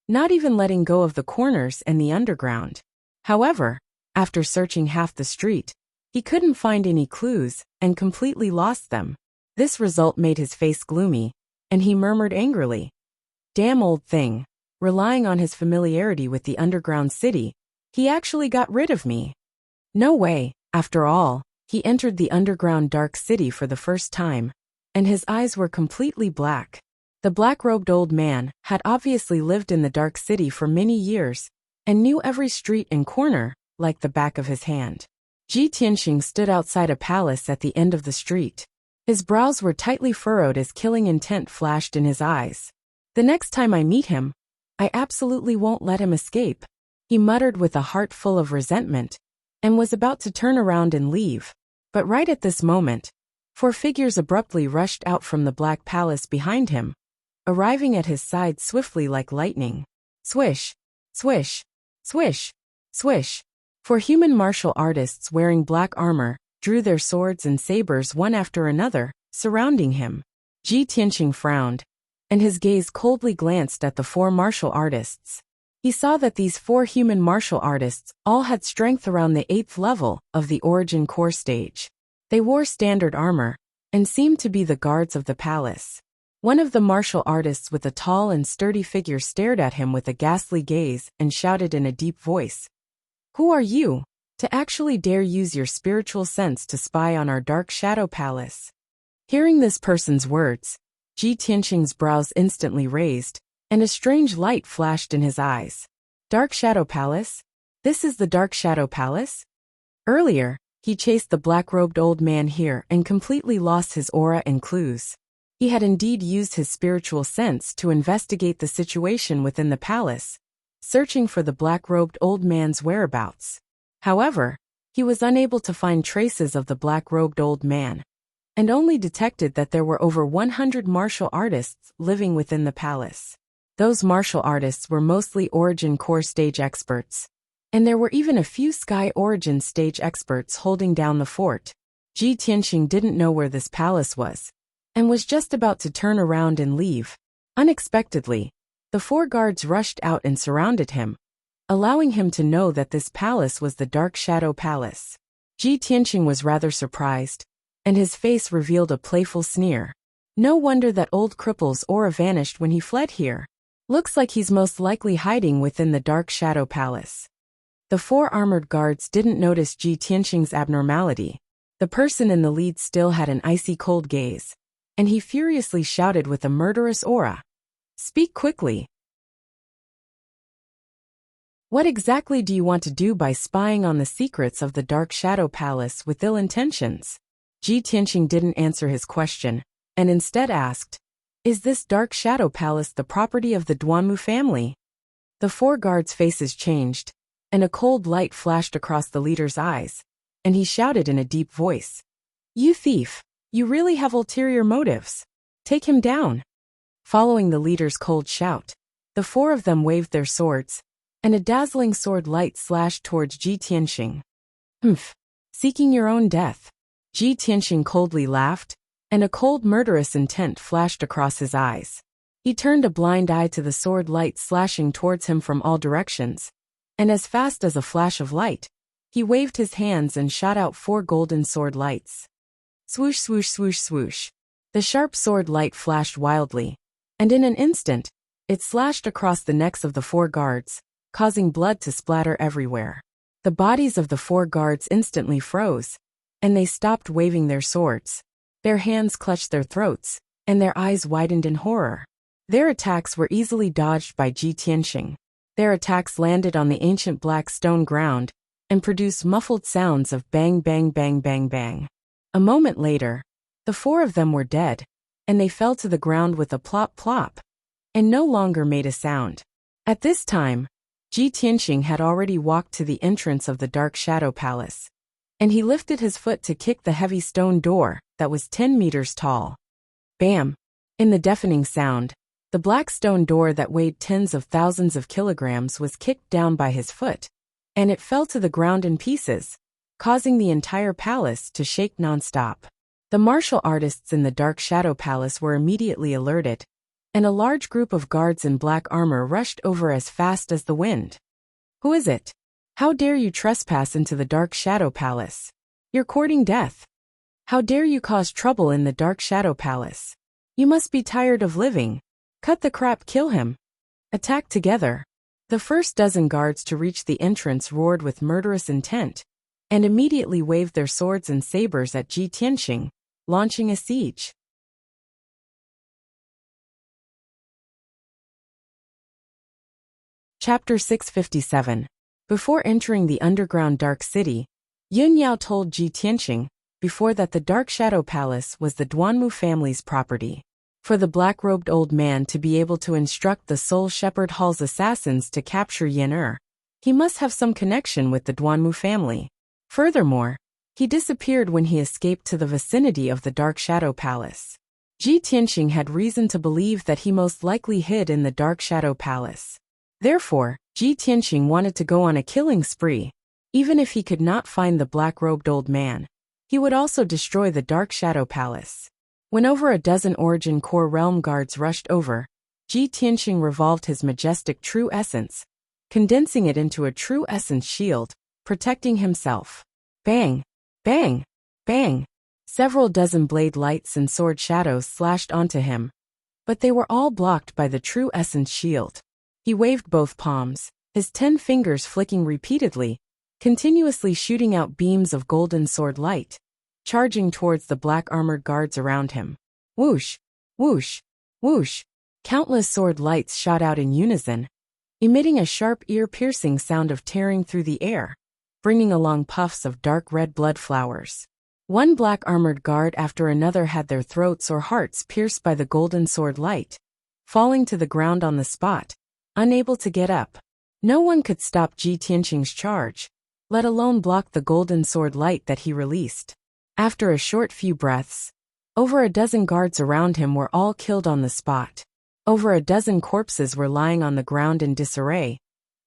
not even letting go of the corners and the underground. However, after searching half the street, he couldn't find any clues and completely lost them. This result made his face gloomy, and he murmured angrily, "Damn old thing, relying on his familiarity with the underground city, he actually got rid of me." No way. After all, he entered the underground dark city for the first time, and his eyes were completely black. The black-robed old man had obviously lived in the dark city for many years and knew every street and corner like the back of his hand. Ji Tianxing stood outside a palace at the end of the street. His brows were tightly furrowed as killing intent flashed in his eyes. "The next time I meet him, I absolutely won't let him escape," he muttered with a heart full of resentment, and was about to turn around and leave. But right at this moment, 4 figures abruptly rushed out from the black palace behind him, arriving at his side swiftly like lightning. Swish, swish, swish, swish. 4 human martial artists wearing black armor drew their swords and sabers one after another, surrounding him. Ji Tianxing frowned, and his gaze coldly glanced at the 4 martial artists. He saw that these 4 human martial artists all had strength around the 8th level of the Origin Core stage. They wore standard armor and seemed to be the guards of the palace. One of the martial artists with a tall and sturdy figure stared at him with a ghastly gaze and shouted in a deep voice, "Who are you, to actually dare use your spiritual sense to spy on our dark shadow palace?" Hearing this person's words, Ji Tianxing's brows instantly raised, and a strange light flashed in his eyes. "Dark Shadow Palace? This is the Dark Shadow Palace?" Earlier, he chased the black-robed old man here and completely lost his aura and clues. He had indeed used his spiritual sense to investigate the situation within the palace, searching for the black-robed old man's whereabouts. However, he was unable to find traces of the black-robed old man, and only detected that there were over 100 martial artists living within the palace. Those martial artists were mostly Origin Core stage experts, and there were even a few Sky Origin stage experts holding down the fort. Ji Tianxing didn't know where this palace was, and was just about to turn around and leave. Unexpectedly, the 4 guards rushed out and surrounded him, allowing him to know that this palace was the Dark Shadow Palace. Ji Tianxing was rather surprised, and his face revealed a playful sneer. No wonder that old cripple's aura vanished when he fled here. Looks like he's most likely hiding within the Dark Shadow Palace. The 4 armored guards didn't notice Ji Tianxing's abnormality. The person in the lead still had an icy cold gaze, and he furiously shouted with a murderous aura, "Speak quickly. What exactly do you want to do by spying on the secrets of the Dark Shadow Palace with ill intentions?" Ji Tianxing didn't answer his question, and instead asked, "Is this Dark Shadow Palace the property of the Duanmu family?" The 4 guards' faces changed, and a cold light flashed across the leader's eyes, and he shouted in a deep voice, "You thief! You really have ulterior motives. Take him down." Following the leader's cold shout, the 4 of them waved their swords, and a dazzling sword light slashed towards Ji Tianxing. "Humph! Seeking your own death." Ji Tianxing coldly laughed, and a cold murderous intent flashed across his eyes. He turned a blind eye to the sword light slashing towards him from all directions, and as fast as a flash of light, he waved his hands and shot out 4 golden sword lights. Swoosh swoosh swoosh swoosh. The sharp sword light flashed wildly, and in an instant, it slashed across the necks of the 4 guards, causing blood to splatter everywhere. The bodies of the 4 guards instantly froze, and they stopped waving their swords. Their hands clutched their throats, and their eyes widened in horror. Their attacks were easily dodged by Ji Tianxing. Their attacks landed on the ancient black stone ground and produced muffled sounds of bang bang bang bang bang. A moment later, the 4 of them were dead, and they fell to the ground with a plop plop, and no longer made a sound. At this time, Ji Tianxing had already walked to the entrance of the Dark Shadow Palace, and he lifted his foot to kick the heavy stone door that was 10 meters tall. Bam! In the deafening sound, the black stone door that weighed tens of thousands of kilograms was kicked down by his foot, and it fell to the ground in pieces, causing the entire palace to shake non-stop. The martial artists in the Dark Shadow Palace were immediately alerted, and a large group of guards in black armor rushed over as fast as the wind. "Who is it? How dare you trespass into the Dark Shadow Palace? You're courting death. How dare you cause trouble in the Dark Shadow Palace? You must be tired of living. Cut the crap, kill him. Attack together." The first dozen guards to reach the entrance roared with murderous intent, and immediately waved their swords and sabers at Ji Tianxing, launching a siege. Chapter 657. Before entering the underground Dark City, Yun Yao told Ji Tianxing before that the Dark Shadow Palace was the Duanmu family's property. For the black-robed old man to be able to instruct the Soul Shepherd Hall's assassins to capture Yen Er, he must have some connection with the Duanmu family. Furthermore, he disappeared when he escaped to the vicinity of the Dark Shadow Palace. Ji Tianxing had reason to believe that he most likely hid in the Dark Shadow Palace. Therefore, Ji Tianxing wanted to go on a killing spree. Even if he could not find the black-robed old man, he would also destroy the Dark Shadow Palace. When over a dozen Origin Core Realm guards rushed over, Ji Tianxing revolved his majestic True Essence, condensing it into a True Essence shield, protecting himself. Bang! Bang! Bang! Several dozen blade lights and sword shadows slashed onto him, but they were all blocked by the True Essence shield. He waved both palms, his 10 fingers flicking repeatedly, continuously shooting out beams of golden sword light, charging towards the black-armored guards around him. Whoosh! Whoosh! Whoosh! Countless sword lights shot out in unison, emitting a sharp ear-piercing sound of tearing through the air, bringing along puffs of dark red blood flowers. One black-armored guard after another had their throats or hearts pierced by the golden sword light, falling to the ground on the spot, unable to get up. No one could stop Ji Tianxing's charge, let alone block the golden sword light that he released. After a short few breaths, over a dozen guards around him were all killed on the spot. Over a dozen corpses were lying on the ground in disarray,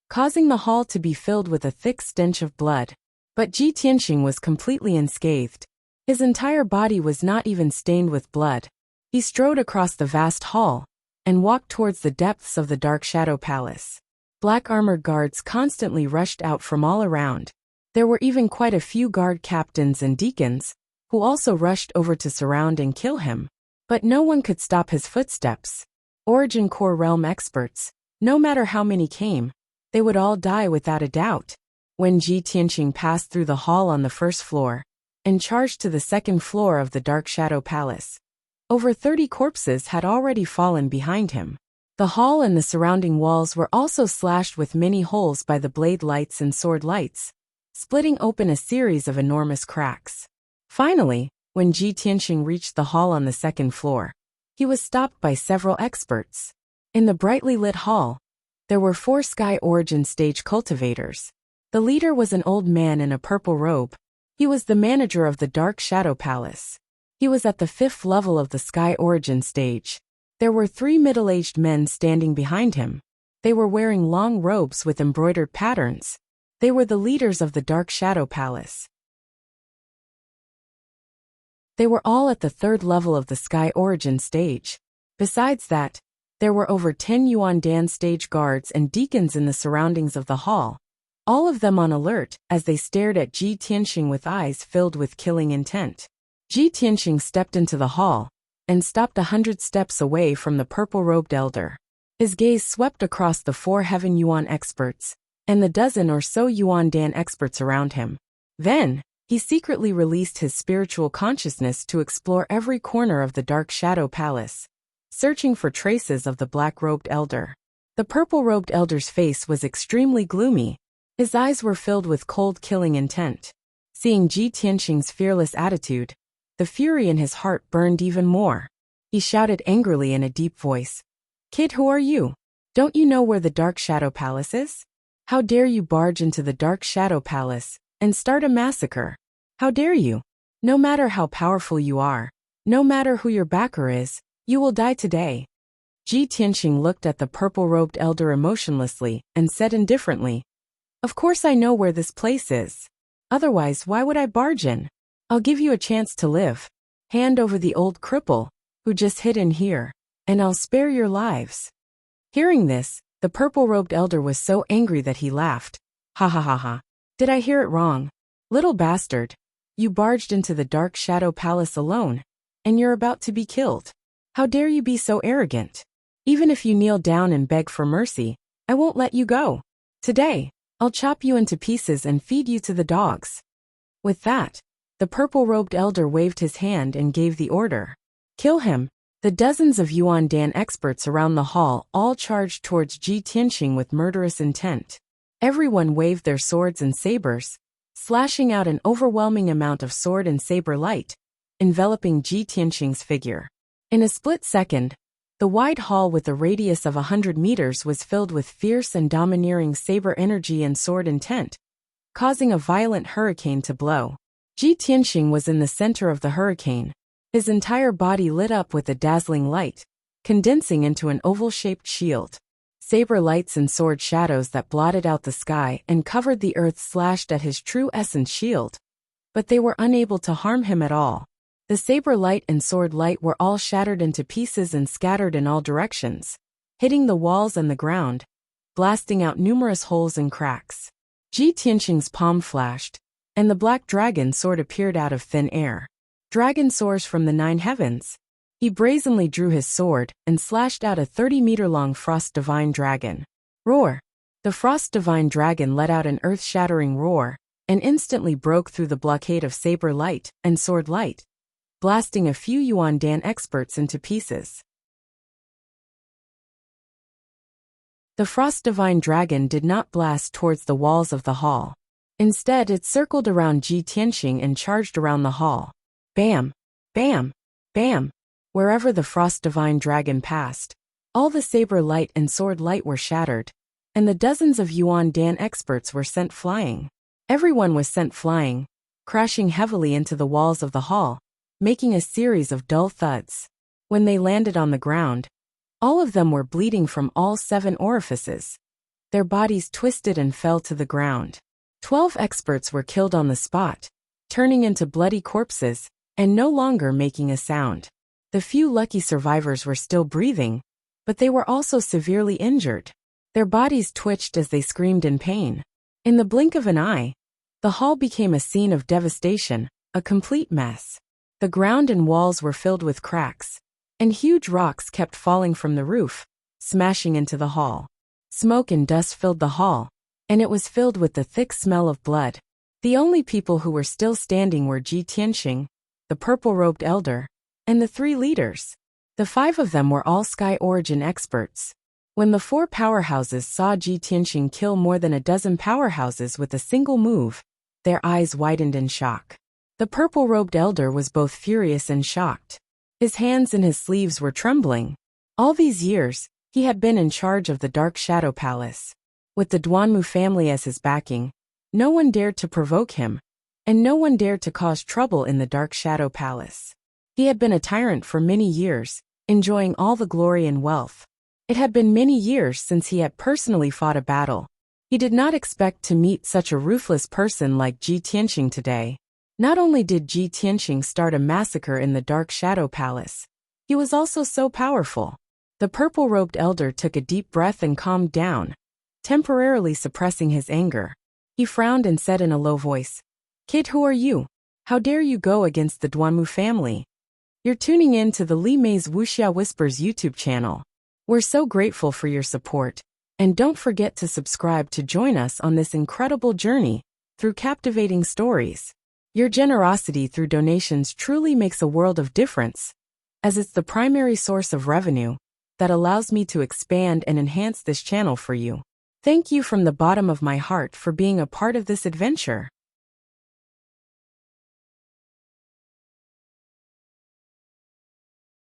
causing the hall to be filled with a thick stench of blood. But Ji Tianxing was completely unscathed. His entire body was not even stained with blood. He strode across the vast hall and walked towards the depths of the Dark Shadow Palace. Black-armored guards constantly rushed out from all around. There were even quite a few guard captains and deacons, who also rushed over to surround and kill him. But no one could stop his footsteps. Origin Core Realm experts, no matter how many came, they would all die without a doubt. When Ji Tianxing passed through the hall on the first floor and charged to the second floor of the Dark Shadow Palace, over 30 corpses had already fallen behind him. The hall and the surrounding walls were also slashed with many holes by the blade lights and sword lights, splitting open a series of enormous cracks. Finally, when Ji Tianxing reached the hall on the second floor, he was stopped by several experts. In the brightly lit hall, there were 4 Sky Origin stage cultivators. The leader was an old man in a purple robe. He was the manager of the Dark Shadow Palace. He was at the 5th level of the Sky Origin stage. There were 3 middle-aged men standing behind him. They were wearing long robes with embroidered patterns. They were the leaders of the Dark Shadow Palace. They were all at the 3rd level of the Sky Origin stage. Besides that, there were over 10 Yuan Dan stage guards and deacons in the surroundings of the hall, all of them on alert as they stared at Ji Tianxing with eyes filled with killing intent. Ji Tianxing stepped into the hall, and stopped 100 steps away from the purple-robed elder. His gaze swept across the 4 Heaven Yuan experts, and the dozen or so Yuan Dan experts around him. Then, he secretly released his spiritual consciousness to explore every corner of the Dark Shadow Palace, searching for traces of the black-robed elder. The purple-robed elder's face was extremely gloomy. His eyes were filled with cold, killing intent. Seeing Ji Tianqing's fearless attitude, the fury in his heart burned even more. He shouted angrily in a deep voice, "Kid, who are you? Don't you know where the Dark Shadow Palace is? How dare you barge into the Dark Shadow Palace and start a massacre? How dare you? No matter how powerful you are, no matter who your backer is, you will die today." Ji Tianqing looked at the purple-robed elder emotionlessly and said indifferently, "Of course I know where this place is. Otherwise, why would I barge in? I'll give you a chance to live. Hand over the old cripple, who just hid in here, and I'll spare your lives." Hearing this, the purple-robed elder was so angry that he laughed. "Ha ha ha ha. Did I hear it wrong? Little bastard. You barged into the Dark Shadow Palace alone, and you're about to be killed. How dare you be so arrogant? Even if you kneel down and beg for mercy, I won't let you go. Today, I'll chop you into pieces and feed you to the dogs." With that, the purple-robed elder waved his hand and gave the order. "Kill him." The dozens of Yuan Dan experts around the hall all charged towards Ji Tianqing with murderous intent. Everyone waved their swords and sabers, slashing out an overwhelming amount of sword and saber light, enveloping Ji Tianqing's figure. In a split second, the wide hall with a radius of 100 meters was filled with fierce and domineering saber energy and sword intent, causing a violent hurricane to blow. Ji Tianqing was in the center of the hurricane. His entire body lit up with a dazzling light, condensing into an oval-shaped shield. Saber lights and sword shadows that blotted out the sky and covered the earth slashed at his true essence shield, but they were unable to harm him at all. The saber light and sword light were all shattered into pieces and scattered in all directions, hitting the walls and the ground, blasting out numerous holes and cracks. Ji Tianqing's palm flashed, and the black dragon sword appeared out of thin air. Dragon soars from the 9 heavens. He brazenly drew his sword and slashed out a 30-meter-long Frost Divine Dragon. Roar! The Frost Divine Dragon let out an earth-shattering roar and instantly broke through the blockade of saber light and sword light, blasting a few Yuan Dan experts into pieces. The Frost Divine Dragon did not blast towards the walls of the hall. Instead, it circled around Ji Tianqing and charged around the hall. Bam! Bam! Bam! Wherever the Frost Divine Dragon passed, all the saber light and sword light were shattered, and the dozens of Yuan Dan experts were sent flying. Everyone was sent flying, crashing heavily into the walls of the hall, making a series of dull thuds. When they landed on the ground, all of them were bleeding from all 7 orifices. Their bodies twisted and fell to the ground. 12 experts were killed on the spot, turning into bloody corpses and no longer making a sound. The few lucky survivors were still breathing, but they were also severely injured. Their bodies twitched as they screamed in pain. In the blink of an eye, the hall became a scene of devastation, a complete mess. The ground and walls were filled with cracks, and huge rocks kept falling from the roof, smashing into the hall. Smoke and dust filled the hall, and it was filled with the thick smell of blood. The only people who were still standing were Ji Tianqing, the purple-robed elder, and the 3 leaders. The 5 of them were all Sky Origin experts. When the 4 powerhouses saw Ji Tianqing kill more than a dozen powerhouses with a single move, their eyes widened in shock. The purple-robed elder was both furious and shocked. His hands and his sleeves were trembling. All these years, he had been in charge of the Dark Shadow Palace. With the Duanmu family as his backing, no one dared to provoke him, and no one dared to cause trouble in the Dark Shadow Palace. He had been a tyrant for many years, enjoying all the glory and wealth. It had been many years since he had personally fought a battle. He did not expect to meet such a ruthless person like Ji Tianqing today. Not only did Ji Tianqing start a massacre in the Dark Shadow Palace, he was also so powerful. The purple-robed elder took a deep breath and calmed down, temporarily suppressing his anger. He frowned and said in a low voice, "Kid, who are you? How dare you go against the Duanmu family?" You're tuning in to the Li Mei's Wuxia Whispers YouTube channel. We're so grateful for your support, and don't forget to subscribe to join us on this incredible journey through captivating stories. Your generosity through donations truly makes a world of difference, as it's the primary source of revenue that allows me to expand and enhance this channel for you. Thank you from the bottom of my heart for being a part of this adventure.